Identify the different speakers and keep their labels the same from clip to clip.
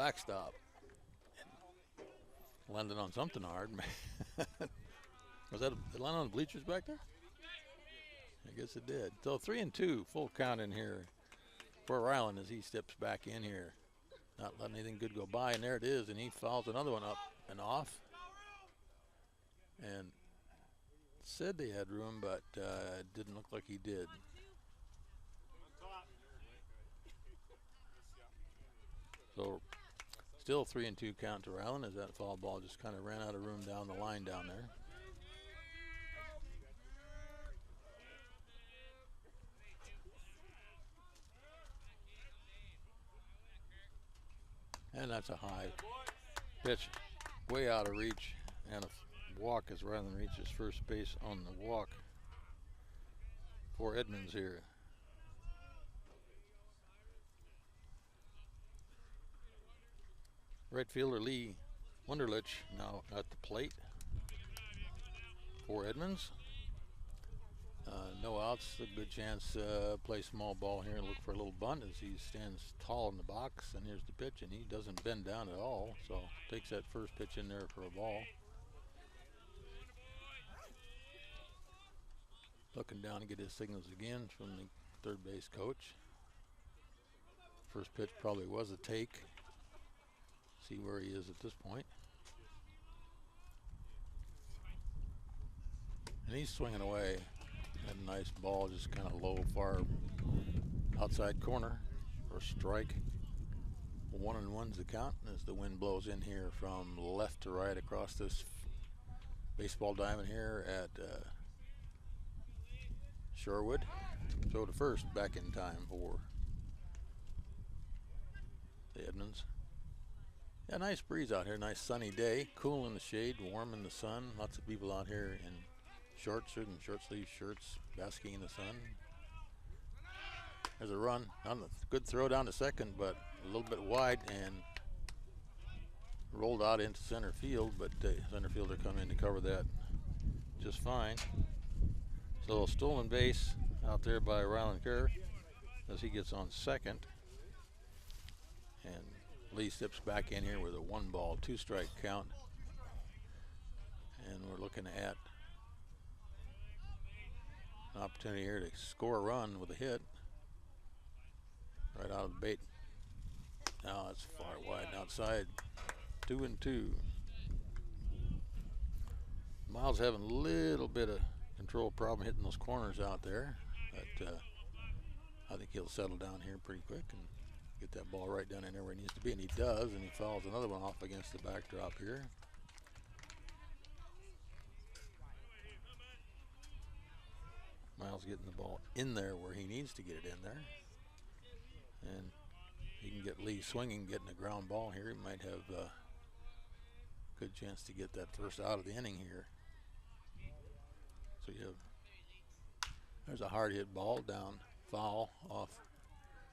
Speaker 1: backstop. Landed on something hard. Was that it landed on the bleachers back there? I guess it did. So 3-2, full count in here for Ryland as he steps back in here. Not letting anything good go by, and there it is, and he fouls another one up and off. And said they had room, but it didn't look like he did. So still 3-2 count to Ryland as that foul ball just kind of ran out of room down the line down there. And that's a high pitch, way out of reach, and a walk as Ryland reaches first base on the walk for Edmonds here. Right fielder Lee Wunderlich now at the plate for Edmonds. No outs, a good chance play small ball here and look for a little bunt as he stands tall in the box. And here's the pitch, and he doesn't bend down at all, so takes that first pitch in there for a ball. Looking down to get his signals again from the third base coach. First pitch probably was a take. See where he is at this point. And he's swinging away. That nice ball, just kind of low, far outside corner for a strike. 1-1's the count as the wind blows in here from left to right across this baseball diamond here at Shorewood. So to first, back in time for the Edmonds. Yeah, nice breeze out here, nice sunny day, cool in the shade, warm in the sun. Lots of people out here in shorts and short sleeve shirts, basking in the sun. There's a run, on the good throw down to second, but a little bit wide and rolled out into center field, but the center fielder come in to cover that just fine. So a stolen base out there by Ryland Kerr as he gets on second. And Lee steps back in here with a 1-ball, 2-strike count. And we're looking at an opportunity here to score a run with a hit right out of the bait. Now it's far wide and outside. 2-2. Miles having a little bit of control problem hitting those corners out there, but I think he'll settle down here pretty quick and get that ball right down in there where it needs to be, and he does, and he fouls another one off against the backdrop here. Miles getting the ball in there where he needs to get it in there. And he can get Lee swinging, getting a ground ball here. He might have a good chance to get that first out of the inning here. So you have, there's a hard hit ball down foul off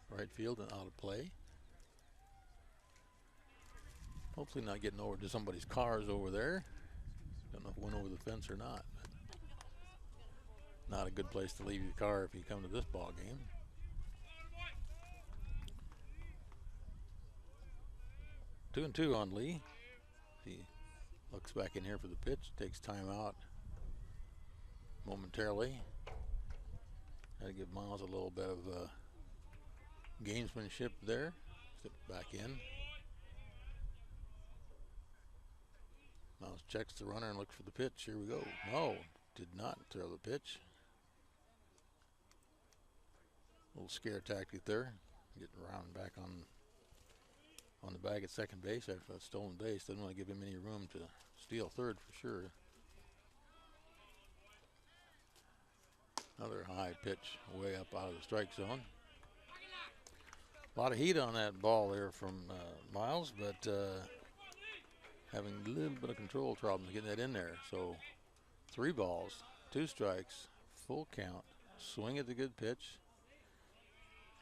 Speaker 1: right field and out of play. Hopefully not getting over to somebody's cars over there. Don't know if it went over the fence or not. Not a good place to leave your car if you come to this ball game. Two and two on Lee. He looks back in here for the pitch, takes time out momentarily. Got to give Miles a little bit of gamesmanship there. Step back in. Miles checks the runner and looks for the pitch. Here we go. No, did not throw the pitch. A little scare tactic there. Getting around back on the bag at second base after that stolen base. Doesn't want to give him any room to steal third for sure. Another high pitch way up out of the strike zone. A lot of heat on that ball there from Miles, but having a little bit of control problems getting that in there. So 3 balls, 2 strikes, full count, swing at the good pitch,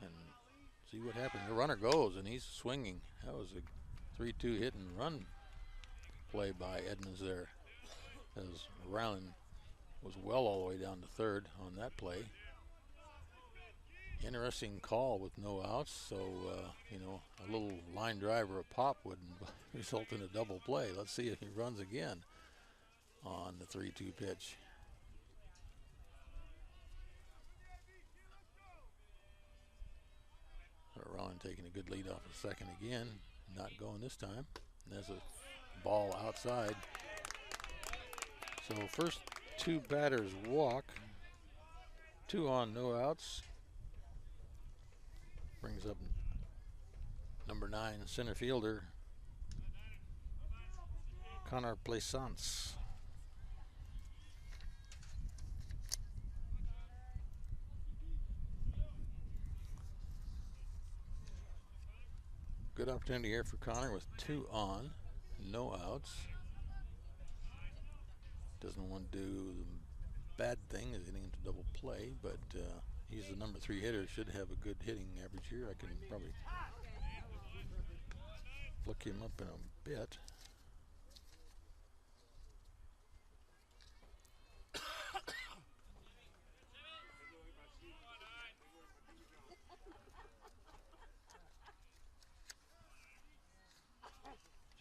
Speaker 1: and see what happens. The runner goes, and he's swinging. That was a 3-2 hit and run play by Edmonds there, as Ryland was well all the way down to third on that play. Interesting call with no outs. So, you know, a little line drive or a pop would result in a double play. Let's see if he runs again on the 3-2 pitch. Shoreline taking a good lead off the second again. Not going this time. And there's a ball outside. So first 2 batters walk. 2 on, no outs. Brings up number 9 center fielder Connor Plaisance. Good opportunity here for Connor with 2 on, no outs. Doesn't want to do the bad thing is getting into double play, but he's the number 3 hitter. Should have a good hitting average here. I can probably look him up in a bit.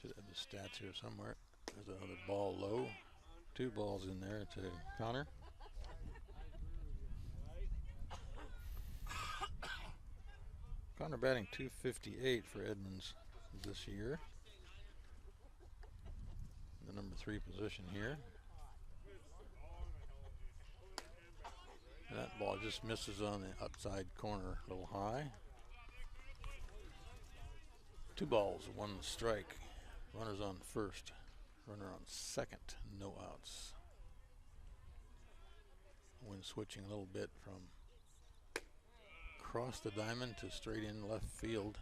Speaker 1: Should have the stats here somewhere. There's another ball low. 2 balls in there to Connor. Connor batting .258 for Edmonds this year. The number 3 position here. And that ball just misses on the outside corner, a little high. 2 balls, 1 strike. Runners on first, runner on second, no outs. Wind switching a little bit from across the diamond to straight in left field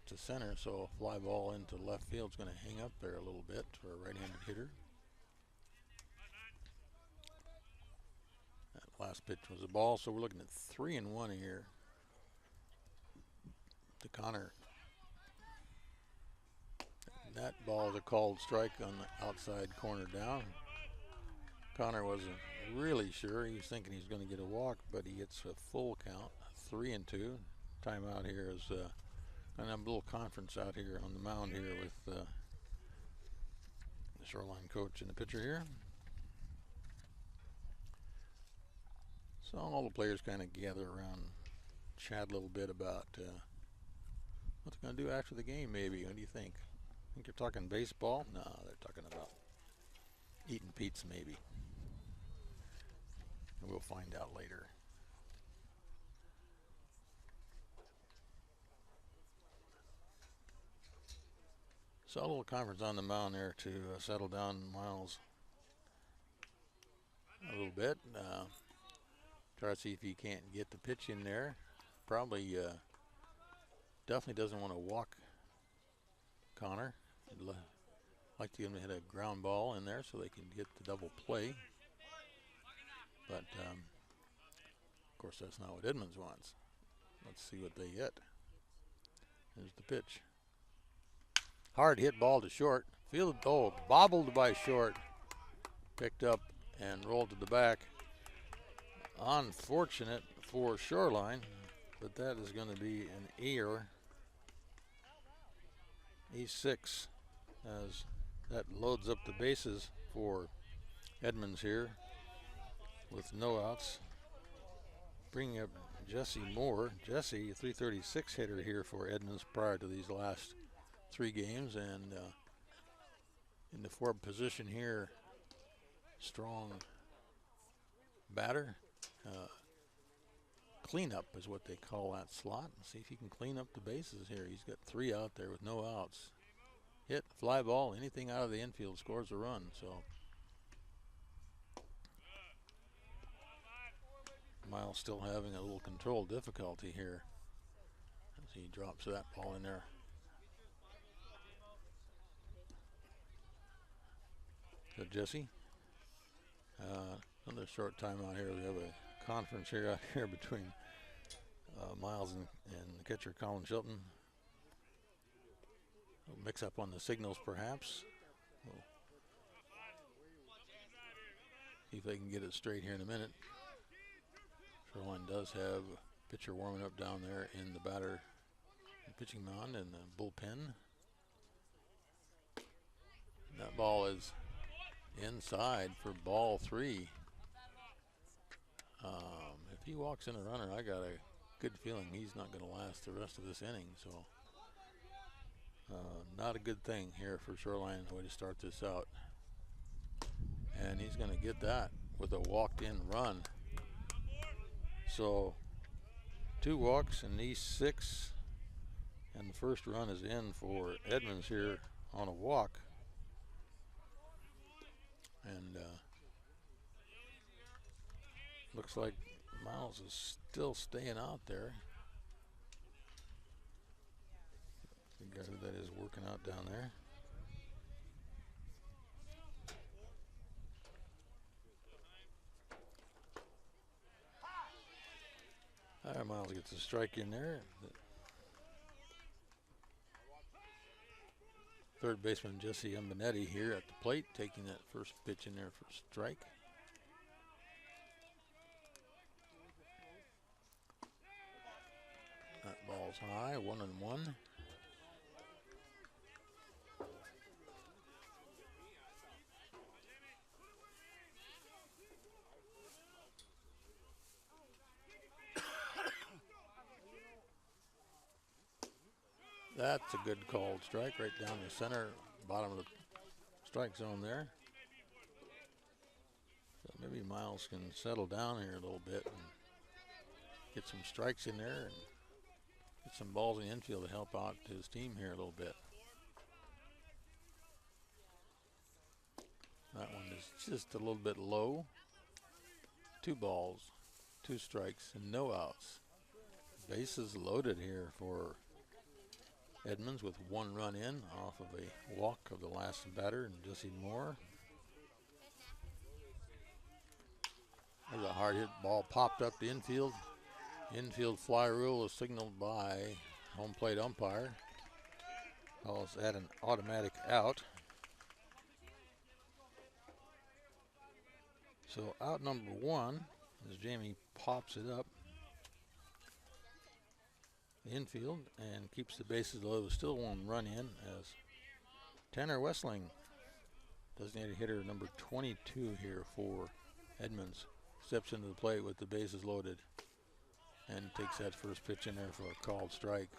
Speaker 1: to center, so a fly ball into left field is going to hang up there a little bit for a right-handed hitter. That last pitch was a ball, so we're looking at 3-1 here to Connor. That ball is a called strike on the outside corner down. Connor wasn't really sure. He was thinking he's going to get a walk, but he gets a full count, 3-2. Timeout here is and a little conference out here on the mound here with the Shoreline coach and the pitcher here. So all the players kind of gather around, chat a little bit about what they're going to do after the game maybe. What do you think? Think you're talking baseball? No, they're talking about eating pizza maybe. And we'll find out later. So a little conference on the mound there to settle down Miles a little bit. Try to see if he can't get the pitch in there. Probably definitely doesn't want to walk Connor. I'd like to hit a ground ball in there so they can get the double play. But of course that's not what Edmonds wants. Let's see what they get. Here's the pitch. Hard hit ball to short. Fielded, oh, bobbled by short. Picked up and rolled to the back. Unfortunate for Shoreline, but that is going to be an error. E6 as that loads up the bases for Edmonds here with no outs. Bringing up Jesse Moore. Jesse, a 336 hitter here for Edmonds prior to these last 3 games, and in the forward position here, strong batter. Cleanup is what they call that slot. See if he can clean up the bases here. He's got 3 out there with no outs. Hit, fly ball, anything out of the infield scores a run. So Miles still having a little control difficulty here as he drops that ball in there. So Jesse, another short time out here. We have a conference here out here between Miles and the catcher Colin Shelton. We'll mix up on the signals perhaps. We'll see if they can get it straight here in a minute. Shoreline does have a pitcher warming up down there in the batter pitching mound and the bullpen. That ball is inside for ball 3. If he walks in a runner, I got a good feeling he's not going to last the rest of this inning. So not a good thing here for Shoreline, the way to start this out. And he's going to get that with a walked-in run. So 2 walks and these 6. And the first run is in for Edmonds here on a walk. And looks like Miles is still staying out there. The guy that is working out down there. All right, Miles gets a strike in there. Third baseman Jesse Umbenetti here at the plate, taking that first pitch in there for a strike. That ball's high, 1-1. That's a good called strike right down the center, bottom of the strike zone there. So maybe Miles can settle down here a little bit and get some strikes in there and get some balls in the infield to help out his team here a little bit. That one is just a little bit low. 2 balls, 2 strikes, and no outs. Bases loaded here for Edmonds with 1 run in off of a walk of the last batter and Jesse Moore. There's a hard hit ball popped up the infield. Infield fly rule is signaled by home plate umpire. Calls that an automatic out. So out number 1 as Jamie pops it up infield and keeps the bases low. Still 1 run in as Tanner Wessling, designated hitter number 22 here for Edmonds, steps into the plate with the bases loaded and takes that first pitch in there for a called strike.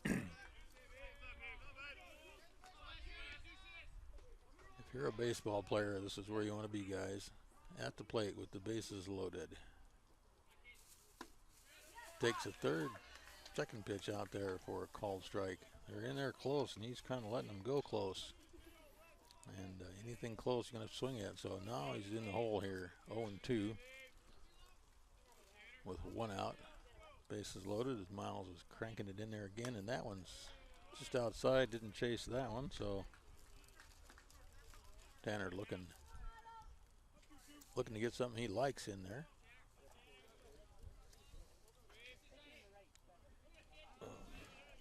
Speaker 1: If you're a baseball player, this is where you want to be, guys. At the plate with the bases loaded. Takes a second pitch out there for a called strike. They're in there close, and he's kind of letting them go close. And anything close, you're going to swing at. So now he's in the hole here, 0-2, with 1 out. Bases loaded as Miles was cranking it in there again, and that one's just outside. Didn't chase that one, so Tanner looking to get something he likes in there.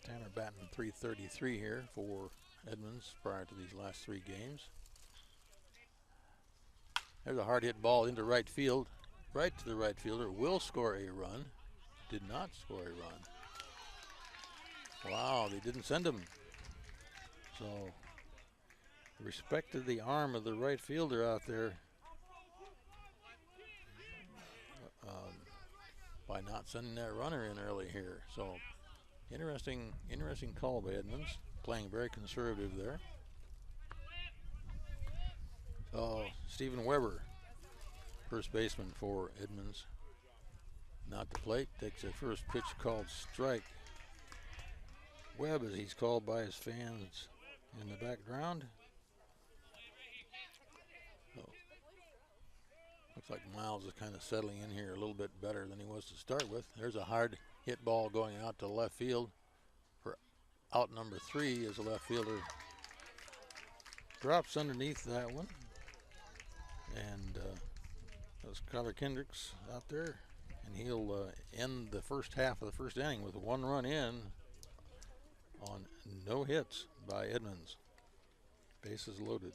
Speaker 1: Tanner batting .333 here for Edmonds prior to these last 3 games. There's a hard hit ball into right field. Right to the right fielder. Will score a run. Did not score a run. Wow, they didn't send him. So respect to the arm of the right fielder out there by not sending that runner in early here. So interesting call by Edmonds, playing very conservative there. So Stephen Weber, first baseman for Edmonds, not the plate, takes a first pitch called strike. Webb, as he's called by his fans in the background. So looks like Miles is kind of settling in here a little bit better than he was to start with. There's a hard hit ball going out to left field for out number 3 as a left fielder drops underneath that one. And that's Kyler Kendricks out there, and he'll end the first half of the first inning with 1 run in on no hits by Edmonds. Bases loaded.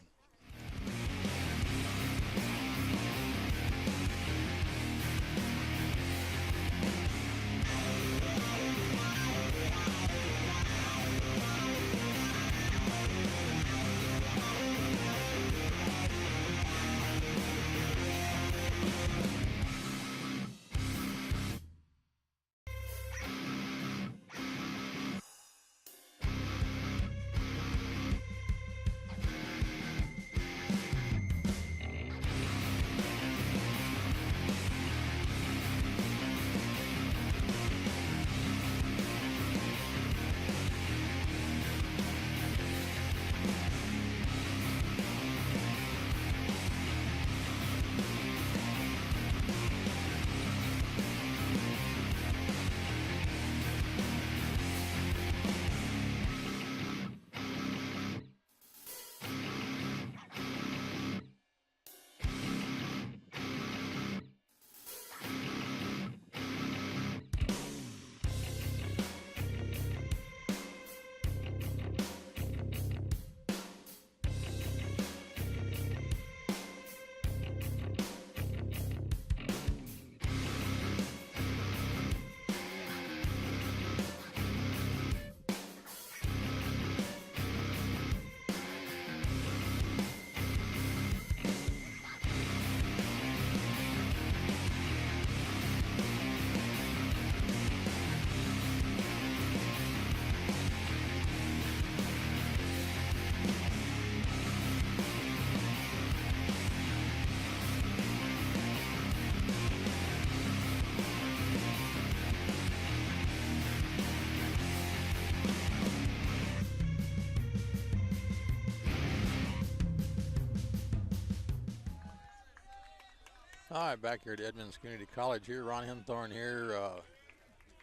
Speaker 1: All right, back here at Edmonds Community College here. Ron Henthorn here.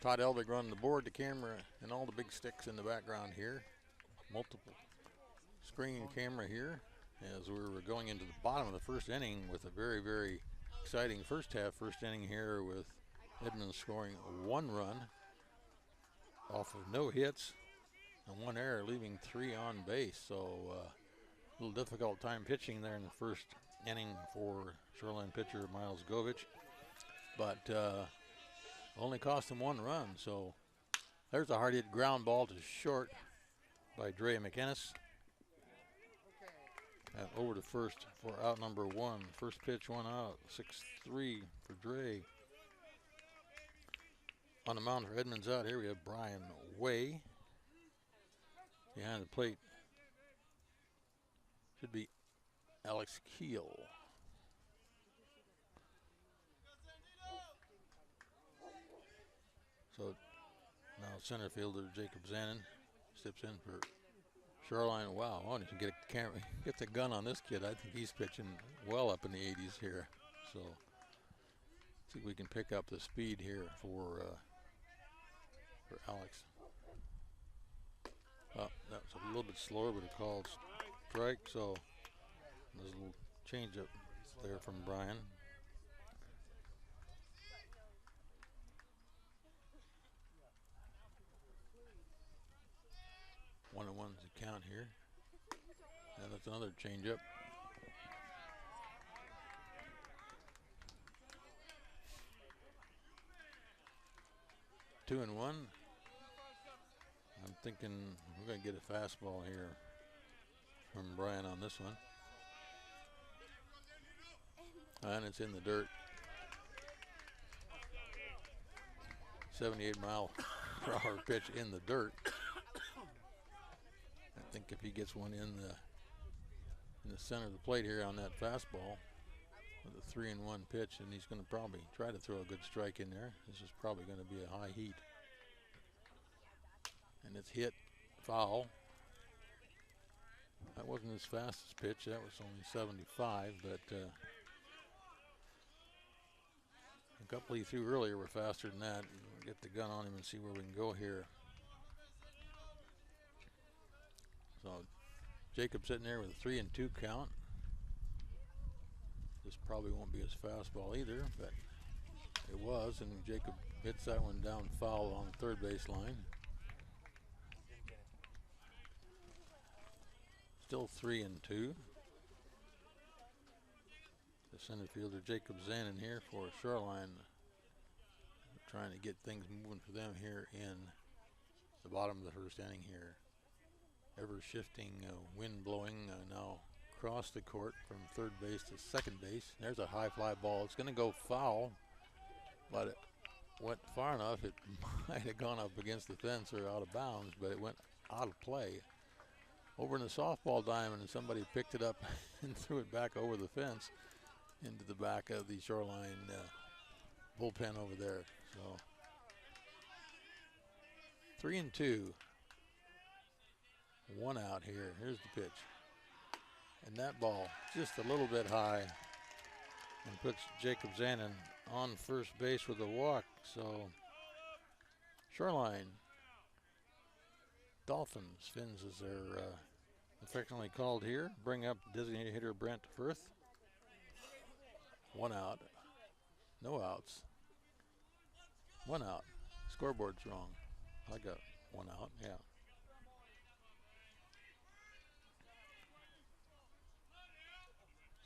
Speaker 1: Todd Elvig running the board, the camera, and all the big sticks in the background here. Multiple screen camera here as we're going into the bottom of the first inning with a very, very exciting first inning here with Edmonds scoring 1 run off of no hits and 1 error, leaving 3 on base. So a little difficult time pitching there in the first inning for Shoreline pitcher Miles Govich, but only cost him 1 run. So there's a hard hit ground ball to short by Dre McInnes. And over to first for out number 1. First pitch, 1 out. 6-3 for Dre. On the mound for Edmonds out here, we have Brian Way. Behind the plate should be Alex Keel. So now center fielder Jacob Zanin steps in for Shoreline. Wow, I want to get a camera, get the gun on this kid. I think he's pitching well up in the 80s here. So see if we can pick up the speed here for Alex. Oh, that was a little bit slower, but it called strike. So there's a little change up there from Brian. One and one's the count here. And that's another change up. Two and one. I'm thinking we're going to get a fastball here from Brian on this one. And it's in the dirt. 78-mile-per-hour pitch in the dirt. I think if he gets one in the center of the plate here on that fastball with a 3-1 pitch, and he's going to probably try to throw a good strike in there. This is probably going to be a high heat. And it's hit foul. That wasn't his fastest pitch. That was only 75, but a couple he threw earlier were faster than that. We'll get the gun on him and see where we can go here. So Jacob sitting there with a 3-2 count. This probably won't be his fastball either, but it was, and Jacob hits that one down foul on the third base line. Still 3-2. The center fielder Jacob Zanin here for Shoreline, trying to get things moving for them here in the bottom of the first inning here. Ever shifting wind blowing now across the court from third base to second base. There's a high fly ball. It's going to go foul, but it went far enough. It might have gone up against the fence or out of bounds, but it went out of play. Over in the softball diamond, and somebody picked it up and threw it back over the fence into the back of the Shoreline bullpen over there. So 3-2. 1 out here. Here's the pitch. And that ball just a little bit high and puts Jacob Zanin on first base with a walk. So Shoreline Dolphins, Finns as they're affectionately called here, bring up designated hitter Brent Firth. 1 out. No outs. 1 out. Scoreboard's wrong. I got 1 out, yeah.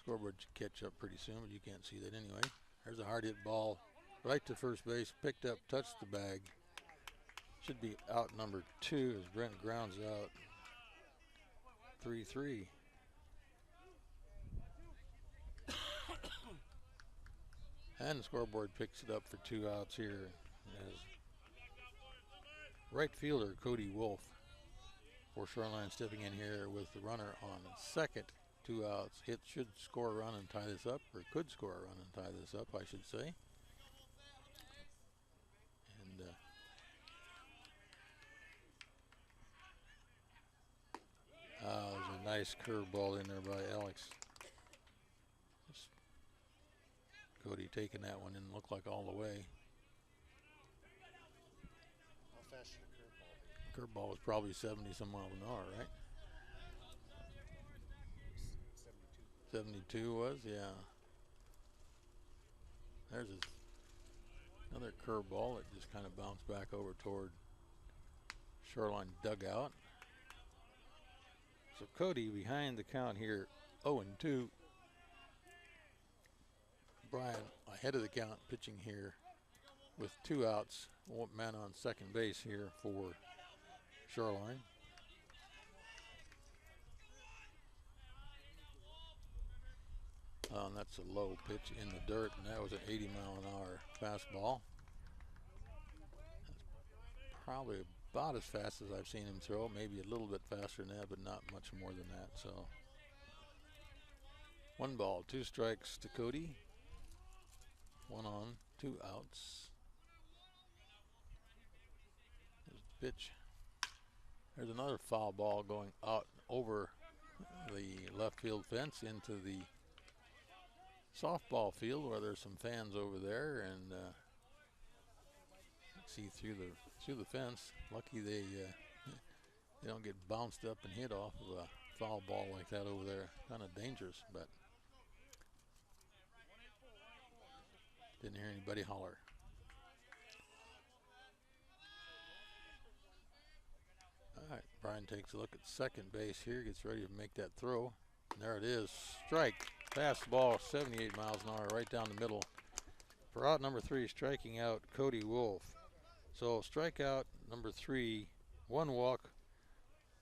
Speaker 1: Scoreboard should catch up pretty soon, but you can't see that anyway. There's a hard hit ball right to first base, picked up, touched the bag. Should be out number 2 as Brent grounds out. 3-3. And the scoreboard picks it up for 2 outs here as right fielder Cody Wolf for Shoreline stepping in here with the runner on second. 2 outs. Hit should score a run and tie this up, or could score a run and tie this up, I should say. And there's a nice curveball in there by Alex. Cody taking that one and looked like all the way.
Speaker 2: How fast should a curveball be?
Speaker 1: Curveball was probably 70 some miles an hour, right?
Speaker 2: 72.
Speaker 1: 72 was, yeah. There's another curveball that just kind of bounced back over toward Shoreline dugout. So Cody behind the count here, 0-2. Brian ahead of the count, pitching here with 2 outs. One man on second base here for Shoreline. And that's a low pitch in the dirt, and that was an 80-mile-an-hour fastball. That's probably about as fast as I've seen him throw, maybe a little bit faster than that, but not much more than that. So 1 ball, 2 strikes to Cody. 1 on, 2 outs. There's the pitch. There's another foul ball going out over the left field fence into the softball field where there's some fans over there, and see through the fence. Lucky they don't get bounced up and hit off of a foul ball like that over there. Kind of dangerous, but didn't hear anybody holler. All right, Brian takes a look at second base here, gets ready to make that throw. And there it is, strike. Fastball, 78 miles an hour, right down the middle. For out number 3, striking out Cody Wolf. So strikeout number 3, 1 walk,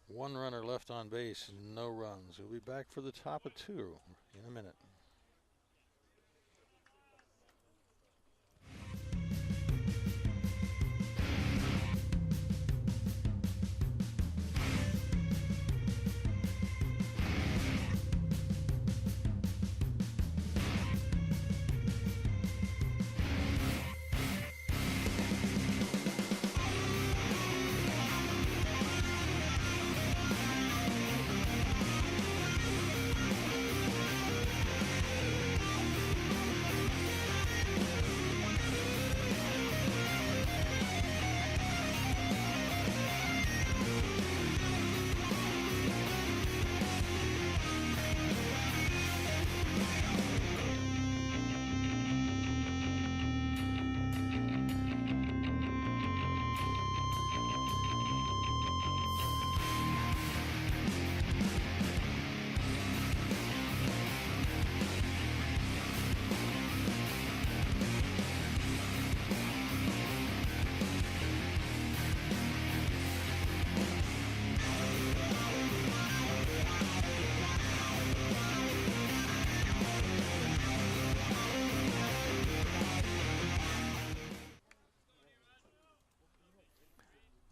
Speaker 1: 1 runner left on base, no runs. We'll be back for the top of 2 in a minute.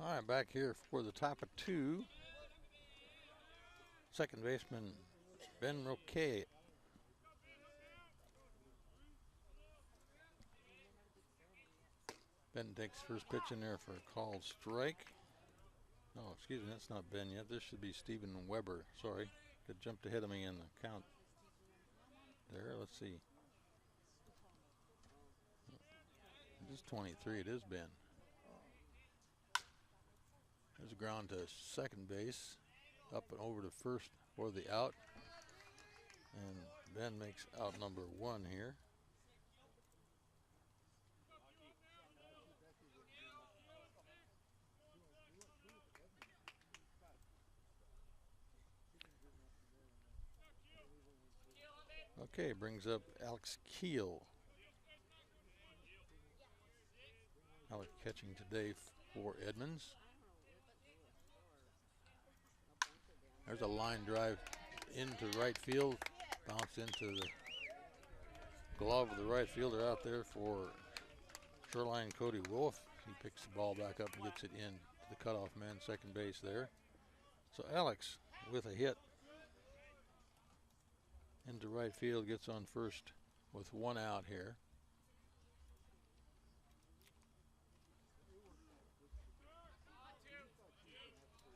Speaker 1: All right, back here for the top of 2. Second baseman Ben Roquet. Ben takes first pitch in there for a called strike. Oh, excuse me, that's not Ben yet. This should be Stephen Weber. Sorry, it jumped ahead of me in the count there. Let's see. It is 23. It is Ben. There's a ground to second base, up and over to first for the out. And Ben makes out number 1 here. Okay, brings up Alex Keel. Alex catching today for Edmonds. There's a line drive into right field, bounce into the glove of the right fielder out there for Shoreline Cody Wolf. He picks the ball back up and gets it in to the cutoff man, second base there. So Alex with a hit into right field, gets on first with 1 out here.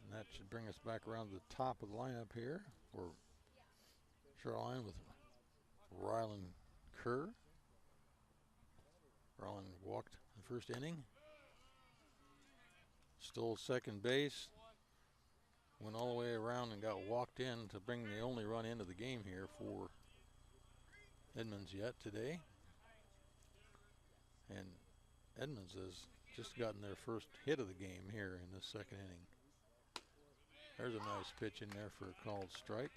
Speaker 1: And that should bring us back around to the top of the lineup here for Shoreline with Rylan Kerr, Shoreline walked the first inning. Stole second base. Went all the way around and got walked in to bring the only run into the game here for Edmonds yet today. And Edmonds has just gotten their first hit of the game here in this second inning. There's a nice pitch in there for a called strike.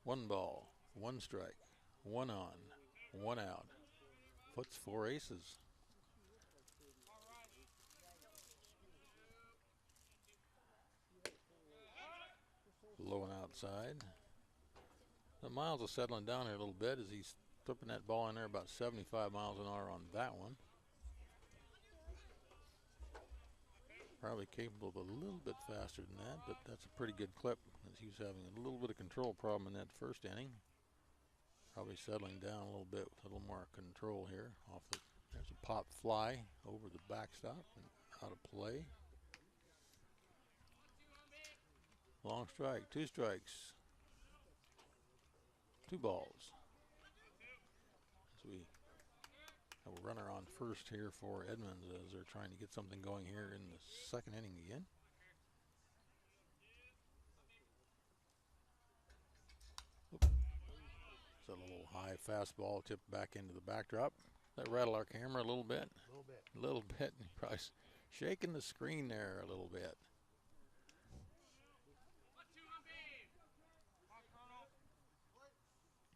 Speaker 1: One ball, one strike, one on, one out. Puts 4 aces. Low and outside. The Miles is settling down here a little bit as he's flipping that ball in there about 75 miles an hour on that one. Probably capable of a little bit faster than that, but that's a pretty good clip as he was having a little bit of control problem in that first inning. Probably settling down a little bit with a little more control here. There's a pop fly over the backstop and out of play. Long strike, 2 strikes. 2 balls. As we have a runner on first here for Edmonds as they're trying to get something going here in the second inning again. It's a little high fastball tipped back into the backdrop. That rattle our camera a little bit? A little bit. Probably shaking the screen there a little bit.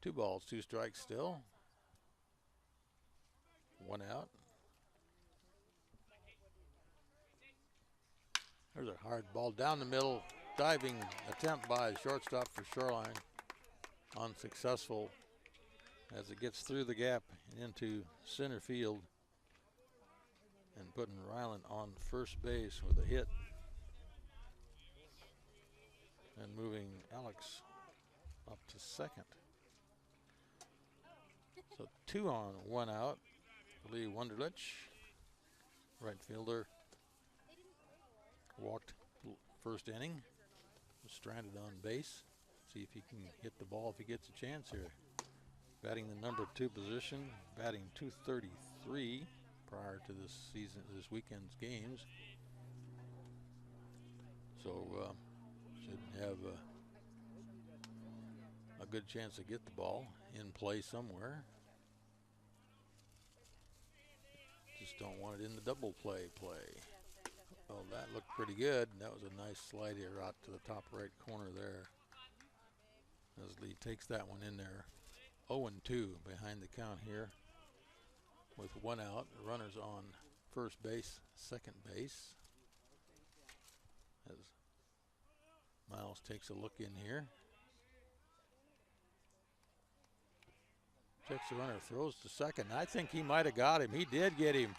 Speaker 1: Two balls, 2 strikes still. 1 out. There's a hard ball down the middle. Diving attempt by the shortstop for Shoreline. Unsuccessful as it gets through the gap into center field. And putting Ryland on first base with a hit. And moving Alex up to second. So 2 on, 1 out. Lee Wunderlich, right fielder, walked first inning, was stranded on base. See if he can hit the ball if he gets a chance here. Batting the number 2 position, batting .233 prior to this weekend's games. So should have a good chance to get the ball in play somewhere. Just don't want it in the double play. Well, that looked pretty good. That was a nice slide here out to the top right corner there. As Lee takes that one in there. 0-2 behind the count here with 1 out. Runners on first base, second base. As Miles takes a look in here. Checks the runner, throws to second. I think he might have got him. He did get him.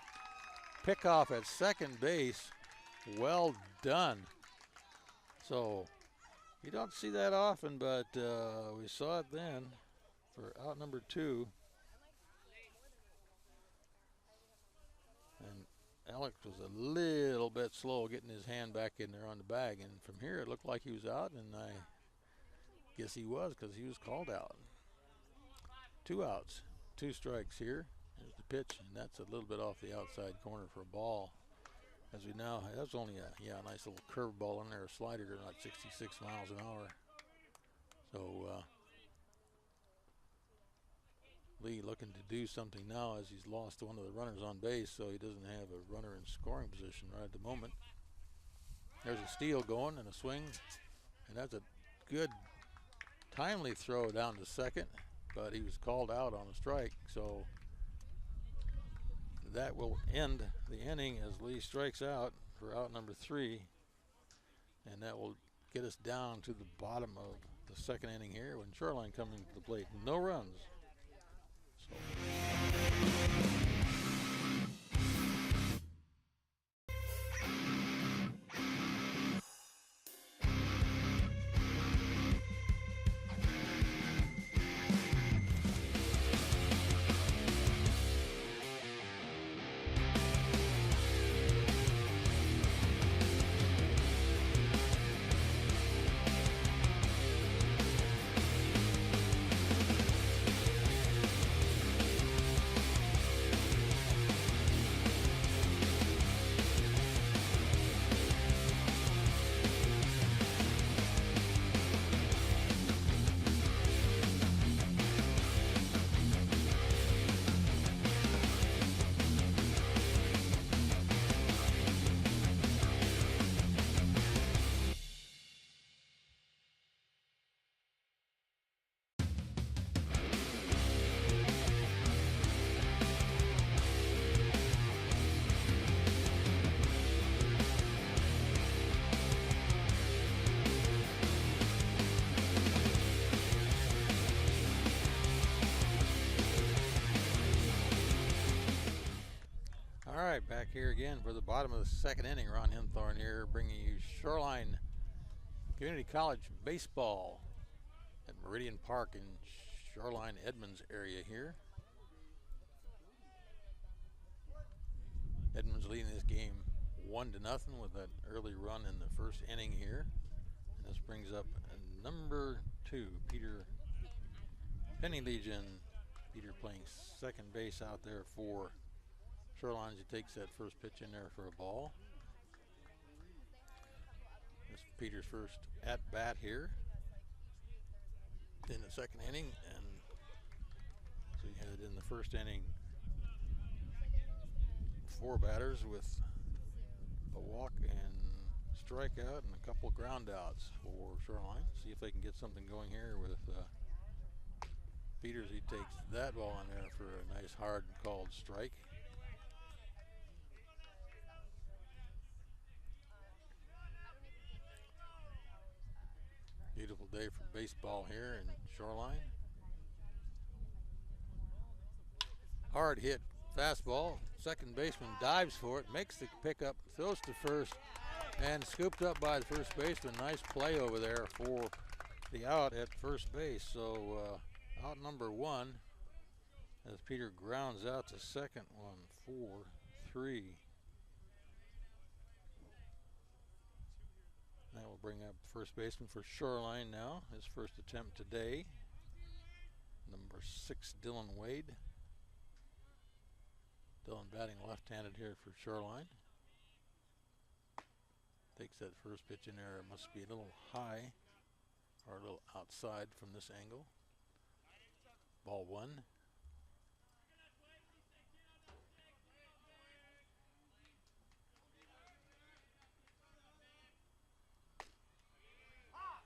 Speaker 1: Pick off at second base. Well done. So you don't see that often, but we saw it then for out number 2. And Alex was a little bit slow getting his hand back in there on the bag. And from here it looked like he was out, and I guess he was because he was called out. 2 outs, 2 strikes here. There's the pitch, and that's a little bit off the outside corner for a ball. As we now, that's only a nice little curveball in there, a slider, like 66 miles an hour. So Lee looking to do something now as he's lost one of the runners on base, so he doesn't have a runner in scoring position right at the moment. There's a steal going and a swing, and that's a good, timely throw down to second. But he was called out on a strike, so that will end the inning as Lee strikes out for out number 3, and that will get us down to the bottom of the second inning here when Shoreline coming to the plate. No runs. So. right, back here again for the bottom of the second inning. Ron Hinthorn here bringing you Shoreline Community College baseball at Meridian Park in Shoreline, Edmonds area here. Edmonds leading this game 1-0 with that early run in the first inning here. And this brings up number 2, Peter Penny Legion. Peter playing second base out there for Shoreline as he takes that first pitch in there for a ball. This is Peter's first at bat here in the second inning, and so you had in the first inning 4 batters with a walk and strikeout and a couple ground outs for Shoreline. See if they can get something going here with Peters. He takes that ball in there for a nice hard called strike. Beautiful day for baseball here in Shoreline. Hard hit fastball. Second baseman dives for it, makes the pickup, throws to first, and scooped up by the first baseman. Nice play over there for the out at first base. So out number 1 as Peter grounds out to second. 1, 4, 3. That will bring up first baseman for Shoreline now. His first attempt today. Number 6, Dylan Wade. Dylan batting left-handed here for Shoreline. Takes that first pitch in there. It must be a little high or a little outside from this angle. Ball 1.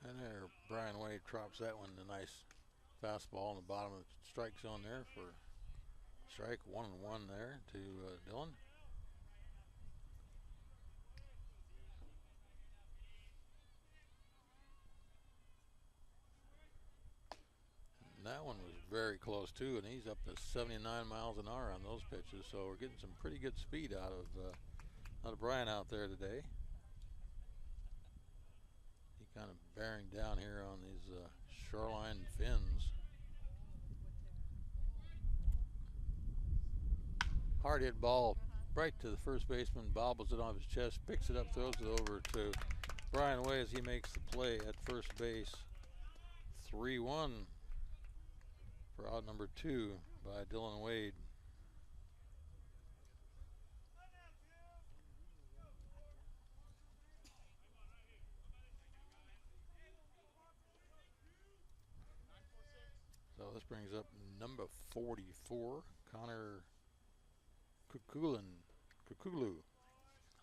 Speaker 1: And there, Brian Wade drops that one. A nice fastball in the bottom of the strike zone there for strike. 1-1 there to Dylan. And that one was very close too, and he's up to 79 miles an hour on those pitches. So we're getting some pretty good speed out of Brian out there today. Kind of bearing down here on these Shoreline fins. Hard hit ball right to the first baseman, bobbles it off his chest, picks it up, throws it over to Brian Way as he makes the play at first base. 3-1 for out number 2 by Dylan Wade. So this brings up number 44, Connor Kukulu.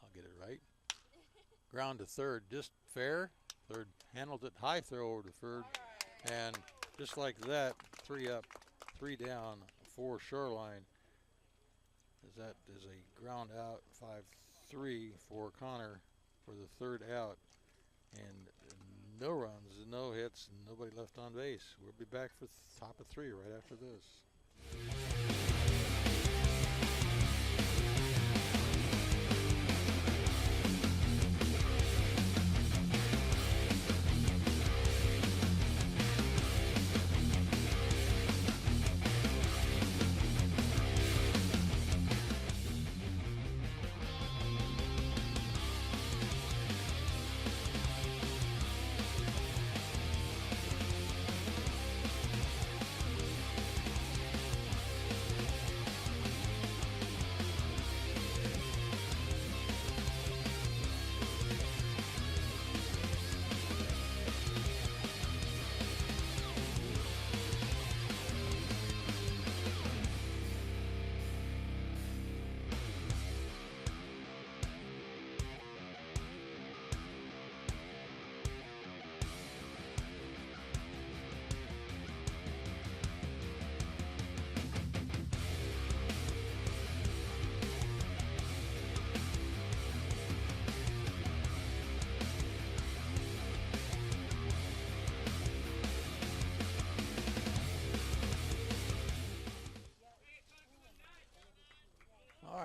Speaker 1: I'll get it right. Ground to third, just fair. Third handles it, high throw over to third. And just like that, 3 up, 3 down for Shoreline. As that is a ground out, 5-3 for Connor for the third out. And no runs, no hits, nobody left on base. We'll be back for top of 3 right after this.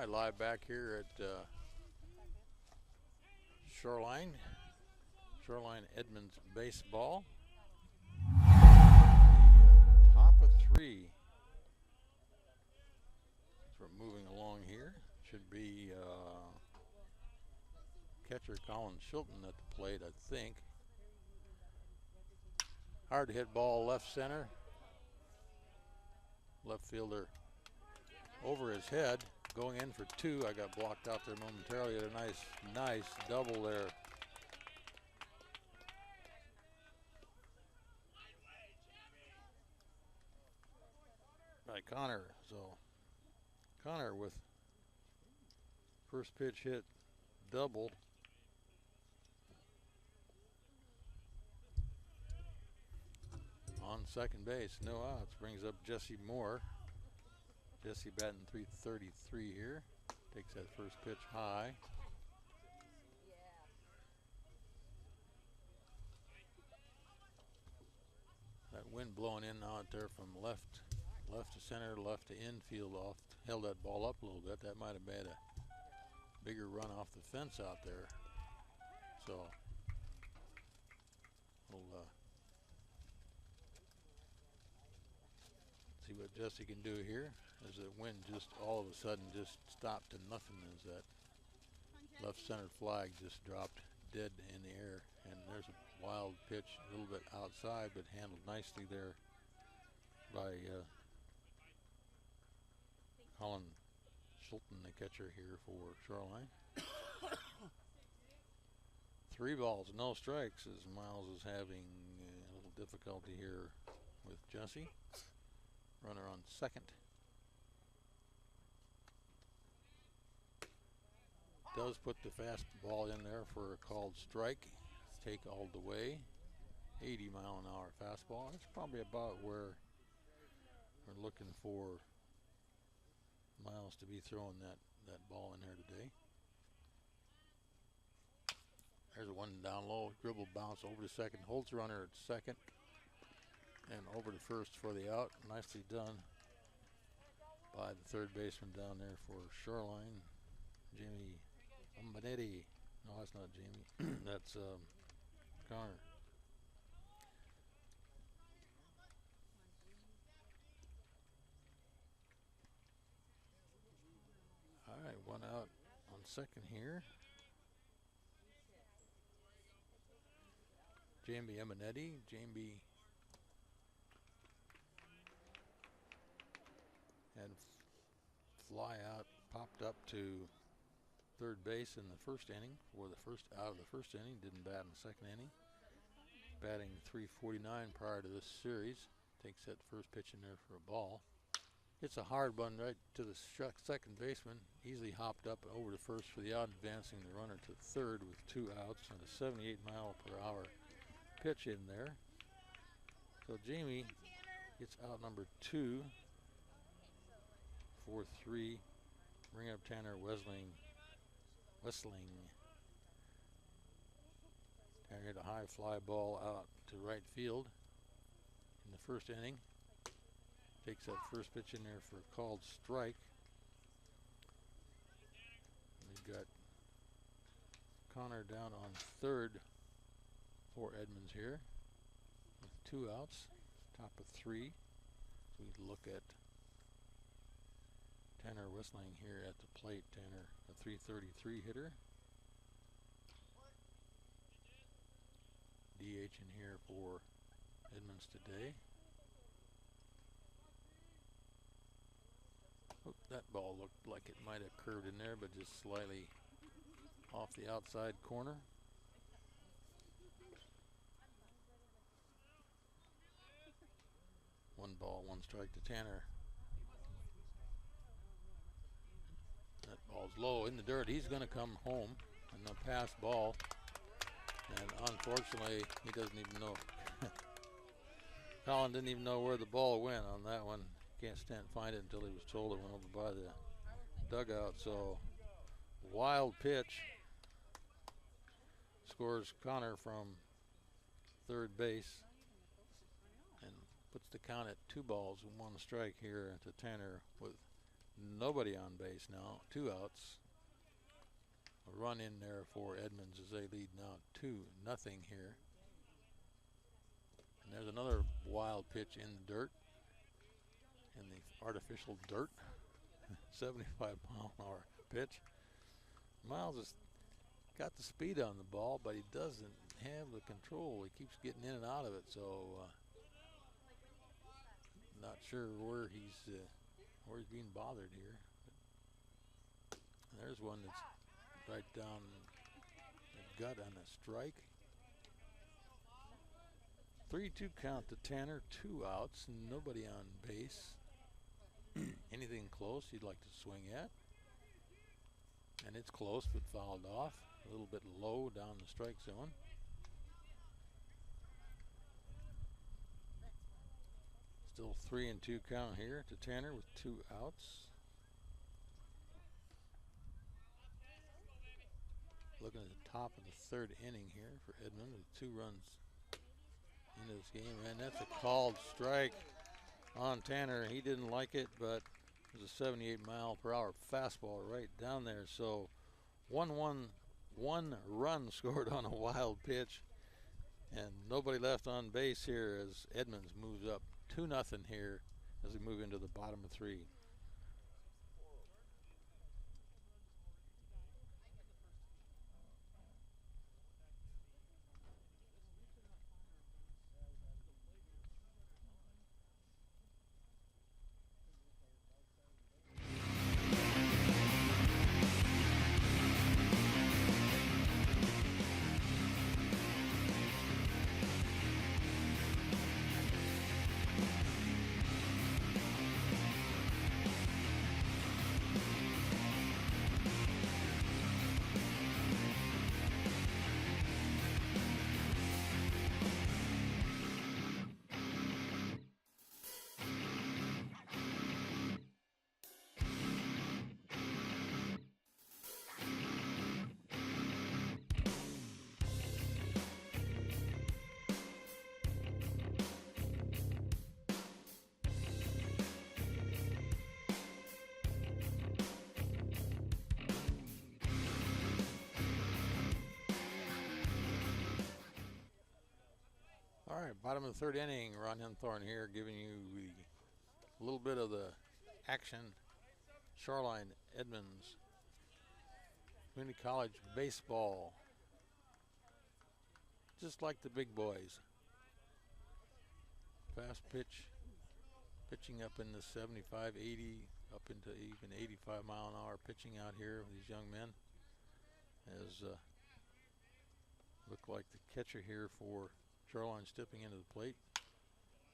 Speaker 1: right, live back here at Shoreline Edmonds baseball. Top of 3. So we're moving along here. Should be catcher Colin Shilton at the plate, I think. Hard to hit ball left center. Left fielder over his head, going in for 2. I got blocked out there momentarily. A nice double there. By Connor. So Connor with first pitch hit double. On second base, no outs. Brings up Jesse Moore. Jesse batting .333 here. Takes that first pitch high. That wind blowing in out there from left to center, left to infield off. Held that ball up a little bit. That might have made a bigger run off the fence out there. So we'll see what Jesse can do here. As the wind just all of a sudden just stopped to nothing as that left center flag just dropped dead in the air. And there's a wild pitch a little bit outside, but handled nicely there by Colin Shilton, the catcher here for Shoreline. 3 balls, no strikes as Miles is having a little difficulty here with Jesse. Runner on second. Does put the fastball in there for a called strike. Take all the way. 80-mile-an-hour fastball. That's probably about where we're looking for Miles to be throwing that ball in here today. There's a one down low. Dribble bounce over to second. Holds the runner at second. And over to first for the out. Nicely done by the third baseman down there for Shoreline. Jamie Bonetti. No, that's not Jamie. That's Connor. All right, one out on second here. Jamie Eminetti. Jamie had fly out, popped up to third base in the first inning, or the first out of the first inning. Didn't bat in the second inning. Batting .349 prior to this series. Takes that first pitch in there for a ball. It's a hard one right to the second baseman. Easily hopped up and over to first for the out, advancing the runner to third with 2 outs and a 78-mile-per-hour pitch in there. So Jamie gets out number 2. 4-3. Bring up Tanner Wessling. Tanner hit a high fly ball out to right field in the first inning. Takes that first pitch in there for a called strike. We've got Connor down on third for Edmonds here with 2 outs, top of 3. So we look at Tanner Wessling here at the plate. Tanner, a .333 hitter. DH in here for Edmonds today. Oh, that ball looked like it might have curved in there, but just slightly off the outside corner. One ball, 1 strike to Tanner. That ball's low in the dirt. He's going to come home and a pass ball. And unfortunately, he doesn't even know. Colin didn't even know where the ball went on that one. Can't find it until he was told it went over by the dugout. So wild pitch. Scores Connor from third base and puts the count at 2 balls and 1 strike here to Tanner with Nobody on base now. 2 outs. A run in there for Edmonds as they lead now 2-0 here. And there's another wild pitch in the dirt, in the artificial dirt. 75-mile-an-hour pitch. Miles has got the speed on the ball, but he doesn't have the control. He keeps getting in and out of it, so not sure where he's being bothered here. And there's one that's right down the gut on a strike. 3-2 count to Tanner, 2 outs, nobody on base. Anything close you'd like to swing at. And it's close but fouled off. A little bit low down the strike zone. Still 3-2 count here to Tanner with 2 outs. Looking at the top of the 3rd inning here for Edmonds with 2 runs into this game. And that's a called strike on Tanner. He didn't like it, but it was a 78-mile-per-hour fastball right down there. So 1 run scored on a wild pitch, and nobody left on base here as Edmonds moves up 2-0 here as we move into the bottom of 3. All right, bottom of the 3rd inning. Ron Henthorne here giving you a little bit of the action. Shoreline, Edmonds, Community College baseball. Just like the big boys. Fast pitch, pitching up in the 75, 80, up into even 85-mile-an-hour pitching out here with these young men. As look like the catcher here for Shoreline stepping into the plate.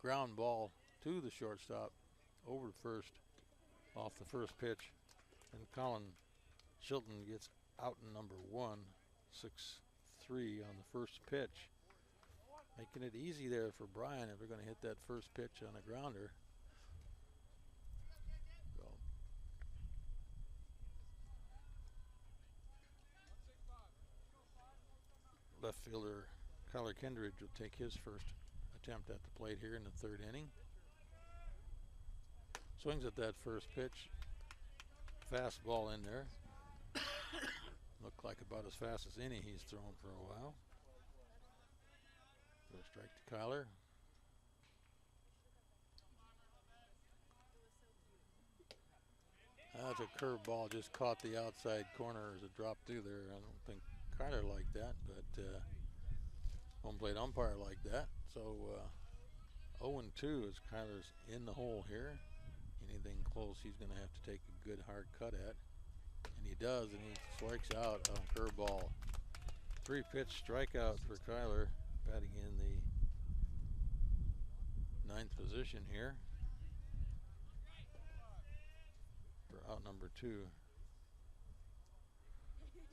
Speaker 1: Ground ball to the shortstop, over to first, off the first pitch. And Colin Chilton gets out in number 1, 6-3 on the first pitch. Making it easy there for Brian if they're going to hit that first pitch on a grounder. So. Left fielder Kyler Kendridge will take his first attempt at the plate here in the 3rd inning. Swings at that first pitch. Fastball in there. Looked like about as fast as any he's thrown for a while. So a strike to Kyler. That's a curveball, just caught the outside corner as it dropped through there. I don't think Kyler liked that, but home plate umpire like that. So 0-2 as Kyler's in the hole here. Anything close he's going to have to take a good hard cut at. And he does, and he strikes out on a curveball. 3-pitch strikeout for Kyler, batting in the 9th position here for out number 2.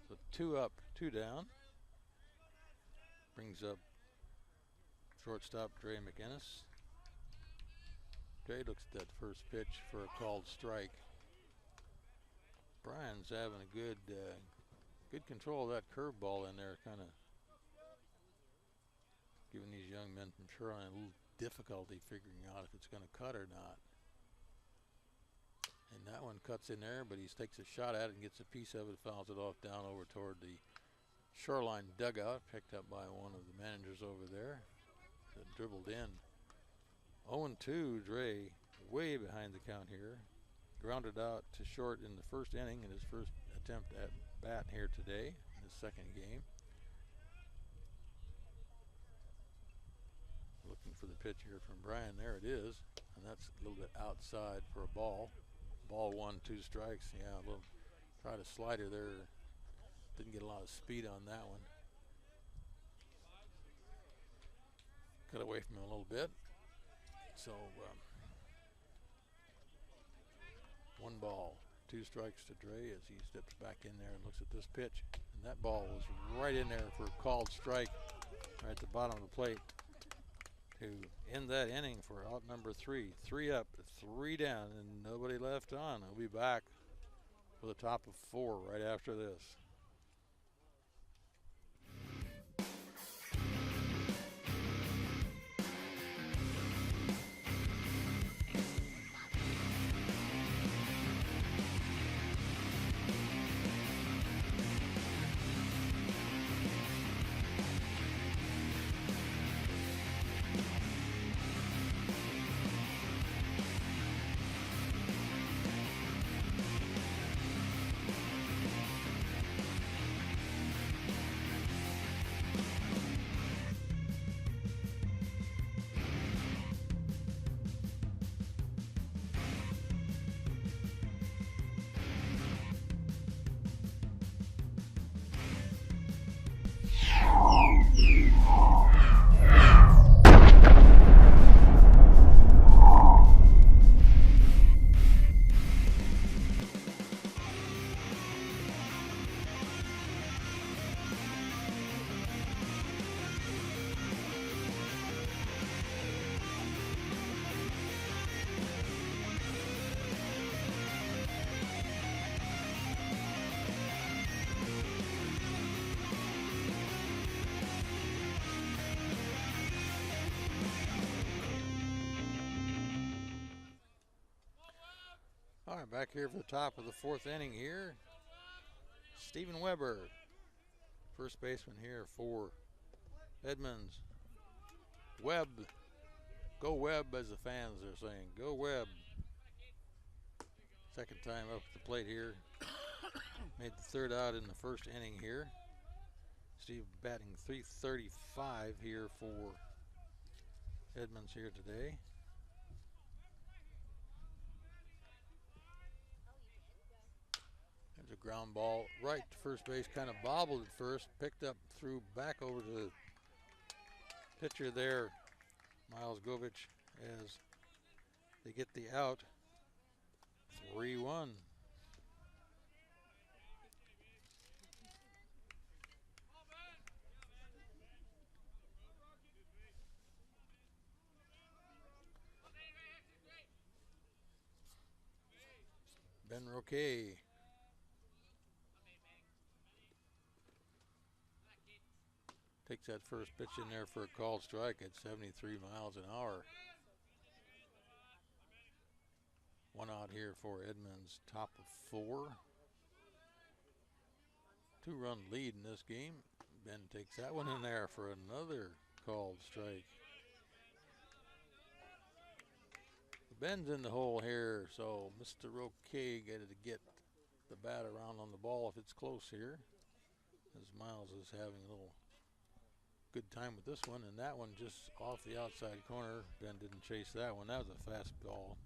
Speaker 1: So 2 up, 2 down. Brings up shortstop Dre McInnes. Dre looks at that first pitch for a called strike. Brian's having a good control of that curveball in there, kind of giving these young men from Shoreline a little difficulty figuring out if it's going to cut or not. And that one one cuts in there, but he takes a shot at it and gets a piece of it, fouls it off down over toward the Shoreline dugout, picked up by one of the managers over there. That dribbled in. 0-2, Dre way behind the count here. Grounded out to short in the first inning in his first attempt at bat here today, in his second game. Looking for the pitch here from Brian. There it is. And that's a little bit outside for a ball. Ball 1, 2 strikes. Yeah, a little try to slider there. Didn't get a lot of speed on that one. Cut away from him a little bit. So 1 ball, 2 strikes to Dre as he steps back in there and looks at this pitch. And that ball was right in there for a called strike right at the bottom of the plate to end that inning for out number 3. 3 up, 3 down, and nobody left on. He'll be back for the top of 4 right after this. All right, back here for the top of the 4th inning here. Stephen Weber, first baseman here for Edmonds. Webb, go Webb, as the fans are saying. Go Webb. Second time up at the plate here. Made the 3rd out in the first inning here. Steve batting .335 here for Edmonds here today. There's a ground ball right to first base, kind of bobbled at first, picked up, threw back over to the pitcher there, Miles Govich, as they get the out. 3-1. Ben Roque takes that first pitch in there for a called strike at 73 miles an hour. 1 out here for Edmonds, top of 4. 2-run lead in this game. Ben takes that one in there for another called strike. Ben's in the hole here, so Mr. Roque got to get the bat around on the ball if it's close here, as Miles is having a little good time with this one, and that one just off the outside corner. Ben didn't chase that one. That was a fast ball.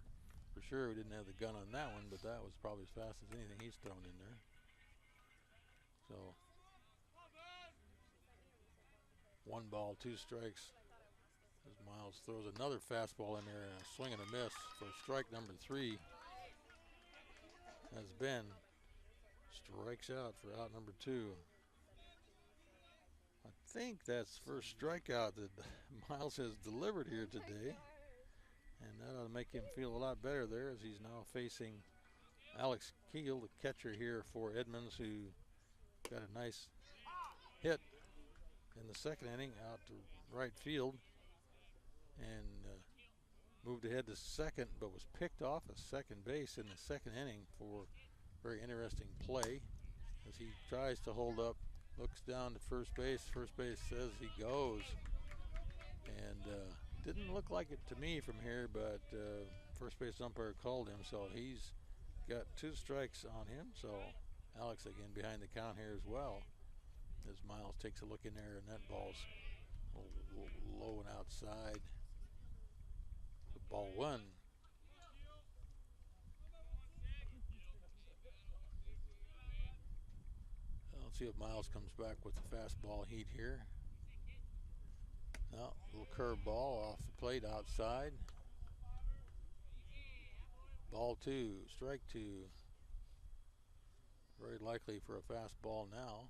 Speaker 1: For sure we didn't have the gun on that one, but that was probably as fast as anything he's thrown in there. So 1 ball, 2 strikes. As Miles throws another fastball in there and a swing and a miss for strike number 3. As Ben strikes out for out number 2. I think that's the first strikeout that Miles has delivered here today. And that ought to make him feel a lot better there, as he's now facing Alex Keel, the catcher here for Edmonds, who got a nice hit in the second inning out to right field. And moved ahead to second, but was picked off at second base in the second inning for very interesting play as he tries to hold up, looks down to first base. First base says he goes, and didn't look like it to me from here, but first base umpire called him, so he's got 2 strikes on him. So Alex again behind the count here as well, as Miles takes a look in there, and that ball's low and outside. Ball 1. Let's see if Miles comes back with the fastball heat here. No, little curve ball off the plate outside. Ball 2, strike 2. Very likely for a fastball now.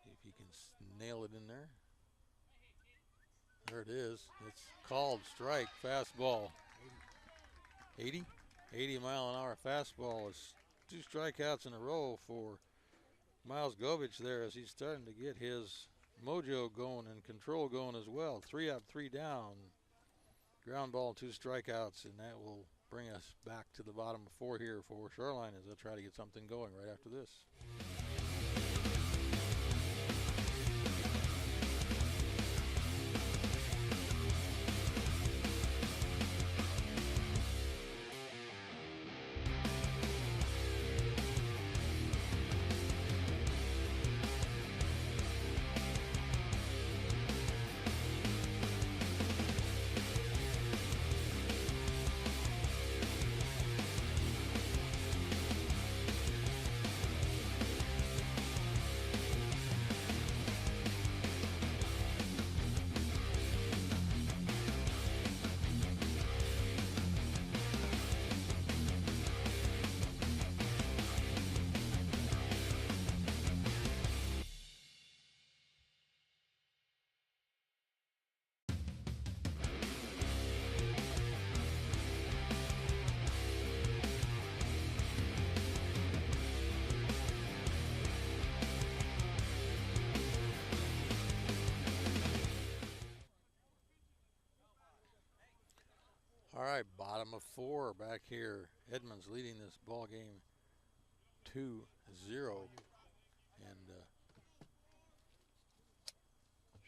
Speaker 1: See if he can nail it in there. There it is. It's called strike, fastball. 80? 80-mile-an-hour fastball is 2 strikeouts in a row for Miles Govich there, as he's starting to get his mojo going and control going as well. 3 up, 3 down. Ground ball, 2 strikeouts, and that will bring us back to the bottom of 4 here for Shoreline as they'll try to get something going right after this. All right, bottom of 4 back here. Edmonds leading this ball game 2-0, and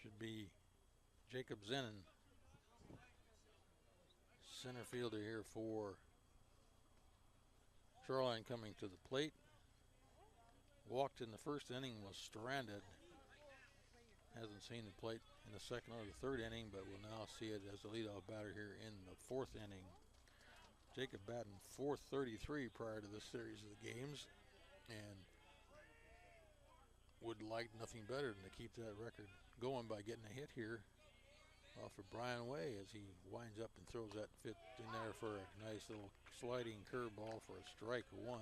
Speaker 1: should be Jacob Zenon, center fielder here for Shoreline, coming to the plate. Walked in the first inning, was stranded. Hasn't seen the plate in the second or the third inning, but will now see it as the leadoff batter here in the 4th inning. Jacob batting .433 prior to this series of the games, and would like nothing better than to keep that record going by getting a hit here off of Brian Way as he winds up and throws that fit in there for a nice little sliding curveball for a strike 1.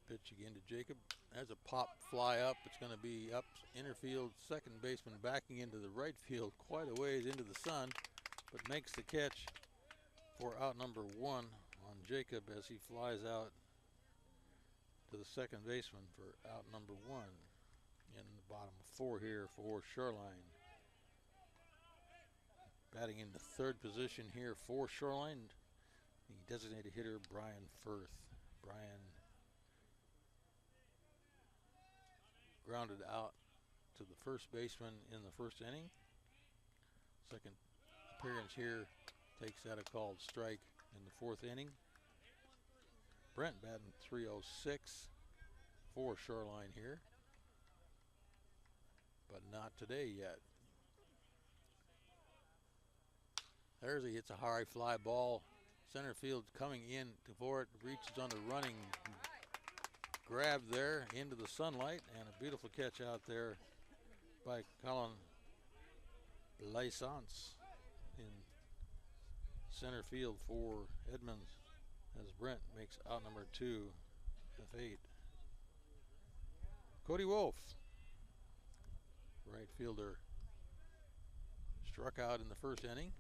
Speaker 1: Pitch again to Jacob. Has a pop fly up. It's going to be up inner field. Second baseman backing into the right field quite a ways into the sun, but makes the catch for out number 1 on Jacob as he flies out to the second baseman for out number 1 in the bottom of 4 here for Shoreline. Batting in the 3rd position here for Shoreline, the designated hitter Brian Firth. Brian grounded out to the first baseman in the 1st inning. Second appearance here takes that a called strike in the 4th inning. Brent batting .306 for Shoreline here, but not today yet. There's he hits a high fly ball. Center field coming in for it, reaches on the running grab there into the sunlight, and a beautiful catch out there by Colin Lysance in center field for Edmonds as Brent makes out number 2 of 8. Cody Wolf, right fielder, struck out in the 1st inning,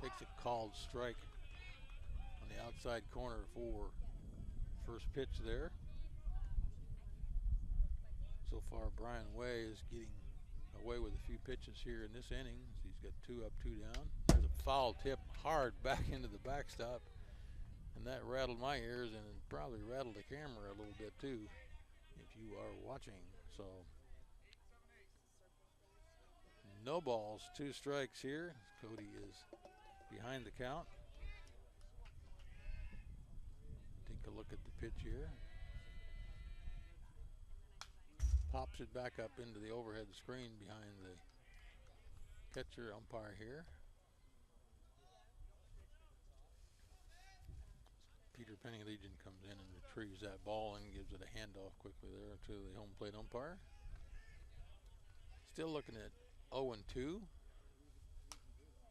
Speaker 1: takes a called strike on the outside corner for first pitch there. So far, Brian Way is getting away with a few pitches here in this inning. He's got 2 up, 2 down. There's a foul tip hard back into the backstop, and that rattled my ears, and it probably rattled the camera a little bit too, if you are watching. So no balls, 2 strikes here. Cody is behind the count. Take a look at the pitch here. Pops it back up into the overhead screen behind the catcher umpire here. Peter Penny Legion comes in and retrieves that ball and gives it a handoff quickly there to the home plate umpire. Still looking at 0-2.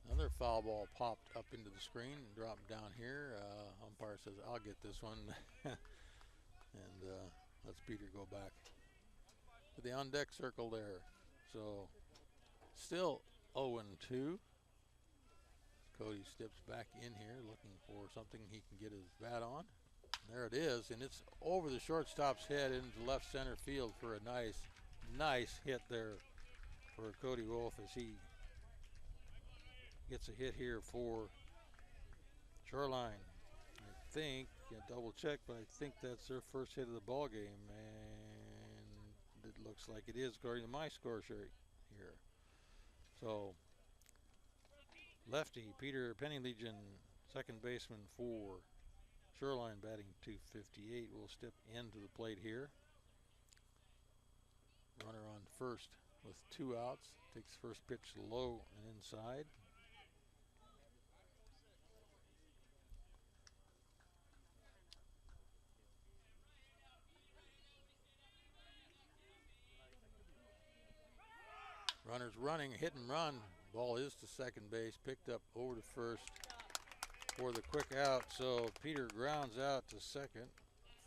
Speaker 1: Another foul ball popped up into the screen and dropped down here. Umpire says, "I'll get this one." And lets Peter go back to the on deck circle there. So still 0-2. Cody steps back in here looking for something he can get his bat on. And there it is, and it's over the shortstop's head into left center field for a nice hit there for Cody Wolf as he gets a hit here for Shoreline. I think, double check, but I think that's their first hit of the ball game, and it looks like it is according to my score sheet here. So lefty Peter Penny Legion, second baseman for Shoreline, batting .258, will step into the plate here. Runner on first with 2 outs. Takes first pitch low and inside. Runner's running, hit and run. Ball is to second base, picked up over to first for the quick out. So Peter grounds out to second.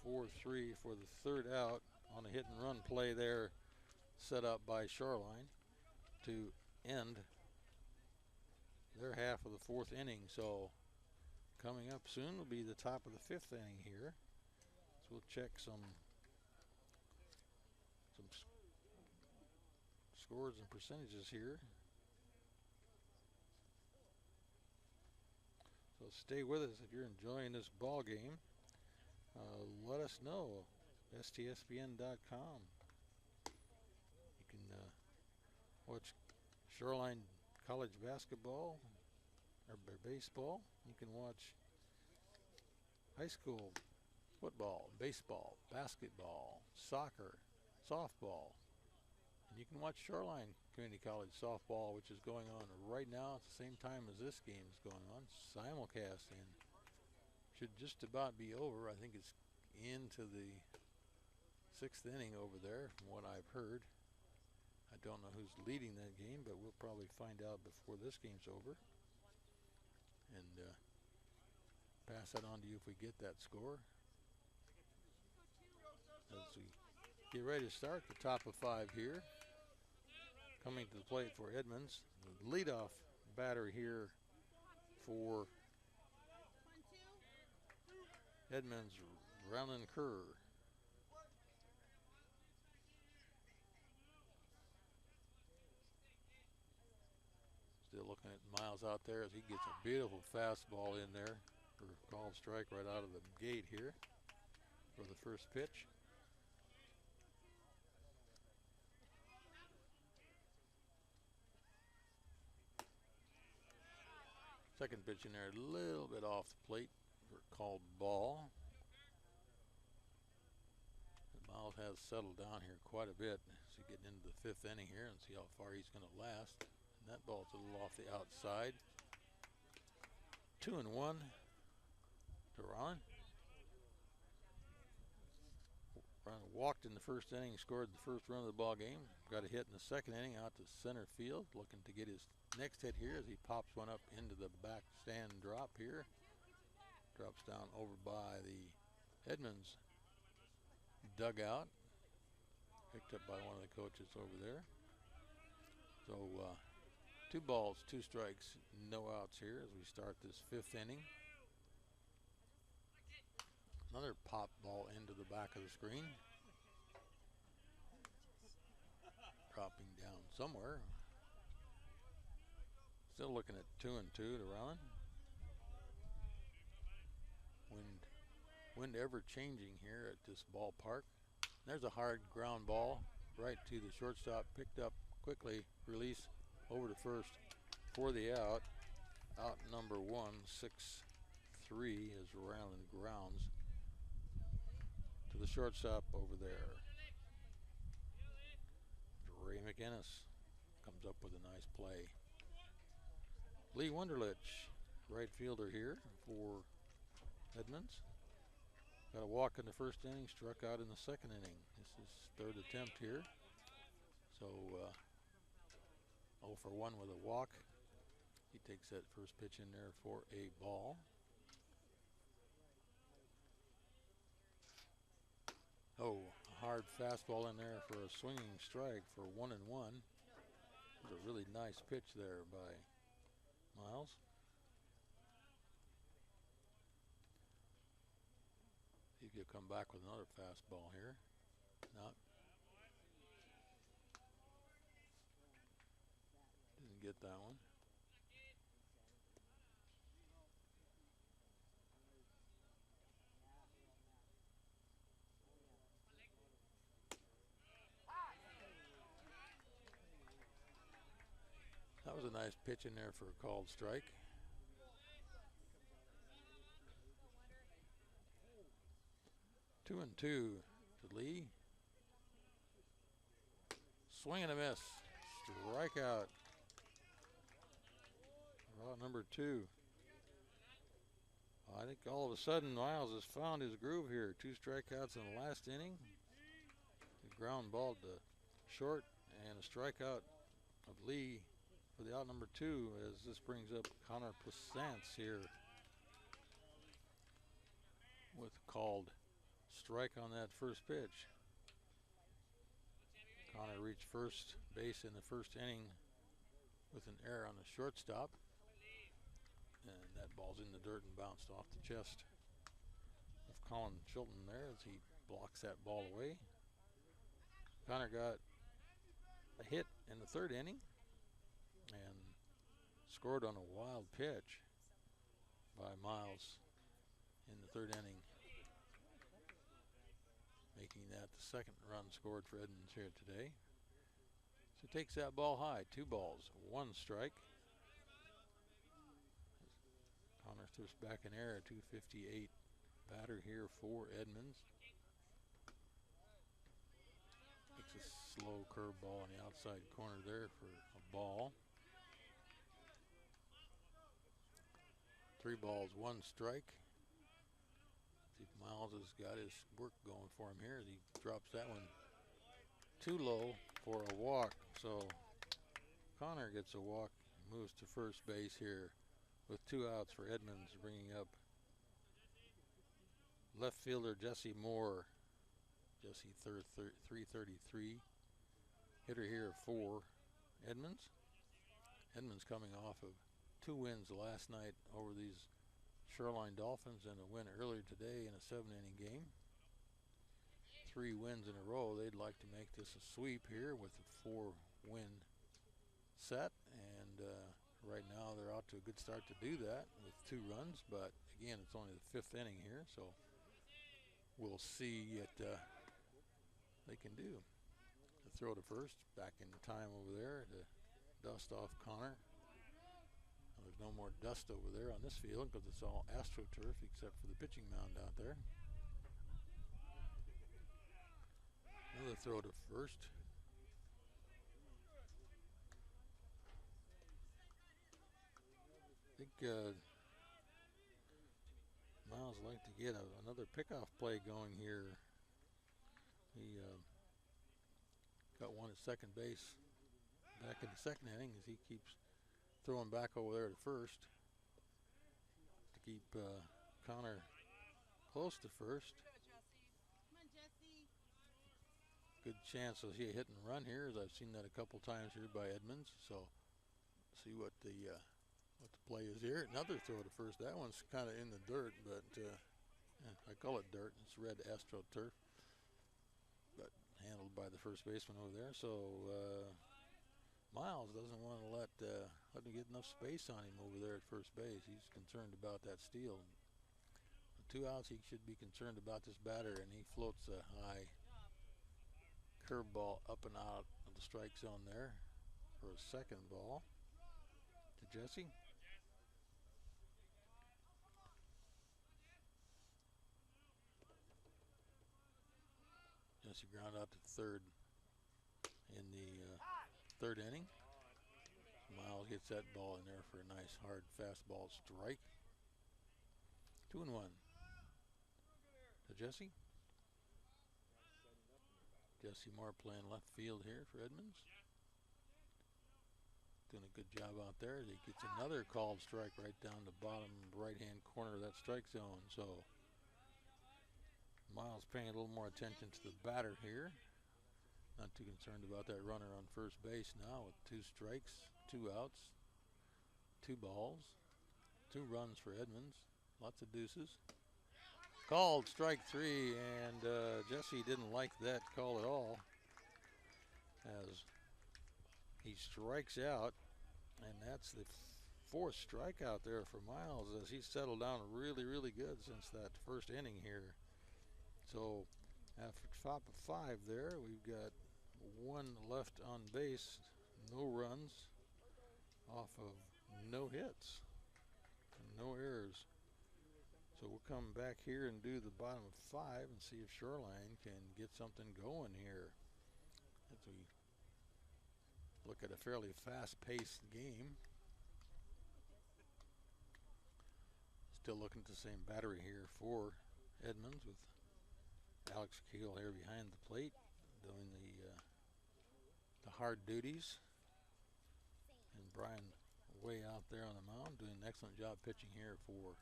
Speaker 1: 4-3 for the third out on a hit and run play there set up by Shoreline to end their half of the 4th inning. So coming up soon will be the top of the 5th inning here. So we'll check some scores and percentages here. So stay with us if you're enjoying this ball game. Let us know. STSPN.com. You can watch Shoreline college basketball or baseball. You can watch high school football, baseball, basketball, soccer, softball. And you can watch Shoreline Community College softball, which is going on right now at the same time as this game is going on. Simulcast, and should just about be over. I think it's into the 6th inning over there from what I've heard. I don't know who's leading that game, but we'll probably find out before this game's over. And pass that on to you if we get that score. As we get ready to start the top of 5 here. Coming to the plate for Edmonds, the leadoff batter here for Edmonds, Ronan Kerr. Still looking at Miles out there as he gets a beautiful fastball in there for a called strike right out of the gate here for the first pitch. Second pitch in there, a little bit off the plate for a called ball. Miles has settled down here quite a bit as he getting into the 5th inning here and see how far he's going to last. And that ball's a little off the outside. 2-1 to Ron. Ron walked in the first inning, scored the first run of the ball game. Got a hit in the second inning out to center field, looking to get his next hit here as he pops one up into the back stand drop here. Drops down over by the Edmonds dugout. Picked up by one of the coaches over there. So 2 balls, 2 strikes, no outs here as we start this 5th inning. Another pop ball into the back of the screen. Dropping down somewhere. Still looking at 2-2 to Rowan. Wind ever changing here at this ballpark. There's a hard ground ball right to the shortstop. Picked up quickly. Release over to first for the out. Out number 1, 6-3 as Ryland grounds to the shortstop over there. Ray McInnes comes up with a nice play. Lee Wunderlich, right fielder here for Edmonds. Got a walk in the first inning, struck out in the second inning. This is third attempt here. So 0 for 1 with a walk. He takes that first pitch in there for a ball. Oh, a hard fastball in there for a swinging strike for 1-1. It was a really nice pitch there by Miles. See if he'll come back with another fastball here. No. Didn't get that one. That was a nice pitch in there for a called strike. Two and two to Lee. Swing and a miss. Strikeout. Route number 2. I think all of a sudden Miles has found his groove here. 2 strikeouts in the last inning. The ground ball to short and a strikeout of Lee for the out number 2 as this brings up Connor Plaisance here with called strike on that first pitch. Connor reached first base in the first inning with an error on the shortstop. And that ball's in the dirt and bounced off the chest of Colin Chilton there as he blocks that ball away. Connor got a hit in the third inning and scored on a wild pitch by Miles in the third inning, making that the second run scored for Edmonds here today. So takes that ball high. 2 balls, 1 strike. Connor throws back an error, 258 batter here for Edmonds. Takes a slow curveball on the outside corner there for a ball. 3 balls, 1 strike. See if Miles has got his work going for him here as he drops that one too low for a walk. So Connor gets a walk, moves to first base here with 2 outs for Edmonds, bringing up left fielder Jesse Moore. Jesse 333 hitter here for Edmonds. Edmonds coming off of 2 wins last night over these Shoreline Dolphins and a win earlier today in a 7-inning game. 3 wins in a row. They'd like to make this a sweep here with a 4-win set, and right now they're out to a good start to do that with 2 runs, but again it's only the 5th inning here, so we'll see what they can do. The throw to first, back in time over there to dust off Connor. Now, there's no more dust over there on this field because it's all AstroTurf except for the pitching mound out there. Another throw to first. I think Miles would like to get another pickoff play going here. He got one at second base back in the second inning as he keeps throwing back over there to first to keep Connor close to first. Good chance of see a hit and run here, as I've seen that a couple times here by Edmonds. So see what the play is here. Another throw to first. That one's kind of in the dirt, but I call it dirt. It's red AstroTurf, but handled by the first baseman over there. So Miles doesn't want to let him get enough space on him over there at first base. He's concerned about that steal. With 2 outs, he should be concerned about this batter, and he floats a high curveball up and out of the strike zone there for a second ball to Jesse. Jesse ground out to third in the third inning. Miles gets that ball in there for a nice hard fastball strike. 2-1 to Jesse. Jesse Moore playing left field here for Edmonds. Doing a good job out there. He gets another called strike right down the bottom right-hand corner of that strike zone. So Miles paying a little more attention to the batter here. Not too concerned about that runner on first base now with 2 strikes, 2 outs, 2 balls, 2 runs for Edmonds. Lots of deuces. Called strike 3, and Jesse didn't like that call at all as he strikes out, and that's the 4th strikeout there for Miles as he's settled down really, really good since that first inning here. So after top of 5 there, we've got 1 left on base, no runs off of no hits and no errors. So we'll come back here and do the bottom of 5 and see if Shoreline can get something going here as we look at a fairly fast-paced game. Still looking at the same battery here for Edmonds with Alex Keel here behind the plate doing the hard duties, and Brian way out there on the mound doing an excellent job pitching here for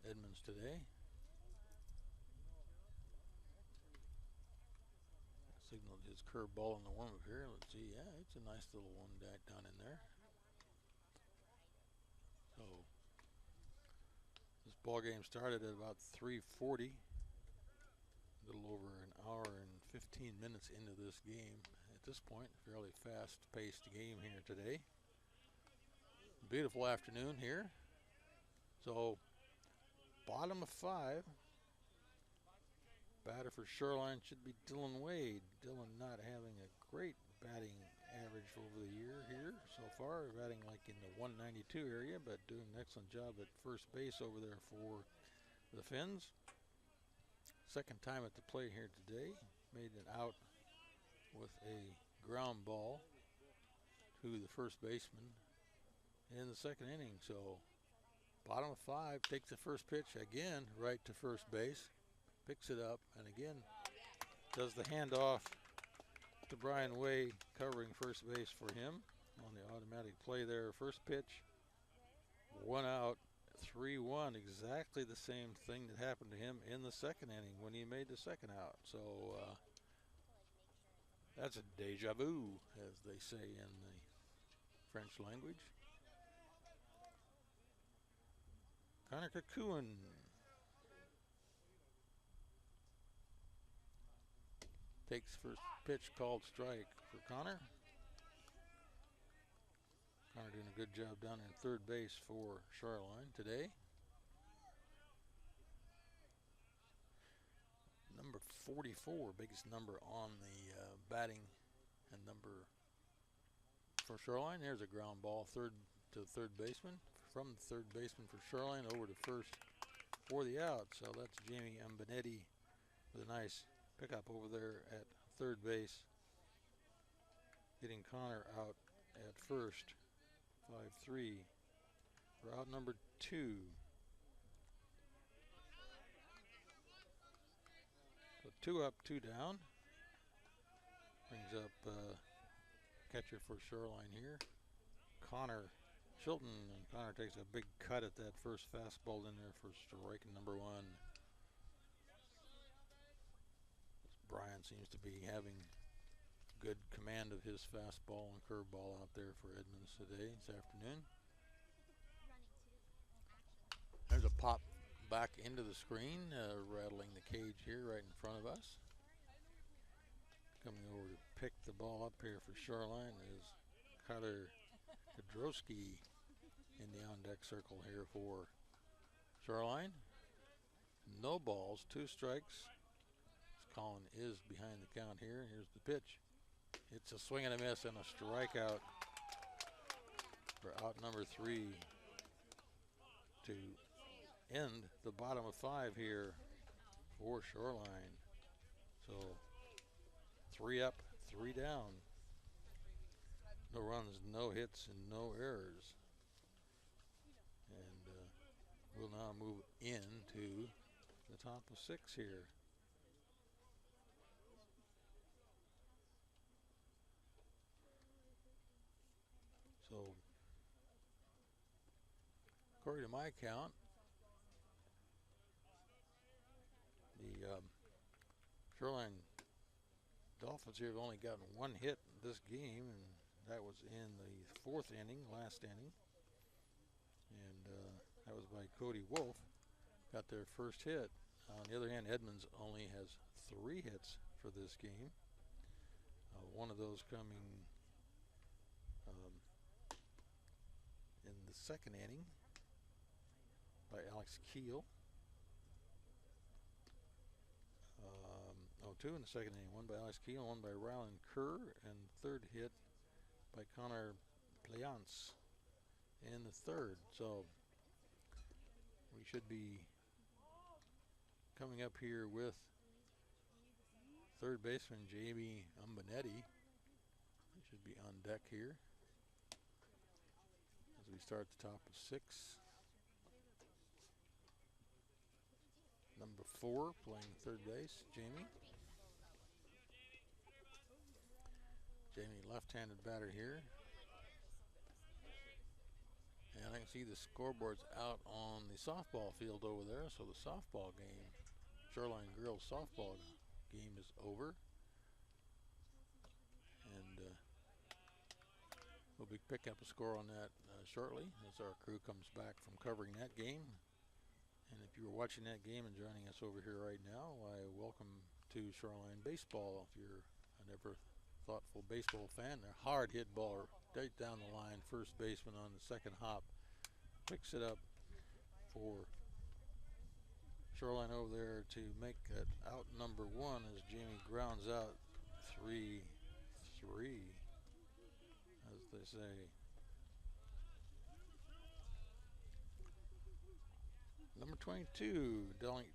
Speaker 1: Edmonds today. Signaled his curveball in the warm-up here. Let's see. Yeah, it's a nice little one down in there. So this ball game started at about 3:40. A little over an hour and 15 minutes into this game. At this point, fairly fast-paced game here today. Beautiful afternoon here. So bottom of 5. Batter for Shoreline should be Dylan Wade. Dylan not having a great batting average over the year here so far, batting like in the 192 area, but doing an excellent job at first base over there for the Finns. Second time at the plate here today. Made it out with a ground ball to the first baseman in the second inning. So bottom of 5, takes the first pitch again right to first base, picks it up, and again does the handoff to Brian Way, covering first base for him on the automatic play there. First pitch, 1 out, 3-1, exactly the same thing that happened to him in the second inning when he made the second out. So that's a deja vu, as they say in the French language. Connor Kakouan takes first pitch, called strike for Connor. Connor doing a good job down in third base for Shoreline today. Number 44, biggest number on the batting and number for Shoreline. There's a ground ball to the third baseman. From the third baseman for Shoreline over to first for the out. So that's Jamie Ambenetti with a nice pickup over there at third base, getting Connor out at first. 5-3 for out number 2. So 2 up, 2 down. Brings up catcher for Shoreline here, Connor Chilton, and Connor takes a big cut at that first fastball in there for strike number 1. Brian seems to be having good command of his fastball and curveball out there for Edmonds today, this afternoon. There's a pop back into the screen, rattling the cage here right in front of us. Coming over to pick the ball up here for Shoreline is Kyler Kadrowski in the on-deck circle here for Shoreline. No balls, 2 strikes. Colin is behind the count here. Here's the pitch. It's a swing and a miss and a strikeout for out number 3 to end the bottom of 5 here for Shoreline. So 3 up, 3 down. No runs, no hits, and no errors. And we'll now move into the top of 6 here. So, according to my count, the Shoreline Dolphins here have only gotten 1 hit in this game, and that was in the 4th inning, last inning. And that was by Cody Wolf. Got their first hit. On the other hand, Edmonds only has 3 hits for this game. One of those coming in the 2nd inning by Alex Keel. 2 in the 2nd inning. 1 by Alex Keel, 1 by Rylan Kerr, and 3rd hit by Connor Pleance in the 3rd. So we should be coming up here with 3rd baseman Jamie Umbanetti. He should be on deck here as we start the top of 6. Number 4 playing 3rd base, Jamie. Jamie, left-handed batter here. And I can see the scoreboards out on the softball field over there. So the softball game, Shoreline girls softball game is over. And we'll be picking up a score on that shortly as our crew comes back from covering that game. And if you were watching that game and joining us over here right now, why, welcome to Shoreline baseball. If you're an ever thoughtful baseball fan, a hard hit ball right down the line. First baseman on the 2nd hop picks it up for Shoreline over there to make that out number 1 as Jamie grounds out 3-3, as they say. Number 22,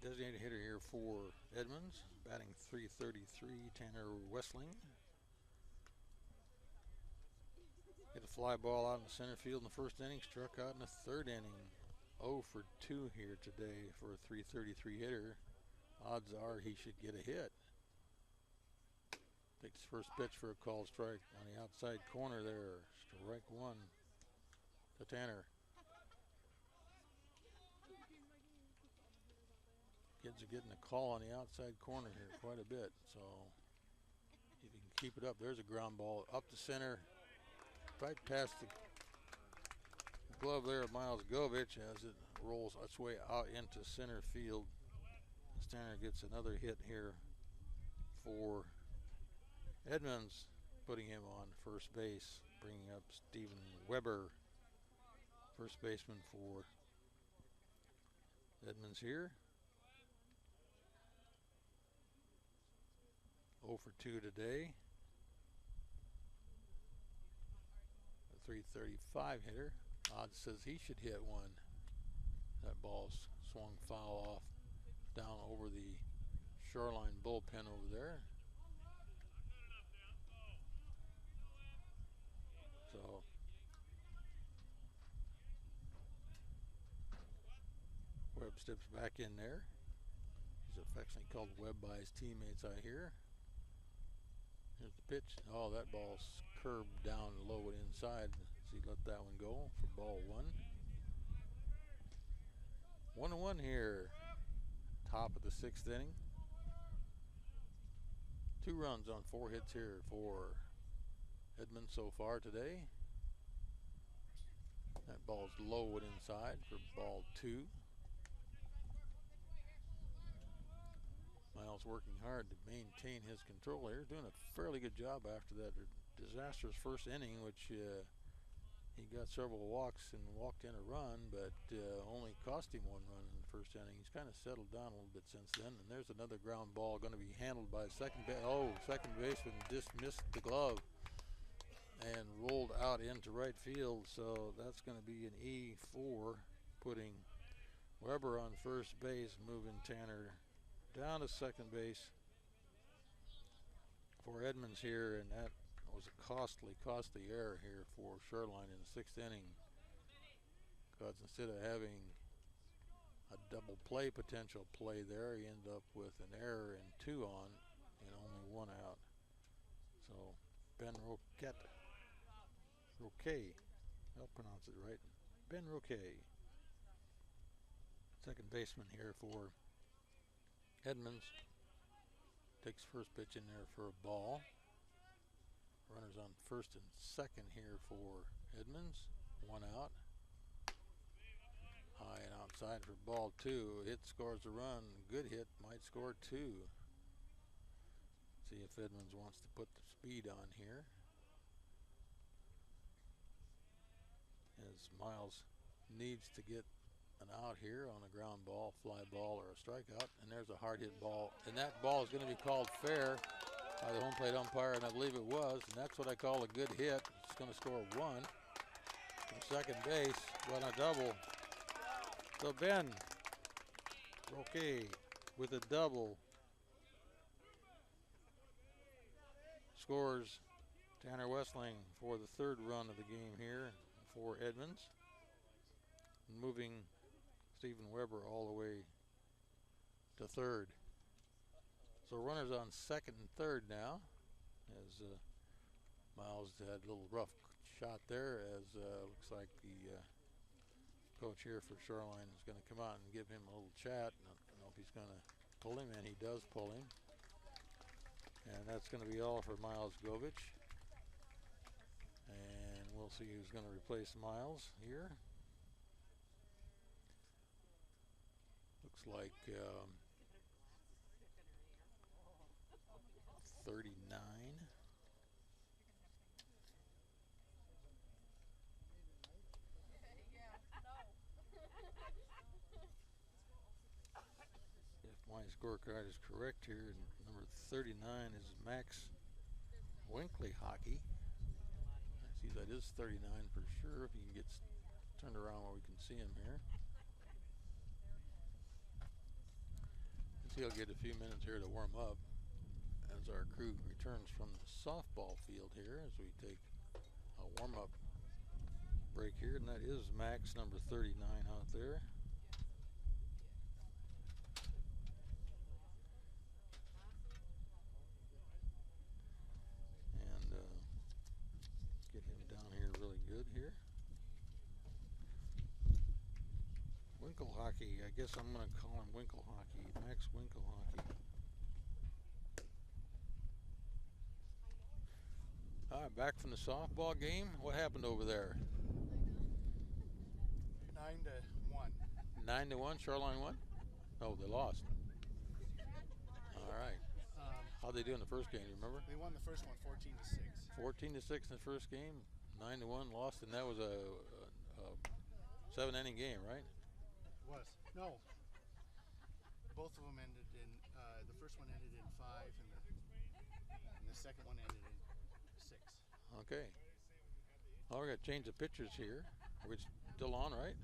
Speaker 1: designated hitter here for Edmonds, batting .333, Tanner Westling. Hit a fly ball out in the center field in the 1st inning, struck out in the 3rd inning. 0 for 2 here today for a .333 hitter. Odds are he should get a hit. Takes his first pitch for a called strike on the outside corner there. Strike 1 to Tanner. Kids are getting a call on the outside corner here quite a bit, so if you can keep it up. There's a ground ball up the center, right past the glove there of Miles Govich as it rolls its way out into center field. Tanner gets another hit here for Edmonds, putting him on first base, bringing up Stephen Weber, first baseman for Edmonds here. 0 for 2 today. A .335 hitter. Odds says he should hit 1. That ball's swung foul off down over the Shoreline bullpen over there. So Webb steps back in there. He's affectionately called Webb by his teammates, I hear. Here's the pitch. Oh, that ball's curved down low and inside. So he let that one go for ball 1. 1-1 here. Top of the 6th inning. 2 runs on 4 hits here for Edmonds so far today. That ball's low and inside for ball 2. Miles working hard to maintain his control here, doing a fairly good job after that disastrous first inning, which he got several walks and walked in a run, but only cost him one run in the first inning. He's kind of settled down a little bit since then, and there's another ground ball going to be handled by second baseman just missed the glove and rolled out into right field, so that's going to be an E4, putting Weber on first base, moving Tanner down to second base for Edmonds here, and that was a costly error here for Shoreline in the sixth inning, because instead of having a double play potential play there, he ended up with an error and 2 on and only 1 out. So Ben Roquet, I'll pronounce it right, Ben Roquet, second baseman here for Edmonds, takes first pitch in there for a ball. Runners on first and second here for Edmonds, 1 out. High and outside for ball 2. Hit scores a run. Good hit, might score 2. See if Edmonds wants to put the speed on here, as Miles needs to get an out here on a ground ball, fly ball, or a strikeout. And there's a hard hit ball, and that ball is going to be called fair by the home plate umpire, and I believe it was, and that's what I call a good hit. It's going to score 1 from second base, run a double. So Ben Roquet with a double scores Tanner Westling for the 3rd run of the game here for Edmonds, moving Stephen Weber all the way to 3rd. So runners on second and 3rd now, as Miles had a little rough shot there, as looks like the coach here for Shoreline is going to come out and give him a little chat. I don't know if he's going to pull him, and he does pull him. And that's going to be all for Miles Govich. And we'll see who's going to replace Miles here. Looks like 39. If my scorecard is correct here, number 39 is Max Winkley Hockey. I see that is 39 for sure, if he can get turned around where we can see him here. He'll get a few minutes here to warm up as our crew returns from the softball field here, as we take a warm-up break here, and that is Max, number 39 out there. And get him down here really good here. Winkle Hockey, I guess I'm going to call him Winkle Hockey, Max Winkle Hockey. All right, back from the softball game. What happened over there?
Speaker 2: 9-1.
Speaker 1: 9-1, Shoreline won? Oh, they lost. All right. How'd they do in the first game, you remember?
Speaker 2: They won the first one 14-6.
Speaker 1: 14-6 in the first game, 9-1 lost, and that was a 7-inning game, right?
Speaker 2: Was. No. Both of them ended in, the first one ended in 5, and the second one ended in 6.
Speaker 1: Okay. Oh, we're going to change the pitchers here. We're still on, right?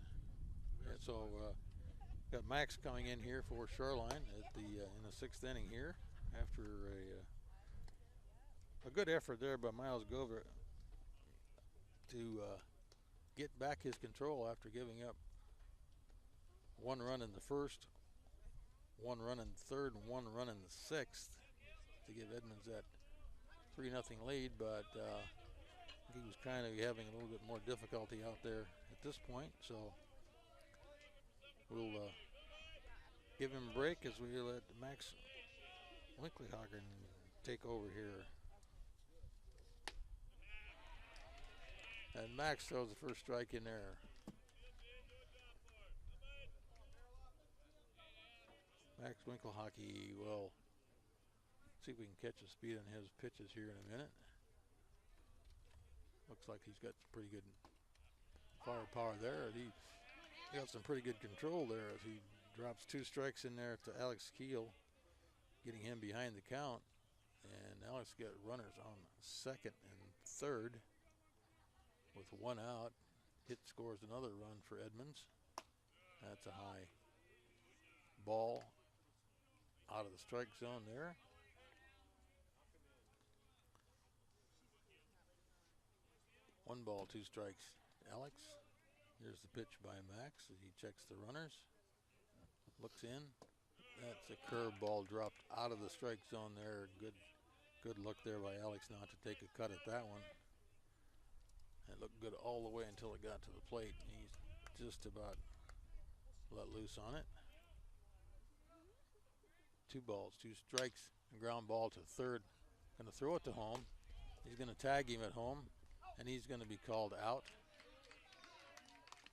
Speaker 1: And so got Max coming in here for Shoreline at the in the 6th inning here, after a good effort there by Miles Gover to get back his control after giving up 1 run in the first, 1 run in the 3rd, and 1 run in the 6th to give Edmonds that 3-0 lead, but he was kind of having a little bit more difficulty out there at this point, so we'll give him a break as we let Max Winkleyhagen take over here. And Max throws the first strike in there. Max Winkleyhockey will See if we can catch the speed on his pitches here in a minute. Looks like he's got pretty good firepower there. He got some pretty good control there as he drops 2 strikes in there to Alex Keel, getting him behind the count. And Alex got runners on second and third with 1 out. Hit scores another run for Edmonds. That's a high ball out of the strike zone there. 1 ball, 2 strikes. Alex. Here's the pitch by Max as he checks the runners. Looks in. That's a curve ball dropped out of the strike zone there. Good look there by Alex not to take a cut at that one. It looked good all the way until it got to the plate. He's just about let loose on it. 2 balls, 2 strikes, and ground ball to third. Going to throw it to home. He's going to tag him at home, and he's going to be called out.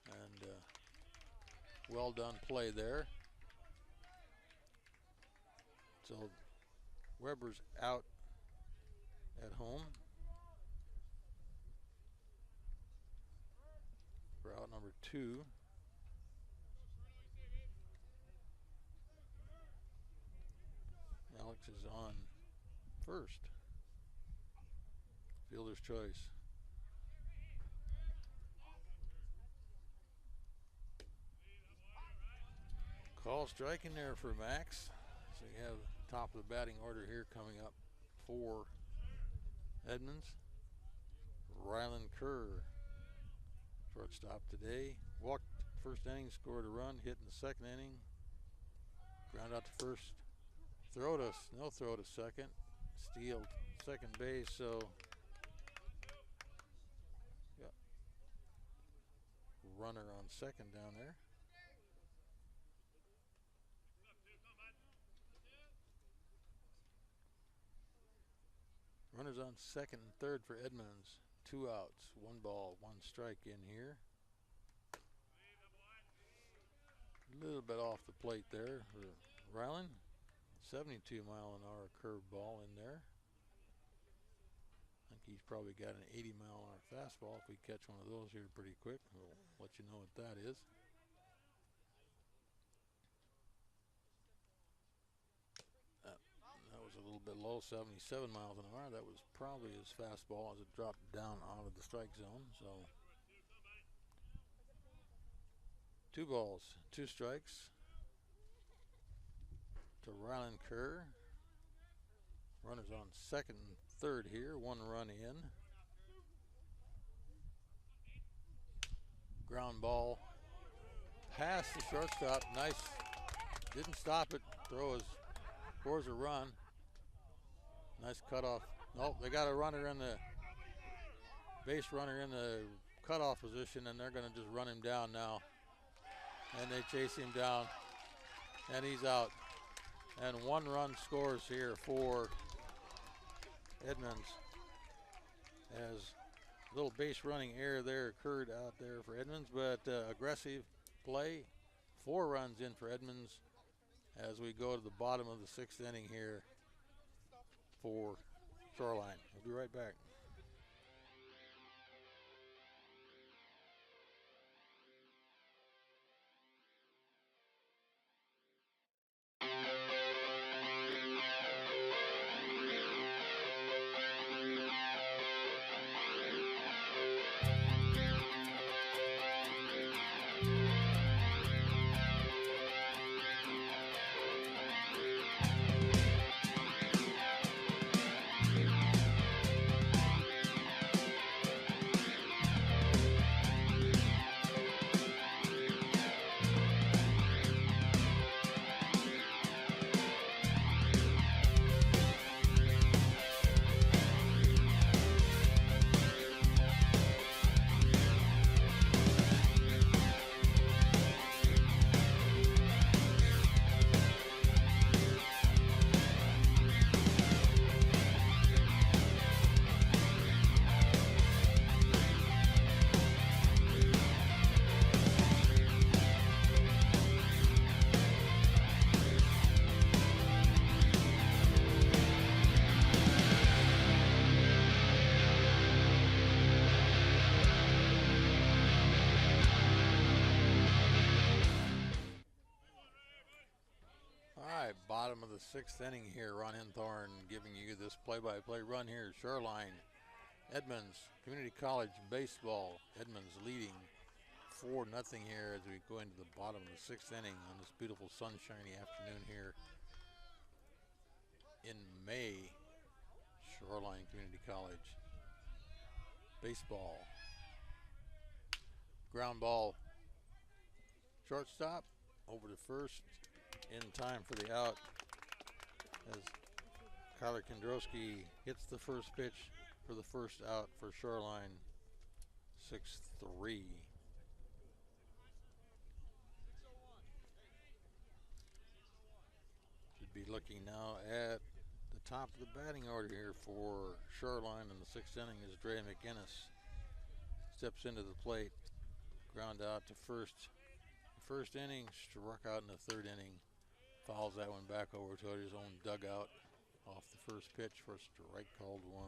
Speaker 1: And well done play there. So Weber's out at home for out number 2. Alex is on first. Fielder's choice. Call striking there for Max. So you have top of the batting order here coming up for Edmonds. Rylan Kerr, shortstop today. Walked first inning, scored a run, hit in the second inning. Ground out to first. No throw to second. Steal second base, so got runner on second down there. Runners on second and third for Edmonds. 2 outs, 1 ball, 1 strike in here. A little bit off the plate there for Rylan. 72-mile-an-hour curve ball in there. I think he's probably got an 80-mile-an-hour fastball. If we catch one of those here pretty quick, we'll let you know what that is. That was a little bit low, 77 miles an hour. That was probably his fastball as it dropped down out of the strike zone. So 2 balls, 2 strikes to Rylan Kerr. Runners on second and third here, 1 run in. Ground ball past the shortstop. Nice. Didn't stop it. Scores a run. Nice cutoff. Nope, they got a runner in the base runner in the cutoff position, and they're going to just run him down now. And they chase him down, and he's out. And 1 run scores here for Edmonds as a little base running error there occurred out there for Edmonds, but aggressive play. 4 runs in for Edmonds as we go to the bottom of the 6th inning here for Shoreline. We'll be right back. Bottom of the 6th inning here. Ron Hinthorn giving you this play-by-play run here. Shoreline, Edmonds Community College baseball. Edmonds leading 4-0 here as we go into the bottom of the 6th inning on this beautiful sunshiny afternoon here in May. Shoreline Community College baseball. Ground ball, shortstop over to first in time for the out as Kyler Kendrowski hits the first pitch for the first out for Shoreline. 6-3. Should be looking now at the top of the batting order here for Shoreline in the 6th inning as Dre McGinnis steps into the plate. Ground out to first inning, struck out in the 3rd inning. Fouls that one back over to his own dugout off the first pitch for a strike called 1.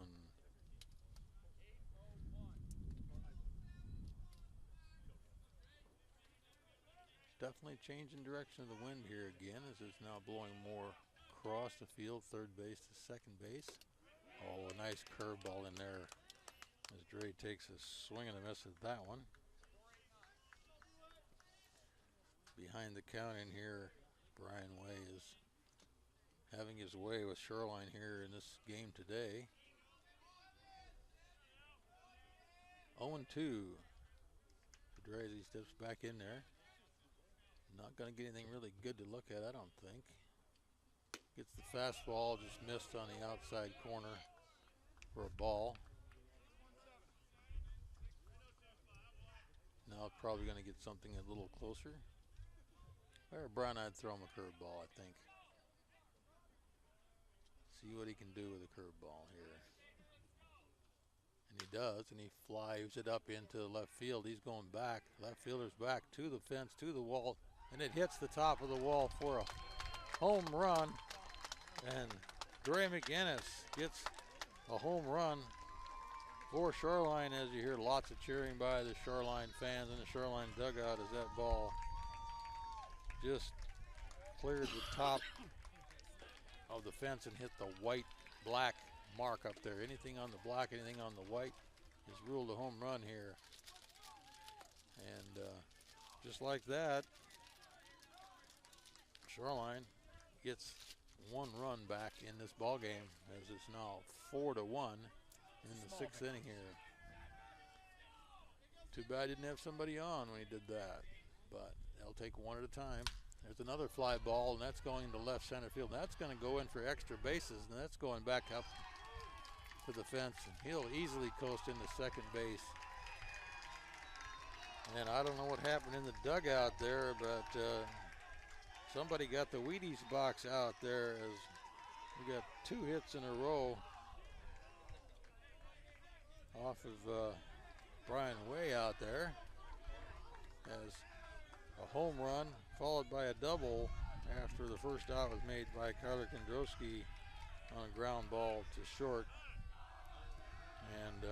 Speaker 1: Definitely changing direction of the wind here again as it's now blowing more across the field, 3rd base to 2nd base. Oh, a nice curveball in there as Dre takes a swing and a miss at that one. Behind the count in here, Brian Way is having his way with Shoreline here in this game today. 0-2 for Dre as he steps back in there. Not going to get anything really good to look at, I don't think. Gets the fastball, just missed on the outside corner for a ball. Now probably going to get something a little closer. Or Brown, I'd throw him a curveball, I think. See what he can do with a curveball here. And he does, and he flies it up into left field. He's going back. Left fielder's back to the fence, to the wall, and it hits the top of the wall for a home run. And Dre McGinnis gets a home run for Shoreline as you hear lots of cheering by the Shoreline fans in the Shoreline dugout as that ball just cleared the top of the fence and hit the white-black mark up there. Anything on the black, anything on the white is ruled a home run here. And just like that, Shoreline gets 1 run back in this ball game as it's now 4-1 in the 6th inning here. Too bad I didn't have somebody on when he did that, but they'll take one at a time. There's another fly ball, and that's going to left center field. That's going to go in for extra bases, and that's going back up to the fence, and he'll easily coast into 2nd base. And I don't know what happened in the dugout there, but somebody got the Wheaties box out there as we got 2 hits in a row off of Brian Way out there as a home run followed by a double after the first out was made by Kyler Kendrowski on a ground ball to short. And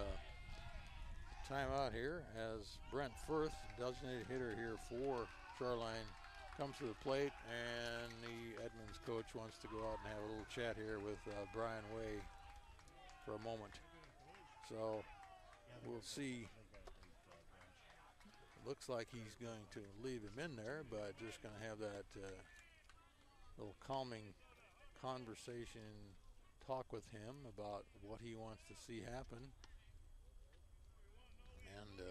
Speaker 1: timeout here as Brent Firth, designated hitter here for Shoreline, comes to the plate, and the Edmonds coach wants to go out and have a little chat here with Brian Way for a moment. So we'll see. Looks like he's going to leave him in there, but just going to have that little calming conversation, talk with him about what he wants to see happen. And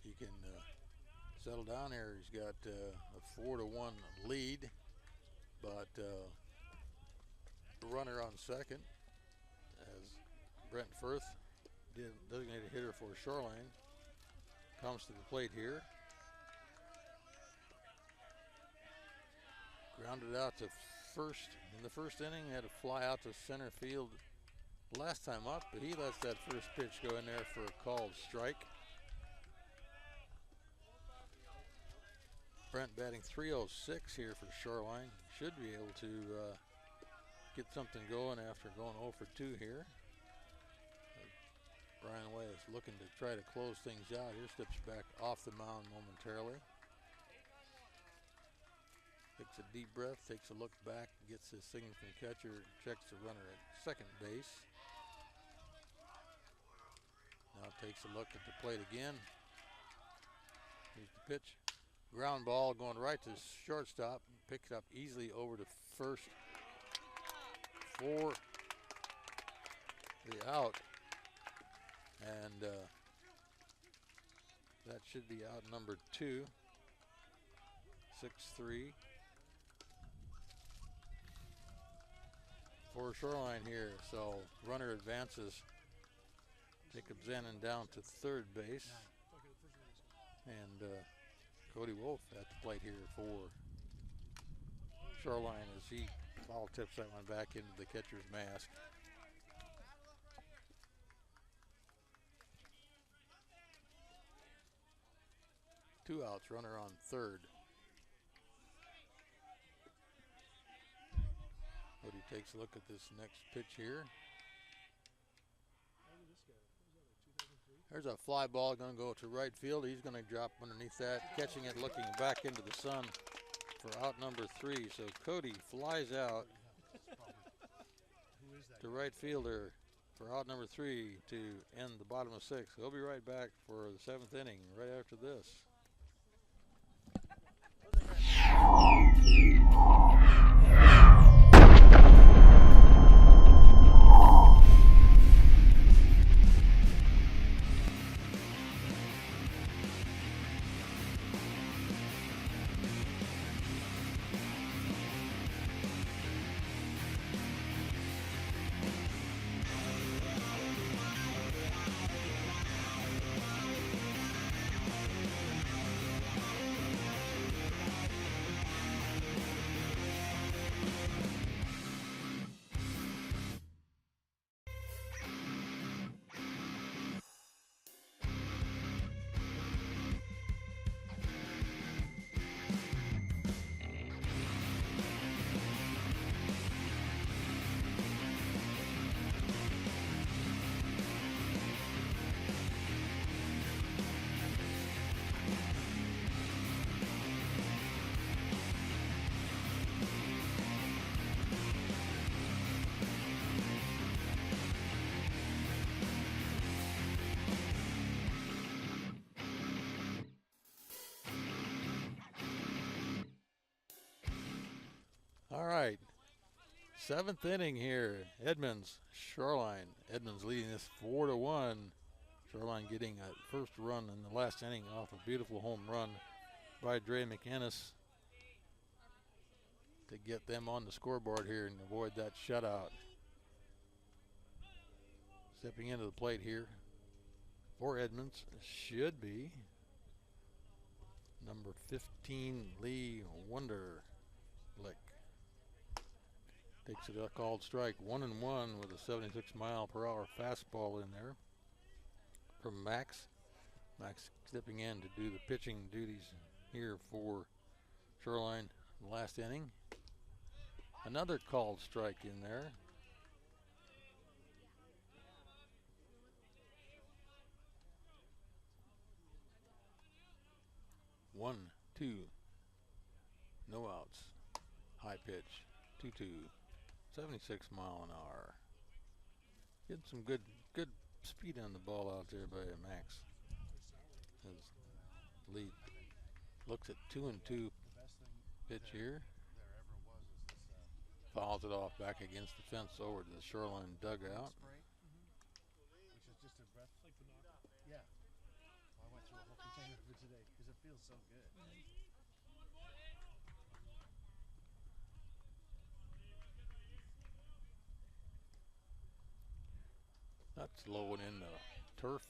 Speaker 1: he can settle down here. He's got a 4-1 lead, but the runner on second as Brent Firth, designated hitter for Shoreline, comes to the plate here. Grounded out to first in the first inning, had a fly out to center field last time up, but he lets that first pitch go in there for a called strike. Brent batting .306 here for Shoreline. Should be able to get something going after going 0 for 2 here. Brian Way is looking to try to close things out here. Steps back off the mound momentarily. Takes a deep breath, takes a look back, gets his signal from the catcher, checks the runner at second base. Now takes a look at the plate again. Here's the pitch. Ground ball going right to shortstop. Picks it up easily over to first for the out. And that should be out number 2. 6-3 for Shoreline here. So runner advances. Jacobs in and down to third base. And Cody Wolf at the plate here for Shoreline as he foul tips that one back into the catcher's mask. Two outs, runner on third. Cody takes a look at this next pitch here. There's a fly ball going to go to right field. He's going to drop underneath that, catching it, looking back into the sun for out number 3. So Cody flies out to right fielder for out number 3 to end the bottom of 6. We'll be right back for the 7th inning right after this. All right, 7th inning here. Edmonds, Shoreline. Edmonds leading this 4-1. Shoreline getting a first run in the last inning off a beautiful home run by Dre McInnes to get them on the scoreboard here and avoid that shutout. Stepping into the plate here for Edmonds should be number 15, Lee Wunderlich. Takes a called strike, 1-1 with a 76-mile-per-hour fastball in there from Max. Max stepping in to do the pitching duties here for Shoreline in the last inning. Another called strike in there. One, two, no outs. High pitch, 2-2. 76 mile an hour. Getting some good speed on the ball out there by Max. As Lee looks at 2-2 pitch here. Fouls it off back against the fence over to the Shoreline dugout.
Speaker 2: Which is just a breath. Yeah. I went through a whole container of it today because it feels so good.
Speaker 1: That's low and in the turf.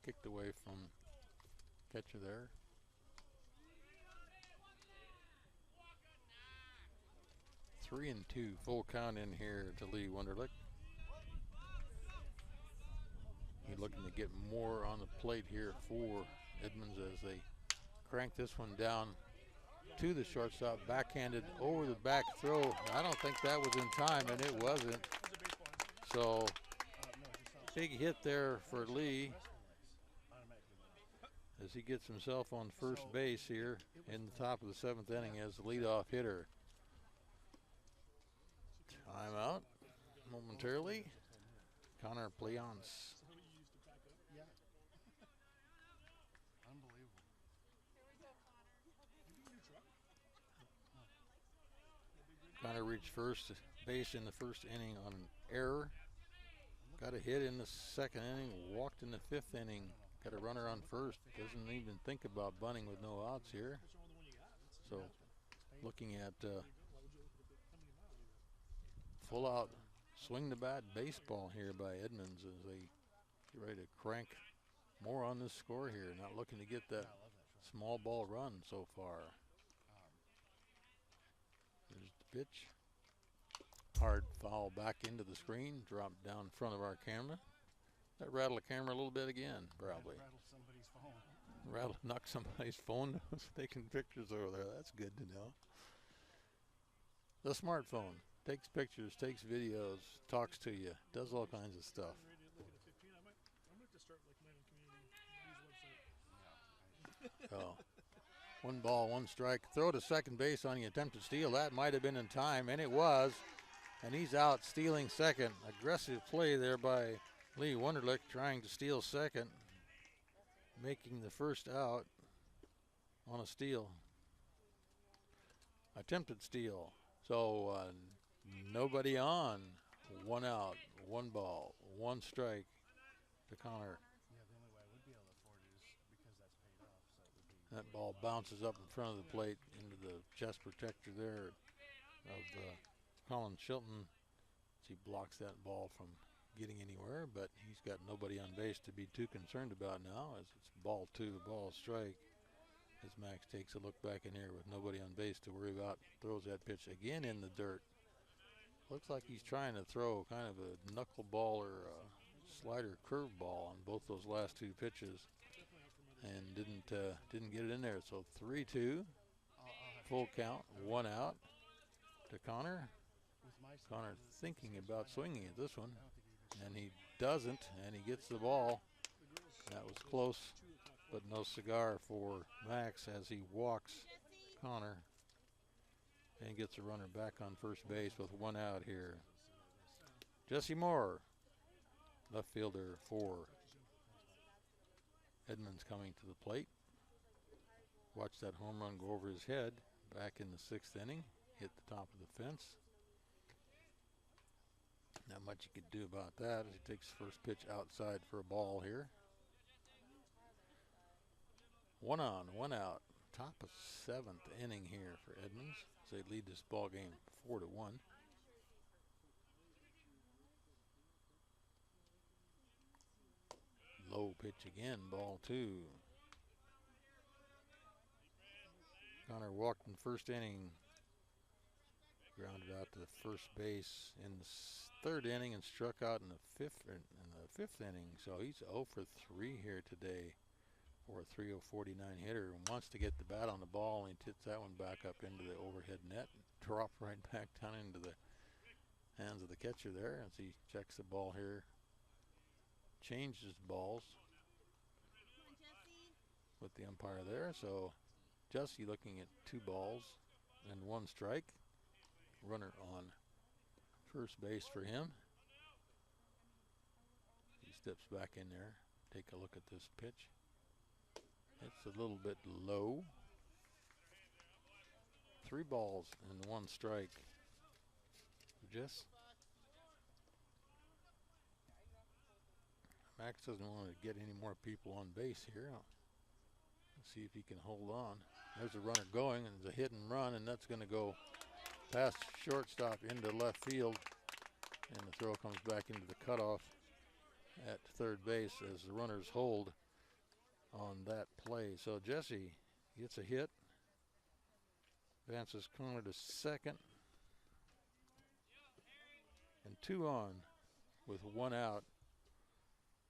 Speaker 1: Kicked away from catcher there. Three and two, full count in here to Lee Wunderlich. He's looking to get more on the plate here for Edmonds as they crank this one down to the shortstop. Backhanded over the back throw. I don't think that was in time, and it wasn't. So big hit there for Lee. as he gets himself on first base here in the top of the 7th inning as the leadoff hitter. Timeout momentarily. Connor Pleance.
Speaker 2: Yeah. Unbelievable.
Speaker 1: Connor reached first base in the first inning on an error. Got a hit in the 2nd inning, walked in the 5th inning, got a runner on first. Doesn't even think about bunting with no outs here. So looking at full out swing the bat baseball here by Edmonds as they get ready to crank more on this score here. Not looking to get that small ball run so far. There's the pitch. Hard foul back into the screen, dropped down in front of our camera. That rattled the camera a little bit again, probably.
Speaker 2: Rattled somebody's phone.
Speaker 1: Knocked somebody's phone. Taking pictures over there. That's good to know. The smartphone takes pictures, takes videos, talks to you, does all kinds of stuff. Oh. 1 ball, 1 strike. Throw to second base on the attempted steal. That might have been in time, and it was. And he's out stealing second. Aggressive play there by Lee Wunderlich trying to steal second, making the first out on a steal. Attempted steal. So nobody on. 1 out, 1 ball, 1 strike to Connor.
Speaker 2: Yeah, the only way I would be able to afford it is because that's paid off. So it would be.
Speaker 1: That ball bounces up in front of the plate into the chest protector there of Colin Shilton. He blocks that ball from getting anywhere, but he's got nobody on base to be too concerned about now as it's ball 2, ball strike. As Max takes a look back in here with nobody on base to worry about, throws that pitch again in the dirt. Looks like he's trying to throw kind of a knuckleball or a slider curveball on both those last 2 pitches, and didn't get it in there. So 3-2, full count, 1 out to Connor. Connor thinking about swinging at this one, and he doesn't, and he gets the ball. That was close, but no cigar for Max as he walks Connor and gets a runner back on first base with 1 out here. Jesse Moore, left fielder for Edmonds, coming to the plate. Watch that home run go over his head back in the 6th inning, hit the top of the fence. Not much you could do about that as he takes the first pitch outside for a ball here. 1 on, 1 out. Top of 7th inning here for Edmonds. They lead this ball game 4-1. Low pitch again, ball 2. Connor walked in the first inning, grounded out to the first base in the 3rd inning, and struck out in the 5th inning. So he's 0 for 3 here today for a 3.049 hitter, and wants to get the bat on the ball, and he tips that one back up into the overhead net, drop right back down into the hands of the catcher there as he checks the ball here. Changes balls with the umpire there. So Jesse looking at 2 balls and 1 strike. Runner on first base for him. He steps back in there. Take a look at this pitch. It's a little bit low. 3 balls and 1 strike for Jess. Max doesn't want to get any more people on base here. Let's see if he can hold on. There's a runner going, and it's a hit and run, and that's going to go past shortstop into left field, and the throw comes back into the cutoff at 3rd base as the runners hold on that play. So Jesse gets a hit, advances Connor to 2nd, and 2 on with 1 out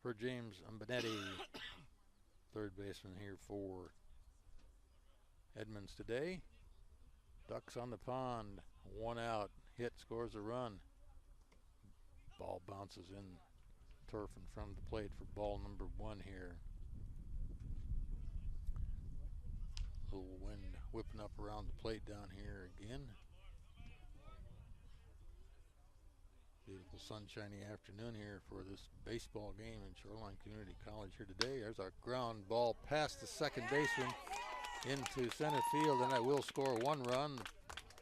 Speaker 1: for James Ambenetti, 3rd baseman here for Edmonds today. Ducks on the pond, 1 out, hit, scores a run. Ball bounces in turf in front of the plate for ball number 1 here. Little wind whipping up around the plate down here again. Beautiful sunshiny afternoon here for this baseball game in Shoreline Community College here today. There's our ground ball past the second baseman into center field, and that will score 1 run. The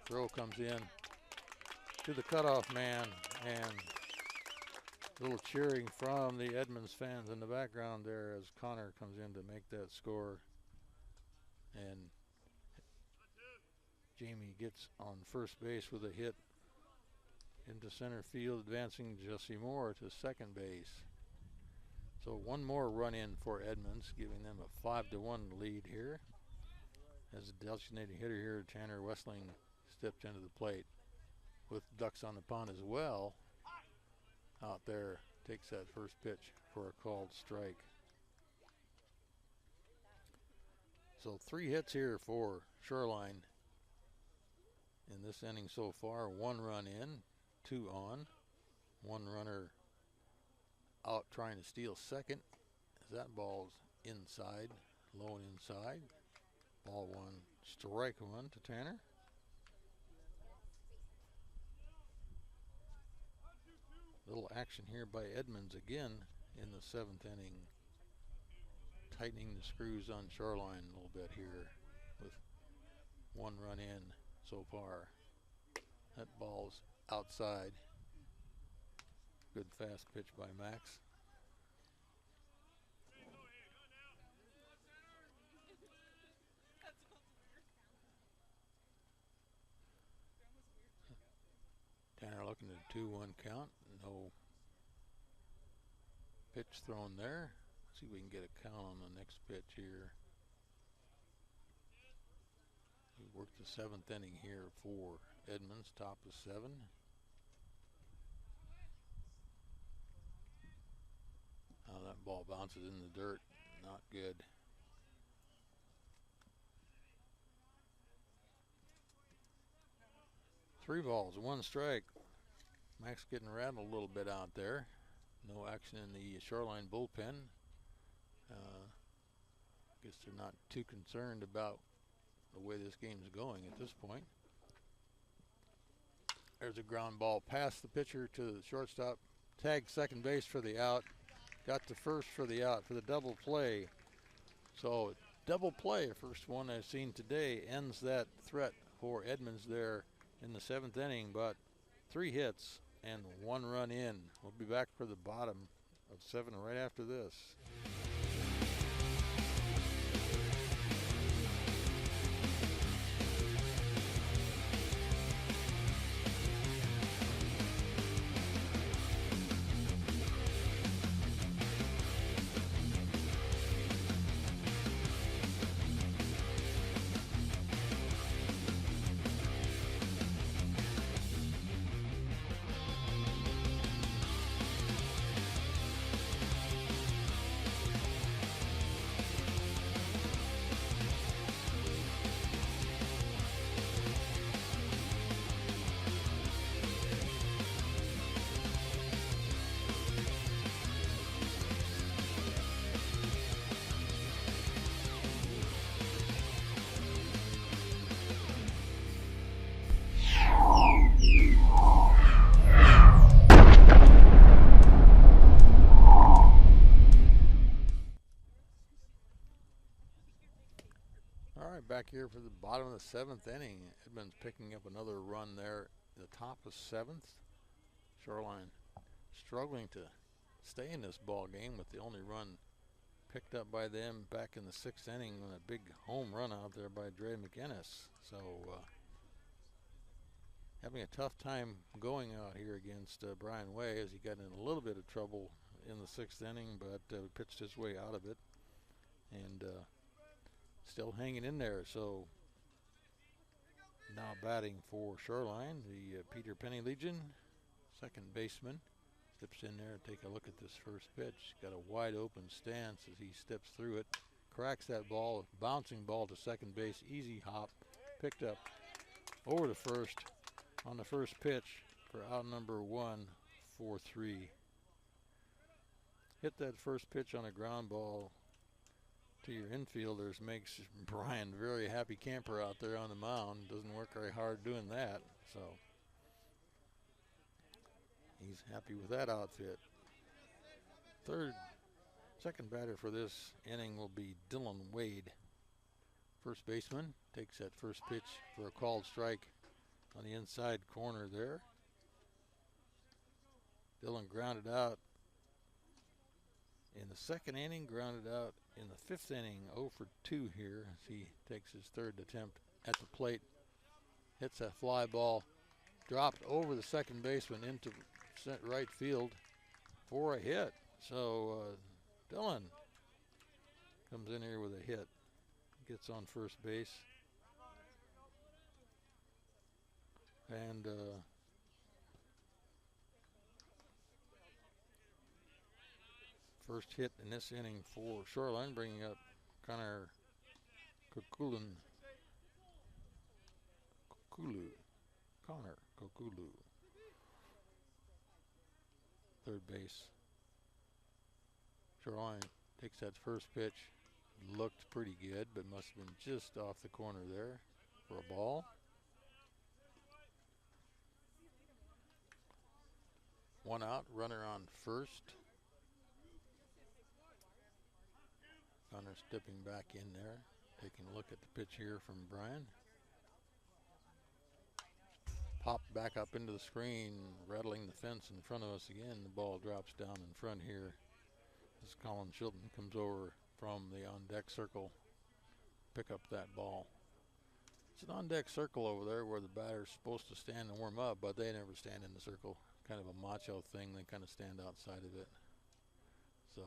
Speaker 1: throw comes in to the cutoff man, and a little cheering from the Edmonds fans in the background there as Connor comes in to make that score. And Jamie gets on first base with a hit into center field, advancing Jesse Moore to second base. So 1 more run in for Edmonds, giving them a 5-1 lead here. As a designated hitter here, Tanner Westling steps into the plate with ducks on the pond as well. Out there, takes that first pitch for a called strike. So 3 hits here for Shoreline in this inning so far. 1 run in, 2 on. 1 runner out trying to steal second as that ball's inside, low and inside. Ball 1, strike 1 to Tanner. Little action here by Edmonds again in the 7th inning. Tightening the screws on Shoreline a little bit here with 1 run in so far. That ball's outside. Good fast pitch by Max. Tanner looking at a 2-1 count. No pitch thrown there. See if we can get a count on the next pitch here. We worked the 7th inning here for Edmonds, top of 7. Oh, that ball bounces in the dirt. Not good. Three balls, 1 strike. Max getting rattled a little bit out there. No action in the Shoreline bullpen. Guess they're not too concerned about the way this game's going at this point. There's a ground ball past the pitcher to the shortstop. Tagged second base for the out. Got to first for the out for the double play. So double play, first one I've seen today, ends that threat for Edmonds there in the 7th inning. But 3 hits and 1 run in. We'll be back for the bottom of 7 right after this. Back here for the bottom of the 7th inning. Edmonds picking up another run there at the top of 7th. Shoreline struggling to stay in this ball game with the only run picked up by them back in the 6th inning on a big home run out there by Dre McGinnis. So having a tough time going out here against Brian Way as he got in a little bit of trouble in the 6th inning, but pitched his way out of it. And still hanging in there. So now batting for Shoreline, the Peter Penny Legion, second baseman, steps in there. Take a look at this first pitch. Got a wide open stance as he steps through it, cracks that ball, bouncing ball to second base, easy hop, picked up over to first on the first pitch for out number 1 for 3. Hit that first pitch on a ground ball to your infielders makes Brian very happy camper out there on the mound. Doesn't work very hard doing that, so he's happy with that outfit. Second batter for this inning will be Dylan Wade. First baseman takes that first pitch for a called strike on the inside corner there. Dylan grounded out in the second inning, grounded out in the fifth inning, 0 for 2 here as he takes his third attempt at the plate. Hits a fly ball, dropped over the second baseman into right field for a hit. So Dylan comes in here with a hit, gets on first base. And first hit in this inning for Shoreline, bringing up Connor Kokulu. Third base. Shoreline takes that first pitch. Looked pretty good, but must have been just off the corner there for a ball. One out, runner on first. Connor stepping back in there, taking a look at the pitch here from Brian. Popped back up into the screen, rattling the fence in front of us again. The ball drops down in front here as Colin Chilton comes over from the on-deck circle, pick up that ball. It's an on-deck circle over there where the batter's supposed to stand and warm up, but they never stand in the circle. Kind of a macho thing. They kind of stand outside of it. So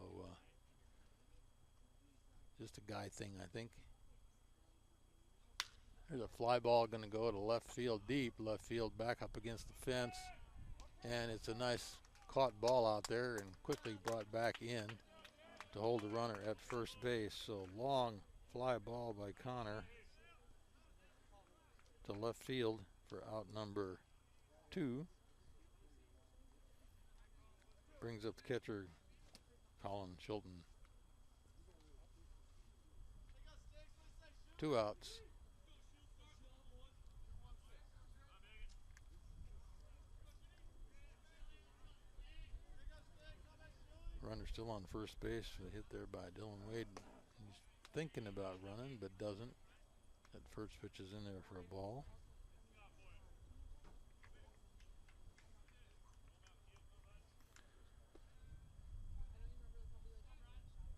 Speaker 1: just a guy thing, I think. There's a fly ball going to go to left field deep. Left field back up against the fence. And it's a nice caught ball out there and quickly brought back in to hold the runner at first base. So long fly ball by Connor to left field for out number 2. Brings up the catcher, Colin Chilton. 2 outs. Runner still on first base. A hit there by Dylan Wade. He's thinking about running, but doesn't. That first pitch is in there for a ball.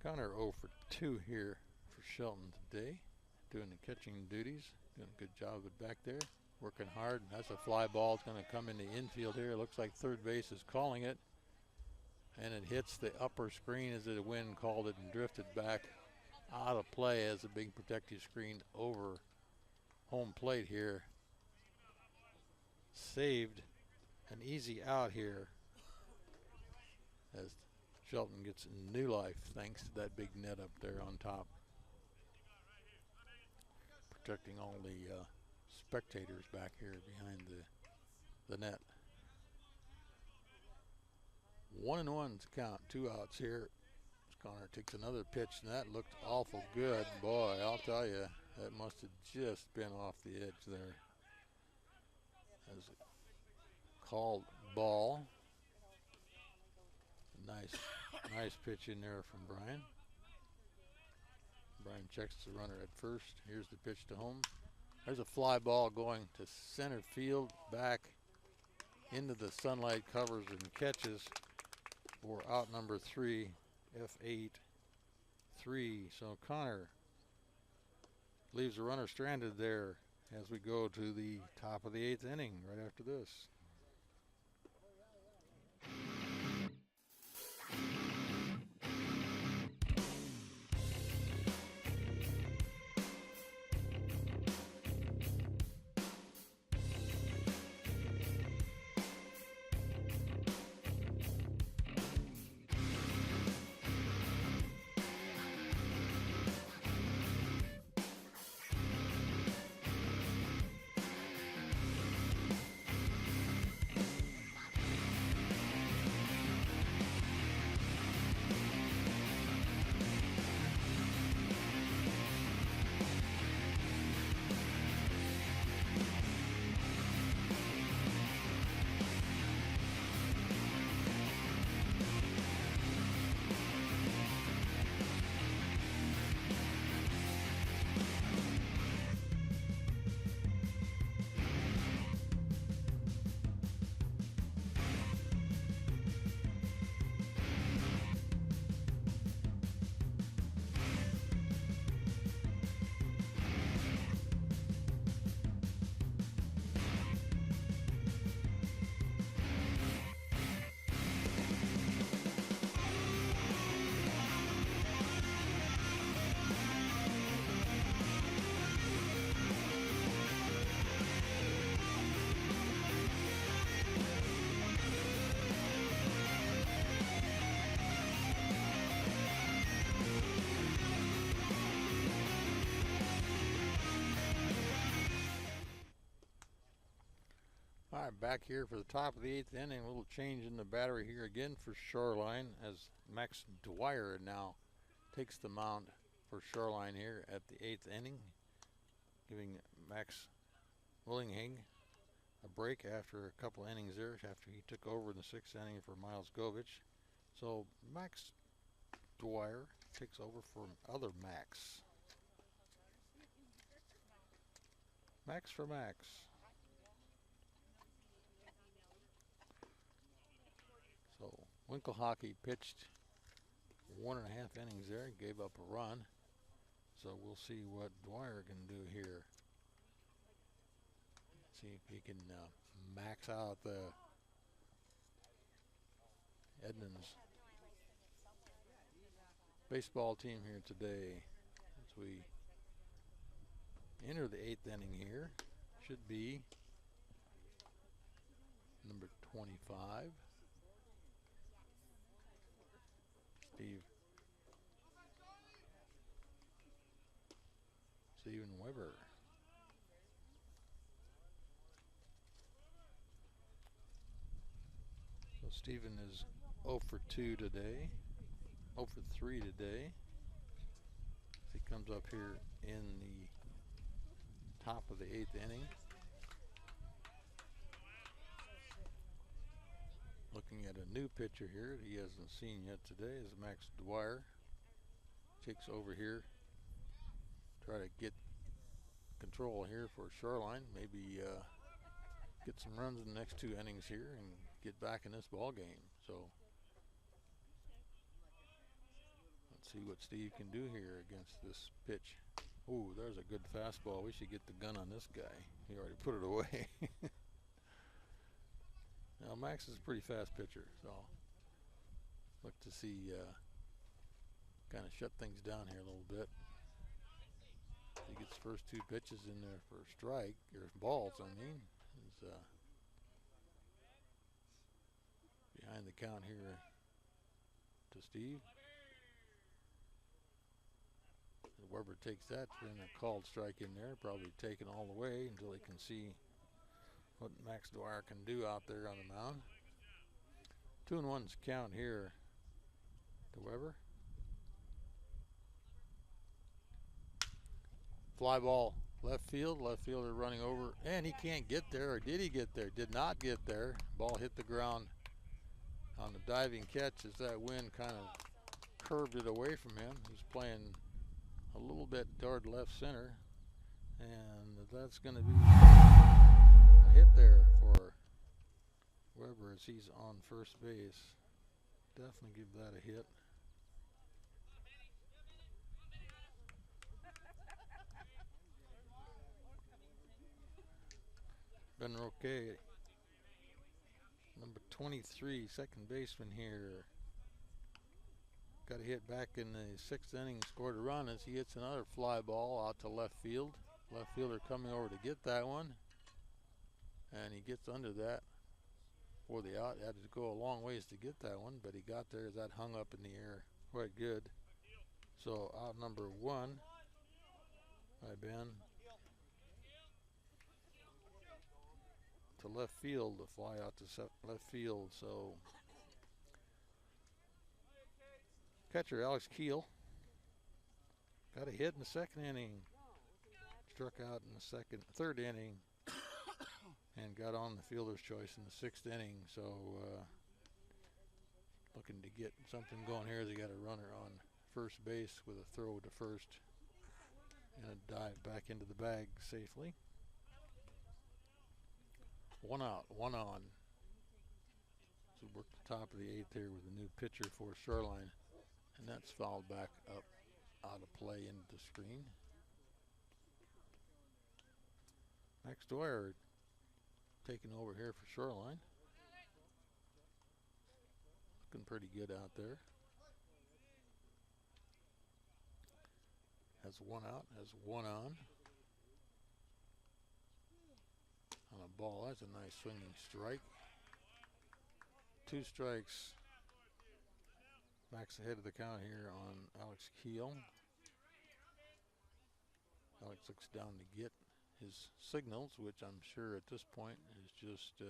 Speaker 1: Connor 0 for 2 here for Shelton today. Doing the catching duties. Doing a good job of it back there. Working hard. That's a fly ball. It's going to come in the infield here. It looks like third base is calling it. And it hits the upper screen as the wind called it and drifted back out of play as a big protective screen over home plate here. Saved an easy out here as Shelton gets new life thanks to that big net up there on top. Protecting all the spectators back here behind the net. 1-1's count, 2 outs here. Connor takes another pitch, and that looked awful good. Boy, I'll tell you, that must have just been off the edge there. As a called ball. Nice pitch in there from Brian. Brian checks the runner at first. Here's the pitch to home. There's a fly ball going to center field, back into the sunlight covers and catches for out number 3, F8-3. So Connor leaves the runner stranded there as we go to the top of the 8th inning right after this. back here for the top of the 8th inning. A little change in the battery here again for Shoreline as Max Dwyer now takes the mound for Shoreline here at the 8th inning, giving Max Willingham a break after a couple innings there after he took over in the 6th inning for Miles Govich. So Max Dwyer takes over from other Max. Max for Max. So Winkle Hockey pitched 1.5 innings there, gave up a run. So we'll see what Dwyer can do here. See if he can max out the Edmonds baseball team here today as we enter the 8th inning here. Should be number 25, Steven Weber. So Steven is 0 for 2 today, 0 for 3 today. He comes up here in the top of the 8th inning. Looking at a new pitcher here that he hasn't seen yet today is Max Dwyer. Takes over here. Try to get control here for Shoreline. Maybe get some runs in the next 2 innings here and get back in this ball game. So let's see what Steve can do here against this pitch. Ooh, there's a good fastball. We should get the gun on this guy. He already put it away. Now Max is a pretty fast pitcher, so look to see kind of shut things down here a little bit. He gets first 2 pitches in there for a strike, or balls, I mean. He's behind the count here to Steve. Weber takes that, then a called strike in there, probably taken all the way until he can see what Max Dwyer can do out there on the mound. 2-1's count here to Weber. Fly ball left field, left fielder running over, and he can't get there, or did he get there? Did not get there. Ball hit the ground on the diving catch as that wind kind of curved it away from him. He's playing a little bit toward left center, and that's going to be a hit there for Weber as he's on first base. Definitely give that a hit. Ben Roque, number 23, second baseman here. Got a hit back in the 6th inning, scored a run as he hits another fly ball out to left field. Left fielder coming over to get that one, and he gets under that for the out. Had to go a long ways to get that one, but he got there as that hung up in the air quite good. So out number 1 by Ben to left field, the fly out to left field. So catcher Alex Keel got a hit in the 2nd inning, struck out in the 3rd inning, and got on the fielder's choice in the 6th inning. So looking to get something going here as he got a runner on first base with a throw to first and a dive back into the bag safely. 1 out, 1 on. So work the top of the 8th here with a new pitcher for Shoreline, and that's fouled back up out of play into the screen. Max Dwyer taking over here for Shoreline. Looking pretty good out there. Has 1 out, has 1 on. On a ball, that's a nice swinging strike. 2 strikes. Max ahead of the count here on Alex Keel. Alex looks down to get his signals, which I'm sure at this point is just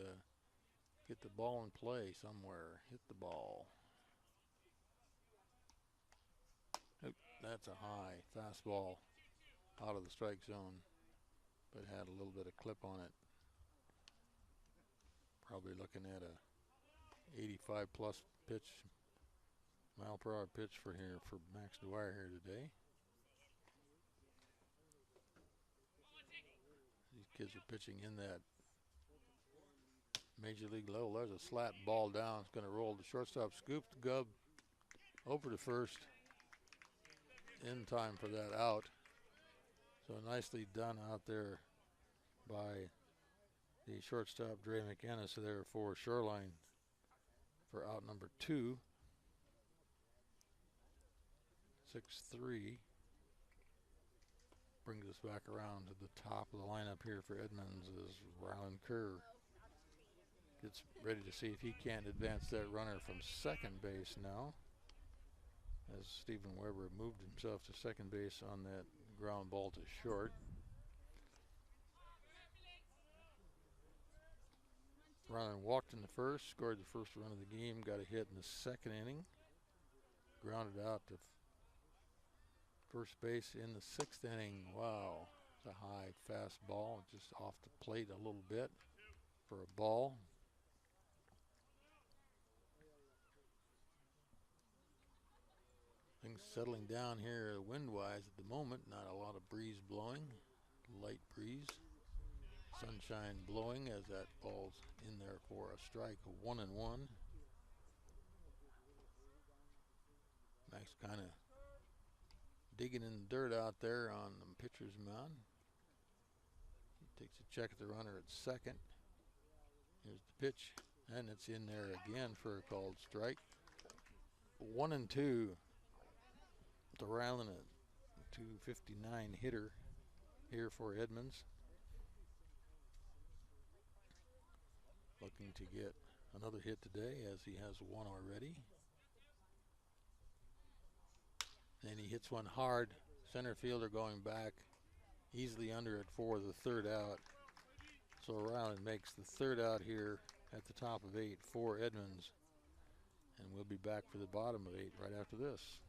Speaker 1: get the ball in play somewhere. Hit the ball. Oop, that's a high fastball out of the strike zone, but had a little bit of clip on it. Probably looking at a 85 plus pitch, mile per hour pitch for Max Dwyer here today. These kids are pitching in that major league level. There's a slat ball down. It's going to roll to shortstop. Scoop the Gub over to first. In time for that out. So nicely done out there by the shortstop Dre McInnes there for Shoreline for out number 2. 6-3 brings us back around to the top of the lineup here for Edmonds as Ryland Kerr gets ready to see if he can't advance that runner from second base now, as Stephen Weber moved himself to second base on that ground ball to short. Ryland walked in the first, scored the first run of the game, got a hit in the second inning, grounded out to first base in the 6th inning. Wow, it's a high fastball, just off the plate a little bit for a ball. Things settling down here wind-wise at the moment. Not a lot of breeze blowing, light breeze. Sunshine blowing as that ball's in there for a strike, 1-1. Max kind of digging in the dirt out there on the pitcher's mound. He takes a check at the runner at second. Here's the pitch, and it's in there again for a called strike. 1-2 to Ryland, a 259 hitter here for Edmonds. Looking to get another hit today, as he has one already. And he hits one hard. Center fielder going back easily under it for the 3rd out. So Ryland makes the 3rd out here at the top of 8 for Edmonds. And we'll be back for the bottom of 8 right after this.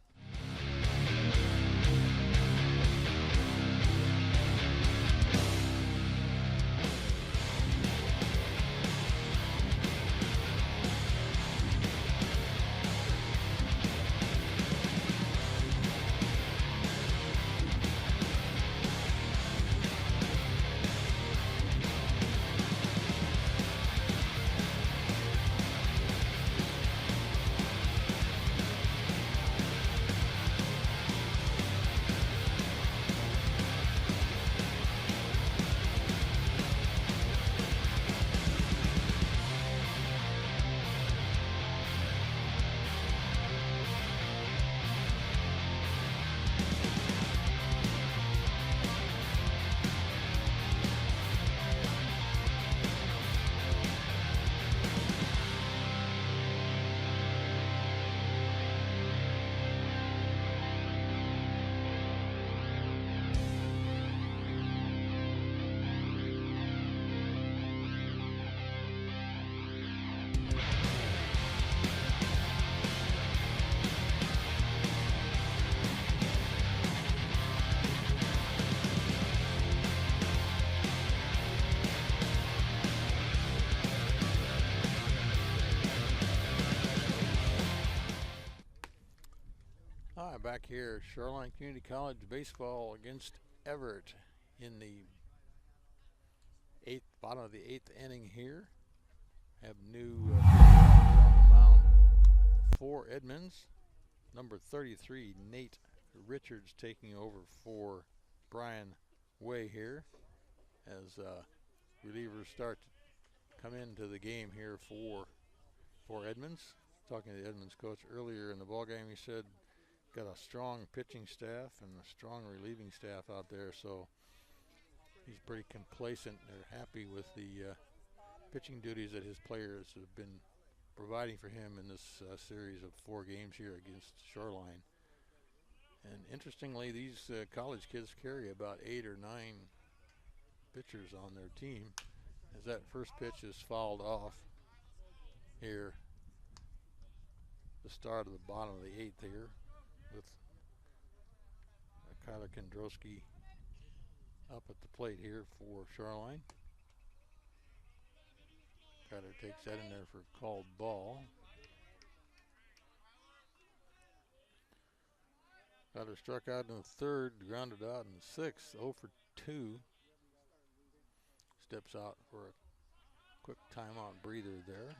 Speaker 1: Back here, Shoreline Community College baseball against Everett in the bottom of the 8th inning here. Have new on the mound for Edmonds. Number 33, Nate Richards, taking over for Brian Way here as relievers start to come into the game here for Edmonds. Talking to the Edmonds coach earlier in the ball game, he said got a strong pitching staff and a strong relieving staff out there, so he's pretty complacent. They're happy with the pitching duties that his players have been providing for him in this series of 4 games here against Shoreline. And interestingly, these college kids carry about 8 or 9 pitchers on their team, as that first pitch is fouled off here. The start of the bottom of the 8th here with Kyler Kendrowski up at the plate here for Shoreline. Kyler takes that in there for a called ball. Kyler struck out in the 3rd, grounded out in the 6th, 0 for 2. Steps out for a quick timeout breather there.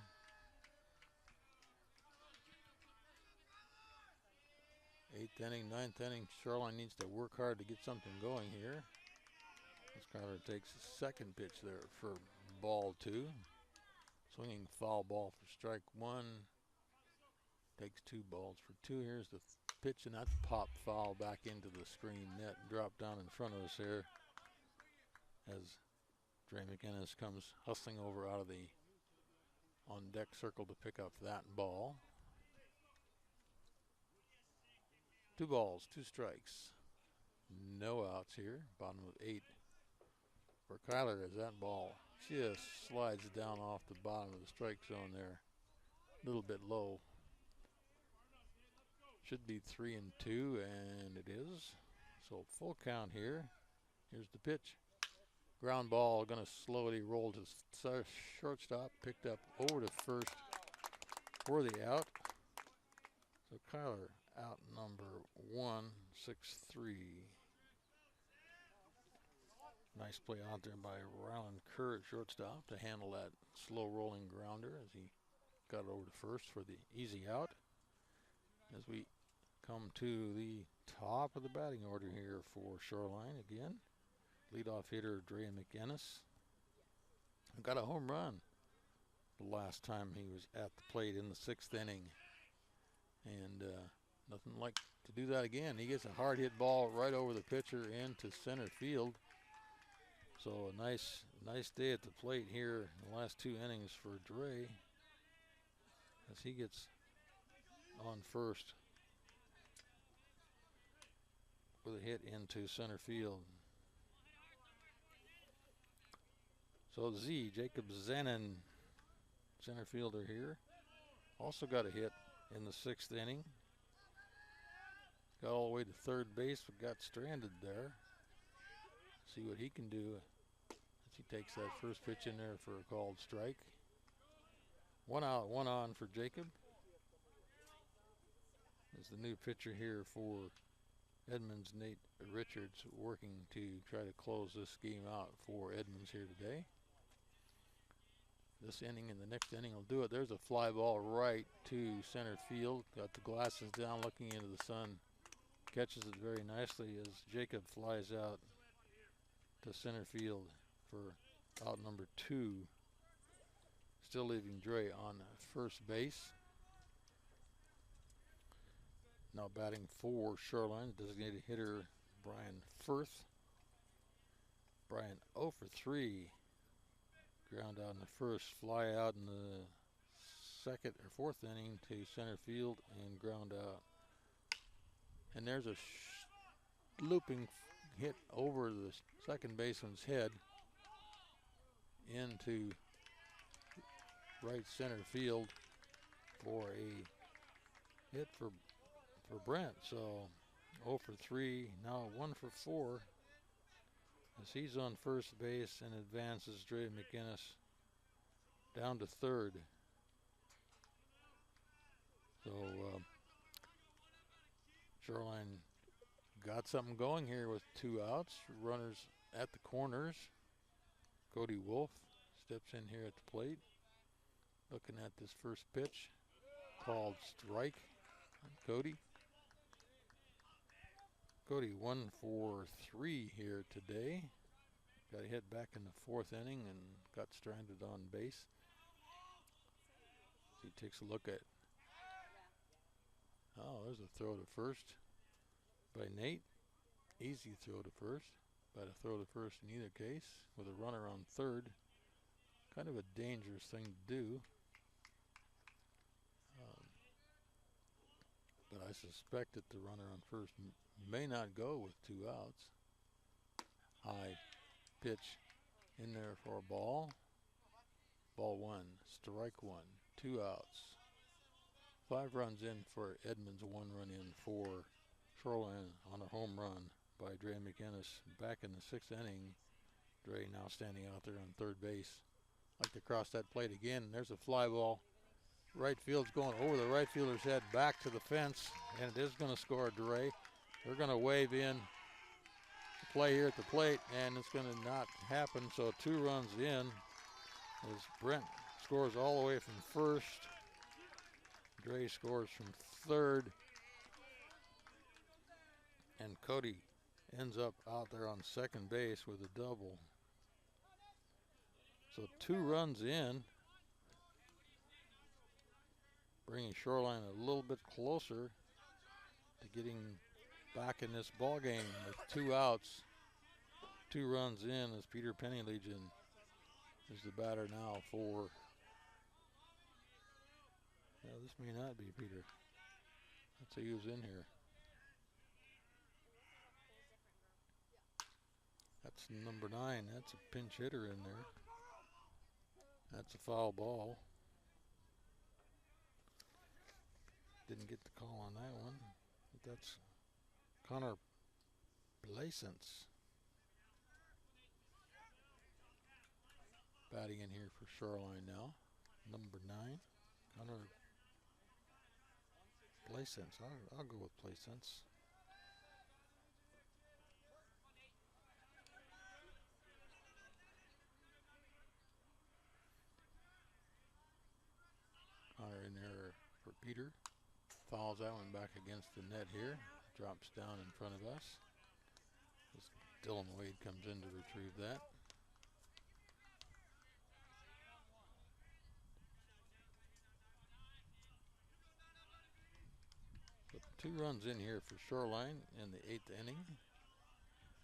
Speaker 1: Eighth inning, 9th inning. Shoreline needs to work hard to get something going here. As Kyler takes the 2nd pitch there for ball 2. Swinging foul ball for strike 1. Takes 2 balls for 2. Here's the pitch, and that's pop foul back into the screen net. Dropped down in front of us here as Dre McInnes comes hustling over out of the on-deck circle to pick up that ball. 2 balls, 2 strikes. No outs here. Bottom of 8 for Kyler as that ball just slides down off the bottom of the strike zone there. A little bit low. Should be 3-2, and it is. So full count here. Here's the pitch. Ground ball going to slowly roll to shortstop. Picked up over to first for the out. So Kyler out number 1, 6-3. Nice play out there by Ryland Kerr at shortstop to handle that slow rolling grounder as he got over to first for the easy out. As we come to the top of the batting order here for Shoreline again. Leadoff hitter Dre McInnes got a home run the last time he was at the plate in the 6th inning. And nothing like to do that again. He gets a hard hit ball right over the pitcher into center field. So a nice day at the plate here in the last 2 innings for Dre as he gets on first with a hit into center field. So Jacob Zenon, center fielder here, also got a hit in the 6th inning. Got all the way to 3rd base, but got stranded there. See what he can do as he takes that first pitch in there for a called strike. 1 out, 1 on for Jacob. As the new pitcher here for Edmonds, Nate Richards, working to try to close this game out for Edmonds here today. This inning and the next inning will do it. There's a fly ball right to center field. Got the glasses down, looking into the sun. Catches it very nicely as Jacob flies out to center field for out number 2. Still leaving Dre on first base. Now batting for Shoreline, designated hitter Brian Firth. Brian 0 for 3. Ground out in the first, fly out in the 2nd or 4th inning to center field and ground out. And there's a looping hit over the second baseman's head into right center field for a hit for Brent. So 0 for 3, now 1 for 4. As he's on first base and advances Dre McInnes down to 3rd. So Shoreline got something going here with 2 outs. Runners at the corners. Cody Wolf steps in here at the plate. Looking at this first pitch. Called strike. Cody 1 for 3 here today. Got a hit back in the 4th inning and got stranded on base. He takes a look at. Oh, there's a throw to first by Nate. Easy throw to first, but a throw to first in either case with a runner on 3rd. Kind of a dangerous thing to do. But I suspect that the runner on first may not go with 2 outs. High pitch in there for a ball. Ball 1, strike 1, 2 outs. 5 runs in for Edmonds, 1 run in for Shoreline on a home run by Dre McInnes. Back in the 6th inning, Dre now standing out there on third base. Like to cross that plate again. There's a fly ball. Right field's going over the right fielder's head back to the fence, and it is going to score Dre. They're going to wave in play here at the plate, and it's going to not happen. So 2 runs in as Brent scores all the way from first. Dre scores from third, and Cody ends up out there on second base with a double. So 2 runs in, bringing Shoreline a little bit closer to getting back in this ball game with 2 outs. 2 runs in as Peter Pennylegion is the batter now for. Yeah, this may not be Peter. Let's see who's in here. That's number 9. That's a pinch hitter in there. That's a foul ball. Didn't get the call on that one. But that's Connor Blasence batting in here for Shoreline now. Number 9, Connor Blasence. I'll go with Blasence. Connor in there for Peter. Fouls that one back against the net here. Drops down in front of us. As Dylan Wade comes in to retrieve that. But 2 runs in here for Shoreline in the 8th inning.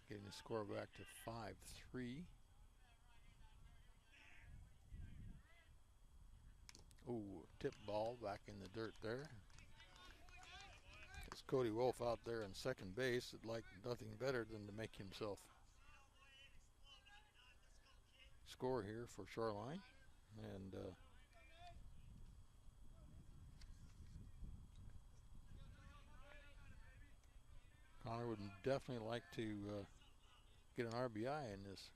Speaker 1: Getting the score back to 5-3. Ooh, tip ball back in the dirt there. It's Cody Wolf out there in second base. Would like nothing better than to make himself score here for Shoreline. And Connor would definitely like to get an RBI in this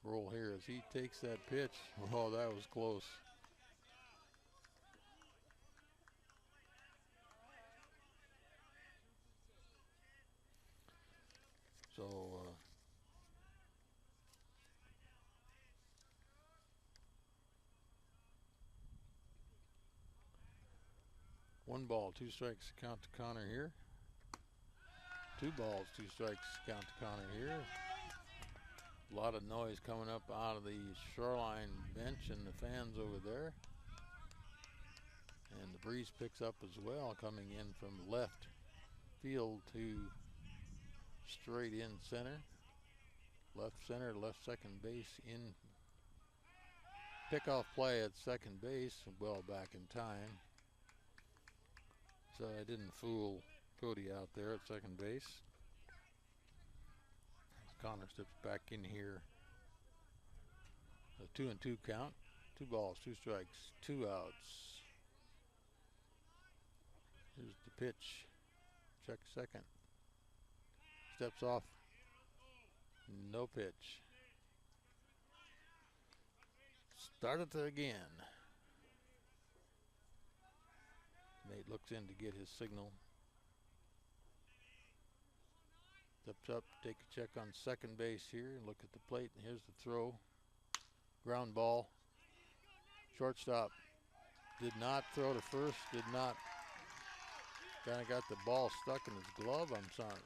Speaker 1: role here as he takes that pitch. Oh, that was close. So, 1 ball, 2 strikes count to Connor here. 2 balls, 2 strikes count to Connor here. A lot of noise coming up out of the Shoreline bench and the fans over there. And the breeze picks up as well, coming in from left field to straight in center. Left center, left second base in. Pickoff play at second base, well back in time. So I didn't fool Cody out there at second base. Connor steps back in here. A 2-2 count. 2 balls, 2 strikes, 2 outs. Here's the pitch. Check second. Steps off. No pitch. Start it again. Nate looks in to get his signal. Steps up, take a check on second base here. Look at the plate, and here's the throw. Ground ball. Shortstop did not throw to first, did not. Kind of got the ball stuck in his glove. I'm not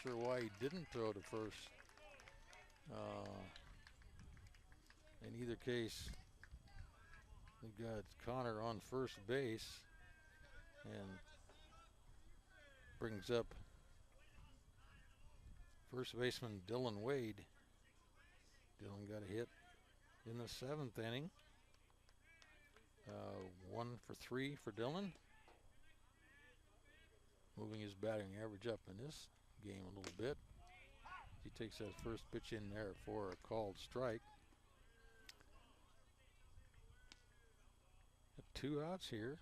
Speaker 1: sure why he didn't throw to first. In either case, we've got Connor on first base and brings up first baseman Dylan Wade. Dylan got a hit in the 7th inning. 1 for 3 for Dylan. Moving his batting average up in this game a little bit. He takes that first pitch in there for a called strike. 2 outs here.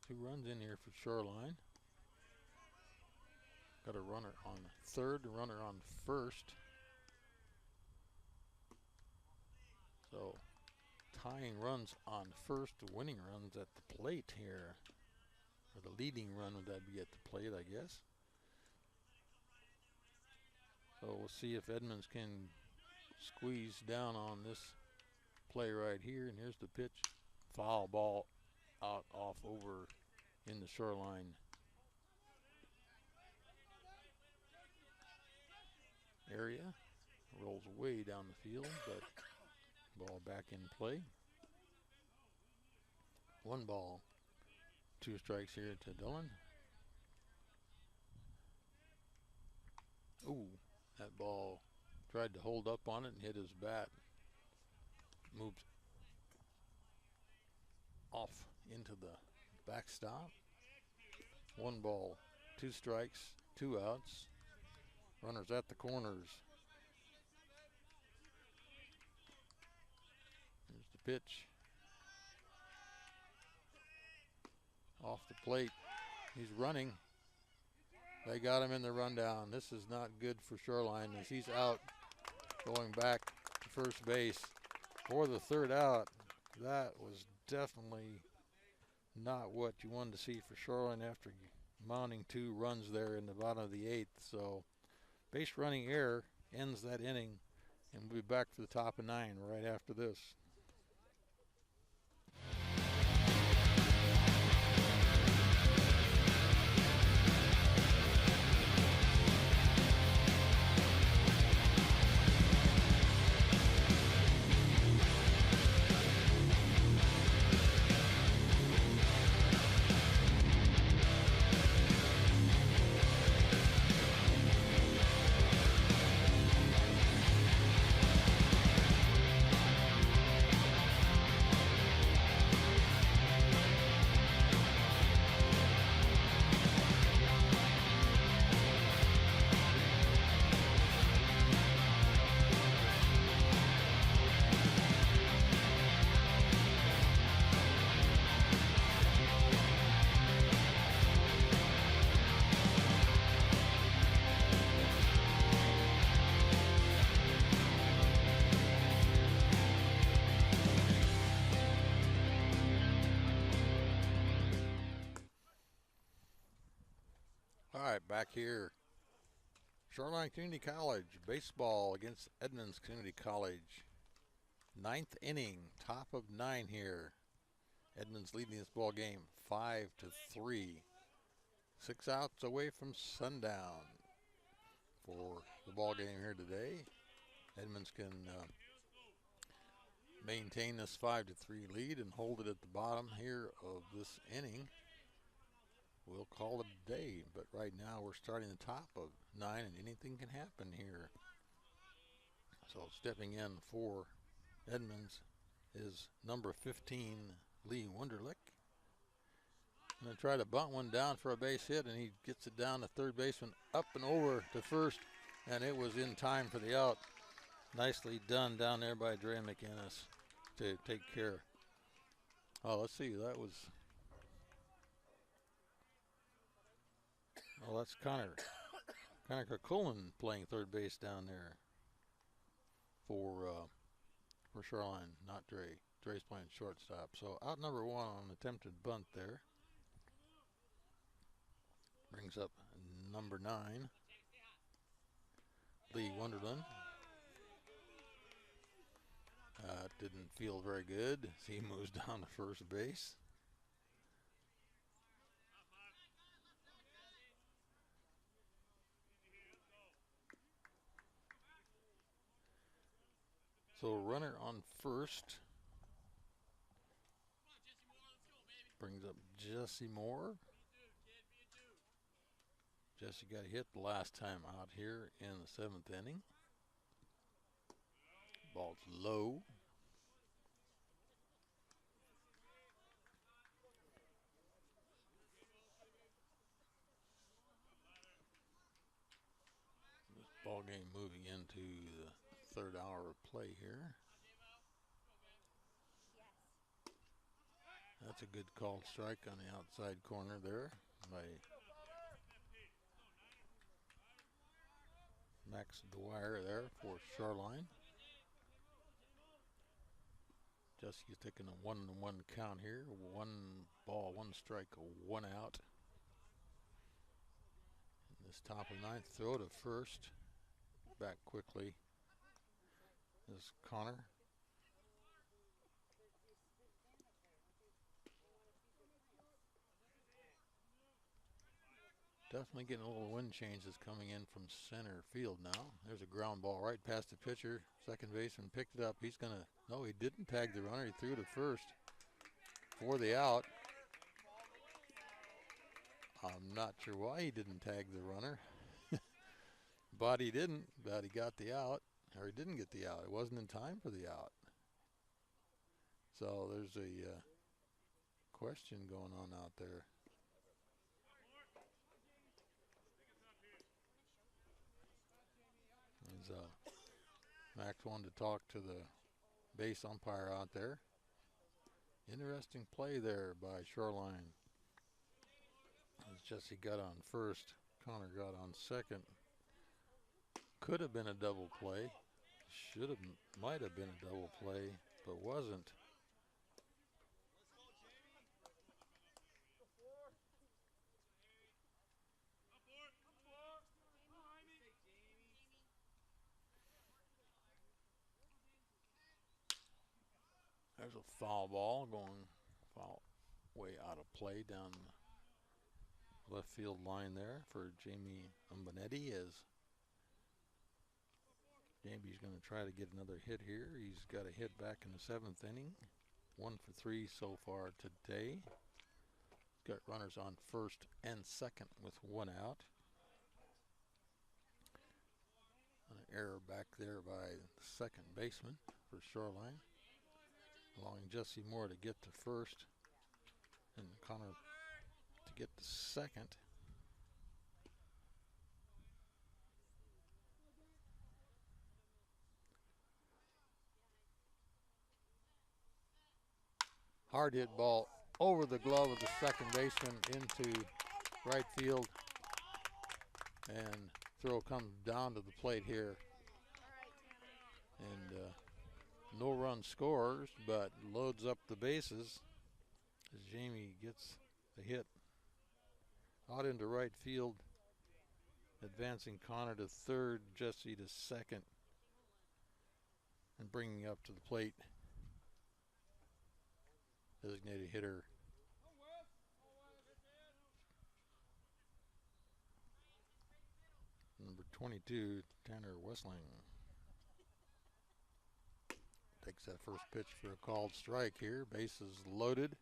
Speaker 1: 2 runs in here for Shoreline. Got a runner on third, a runner on first. So tying runs on first, winning runs at the plate here. Or the leading run would that be at the plate, I guess. So we'll see if Edmonds can squeeze down on this play right here. And here's the pitch. Foul ball out off over in the Shoreline area. Rolls way down the field, but ball back in play. 1 ball, 2 strikes here to Dillon. Ooh, that ball tried to hold up on it and hit his bat. Moves off into the backstop. 1 ball, 2 strikes, 2 outs. Runners at the corners. Here's the pitch. Off the plate. He's running. They got him in the rundown. This is not good for Shoreline as he's out going back to first base for the 3rd out. That was definitely not what you wanted to see for Shoreline after mounting 2 runs there in the bottom of the 8th. So base running error ends that inning, and we'll be back for the top of 9 right after this. All right, back here. Shoreline Community College baseball against Edmonds Community College. 9th inning, top of 9 here. Edmonds leading this ball game 5-3. 6 outs away from sundown for the ball game here today. Edmonds can maintain this 5-3 lead and hold it at the bottom here of this inning. We'll call it a day, but right now we're starting the top of 9 and anything can happen here. So stepping in for Edmonds is number 15, Lee Wunderlich. Going to try to bunt one down for a base hit, and he gets it down to third baseman, up and over to first, and it was in time for the out. Nicely done down there by Dre McInnes to take care. Oh, let's see, that was... Oh, that's Connor Cullen playing third base down there for Shoreline, not Dre. Dre's playing shortstop. So out number 1 on attempted bunt there. Brings up number 9, Lee Wunderlich. Didn't feel very good. He moves down to first base. So runner on first. Brings up Jesse Moore. Jesse got hit the last time out here in the 7th inning. Ball's low. This ball game moving into the 3rd hour of play here. That's a good called strike on the outside corner there by Max Dwyer there for Shoreline. Jesse's taking a 1-1 count here. 1 ball, 1 strike, 1 out. In this top of the 9th, throw to first. Back quickly is Connor. Definitely getting a little wind changes coming in from center field now. There's a ground ball right past the pitcher. Second baseman picked it up. He's going to, no, he didn't tag the runner. He threw to first for the out. I'm not sure why he didn't tag the runner. But he didn't, but he got the out, or he didn't get the out. It wasn't in time for the out. So there's a question going on out there. Max wanted to talk to the base umpire out there. Interesting play there by Shoreline. As Jesse got on first, Connor got on second. Could have been a double play. Might have been a double play, but wasn't. There's a foul ball going foul way out of play down the left field line there for Jamie Umbanetti, as Jamie's going to try to get another hit here. He's got a hit back in the 7th inning. 1 for 3 so far today. Got runners on first and second with 1 out. An error back there by the second baseman for Shoreline, allowing Jesse Moore to get to first and Connor to get to second. Hard hit ball over the glove of the second baseman into right field, and throw comes down to the plate here. And no run scores, but loads up the bases as Jamie gets the hit out into right field, advancing Connor to third, Jesse to second, and bringing up to the plate designated hitter number 22, Tanner Westling. Takes that first pitch for a called strike here. Bases loaded.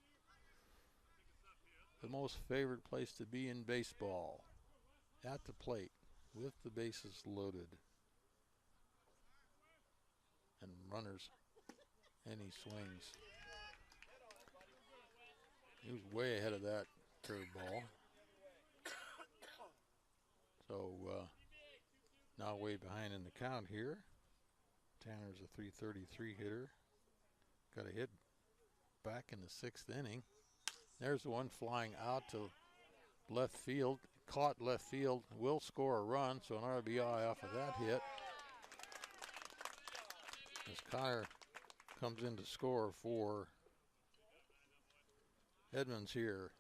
Speaker 1: The most favorite place to be in baseball, at the plate with the bases loaded and runners, and he swings. He was way ahead of that curveball. So now way behind in the count here. Tanner's a .333 hitter. Got a hit back in the 6th inning. There's one flying out to left field. Caught left field. Will score a run, so an RBI off of that hit. As Connor comes in to score for Edmonds here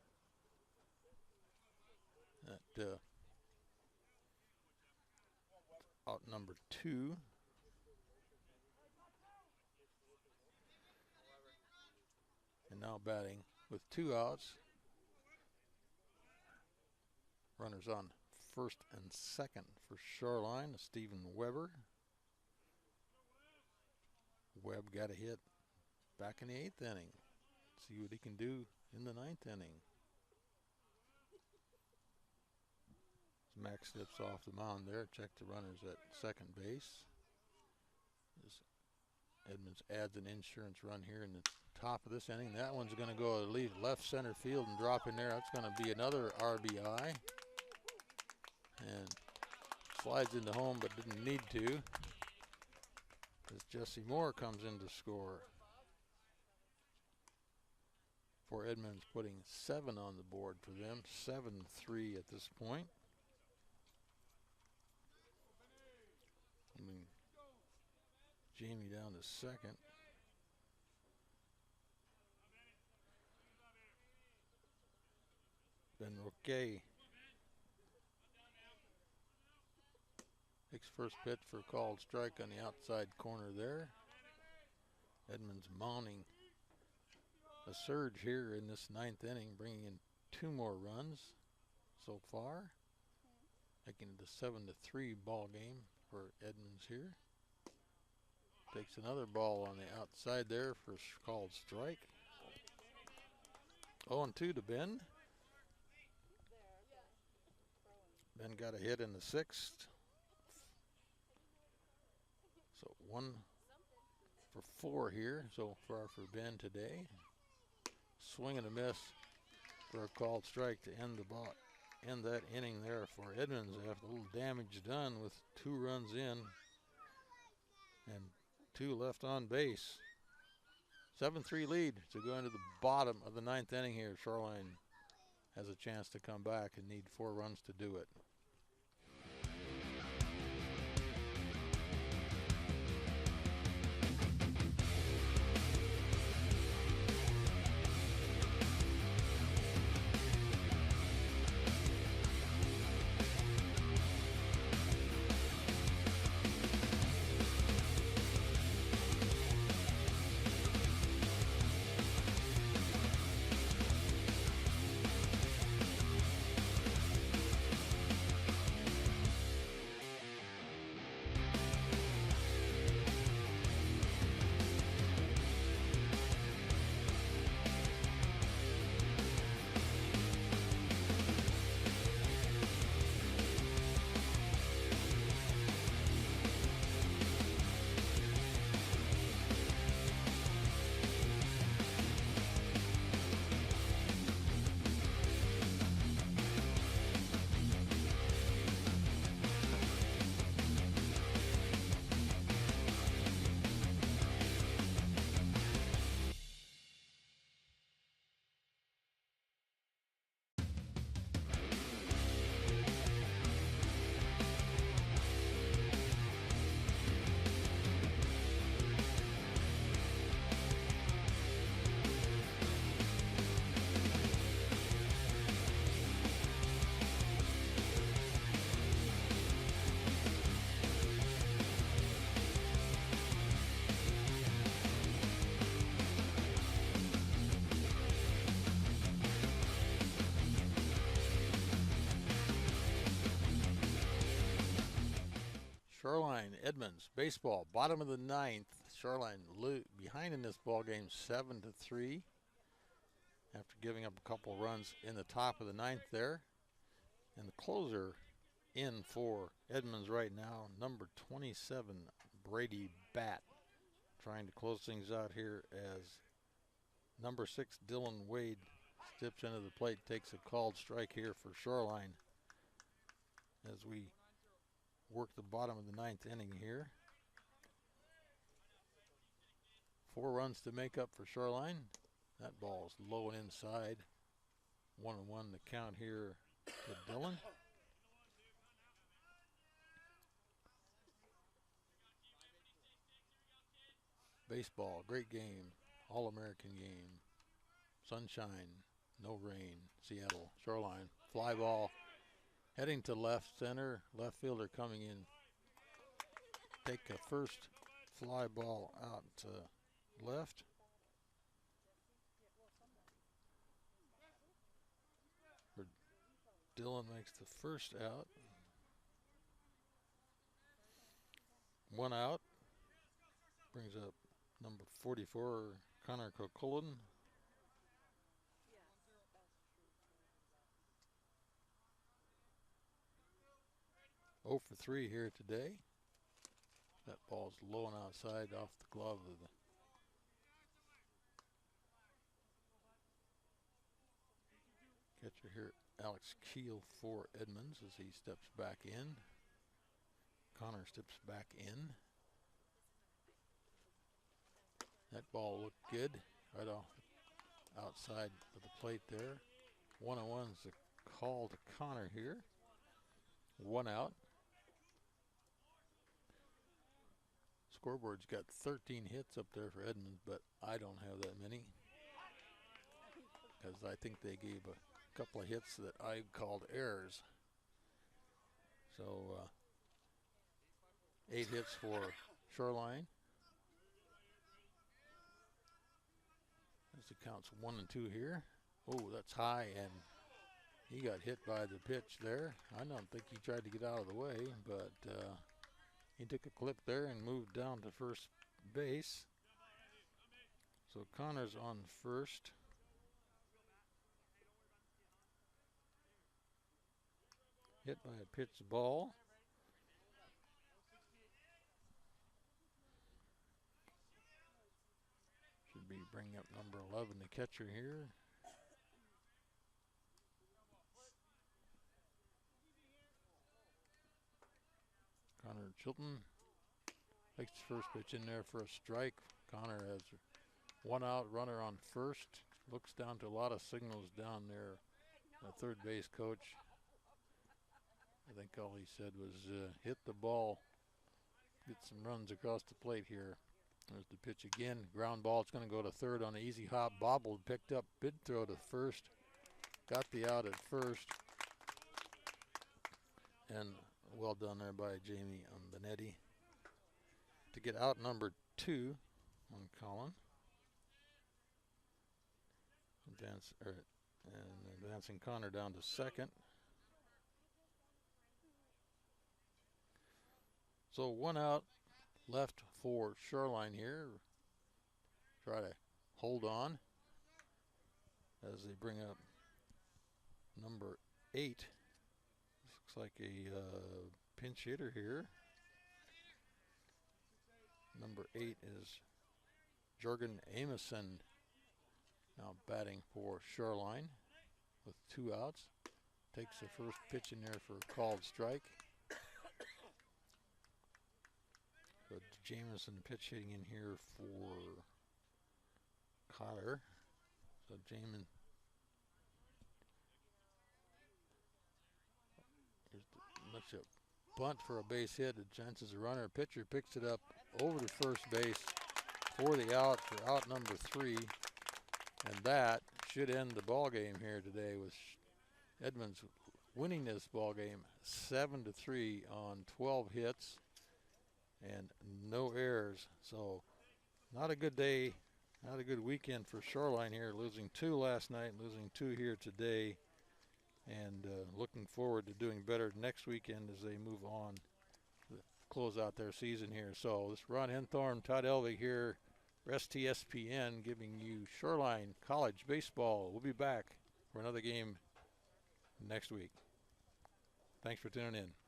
Speaker 1: at out number 2. And now batting with 2 outs. Runners on first and second for Shoreline, Stephen Weber. Webb got a hit back in the 8th inning. See what he can do in the 9th inning. As Max steps off the mound there, check the runners at second base. As Edmonds adds an insurance run here in the top of this inning. That one's going to go to leave left center field and drop in there. That's going to be another RBI. And slides into home but didn't need to, as Jesse Moore comes in to score for Edmonds, putting 7 on the board for them. 7-3 at this point. Moving Jamie down to second. Ben Roque takes first pitch for a called strike on the outside corner there. Edmonds mounting a surge here in this 9th inning, bringing in 2 more runs so far, making it a 7-3 ball game for Edmonds here. Takes another ball on the outside there for a called strike. 0-2 to Ben. Ben got a hit in the 6th. So 1 for 4 here so far for Ben today. Swing and a miss for a called strike to end that inning there for Edmonds after a little damage done with 2 runs in and 2 left on base. 7-3 lead to go into the bottom of the 9th inning here. Shoreline has a chance to come back and need 4 runs to do it. Shoreline, Edmonds, baseball, bottom of the 9th. Shoreline behind in this ball game 7-3 after giving up a couple runs in the top of the 9th there. And the closer in for Edmonds right now, number 27, Brady Batt, trying to close things out here as number 6, Dylan Wade, steps into the plate, takes a called strike here for Shoreline as we work the bottom of the 9th inning here. 4 runs to make up for Shoreline. That ball's low and inside. 1-1 the count here to Dylan. Baseball, great game, All-American game. Sunshine, no rain, Seattle. Shoreline, fly ball. Heading to left center, left fielder coming in. Take a first fly ball out to left. Dylan makes the first out. 1 out. Brings up number 44, Connor Coquelin. Oh for 3 here today. That ball's low and outside off the glove of the catcher here, Alex Keel for Edmonds as he steps back in. Connor steps back in. That ball looked good right off outside of the plate there. 1-on-1's the call to Connor here. 1 out. Scoreboard's got 13 hits up there for Edmonds, but I don't have that many, because I think they gave a couple of hits that I called errors. So 8 hits for Shoreline. As it counts 1 and 2 here. Oh, that's high, and he got hit by the pitch there. I don't think he tried to get out of the way, but he took a clip there and moved down to first base. So Connor's on first. Hit by a pitch ball. Should be bringing up number 11, the catcher here. Connor Chilton takes the first pitch in there for a strike. Connor has 1 out, runner on first. Looks down to a lot of signals down there. The third base coach, I think all he said was hit the ball, get some runs across the plate here. There's the pitch again. Ground ball. It's going to go to third on an easy hop. Bobbled, picked up, bid throw to first. Got the out at first. And well done there by Jamie on Benetti to get out number 2 on Colin. And advancing Connor down to second. So 1 out left for Shoreline here. Try to hold on as they bring up number 8. This looks like a pinch hitter here. Number 8 is Jorgen Amison, now batting for Shoreline with 2 outs. Takes the first pitch in there for a called strike. So Jameson pitch hitting in here for Cotter. So Jamin. Lets a bunt for a base hit. It chances a runner. Pitcher picks it up over to first base for the out for out number 3. And that should end the ball game here today, with Edmonds winning this ball game 7-3 on 12 hits and no errors. So not a good day, not a good weekend for Shoreline here, losing 2 last night, losing 2 here today, and looking forward to doing better next weekend as they move on to close out their season here. So this is Ron Henthorne, Todd Elvig here, STSPN, giving you Shoreline College baseball. We'll be back for another game next week. Thanks for tuning in.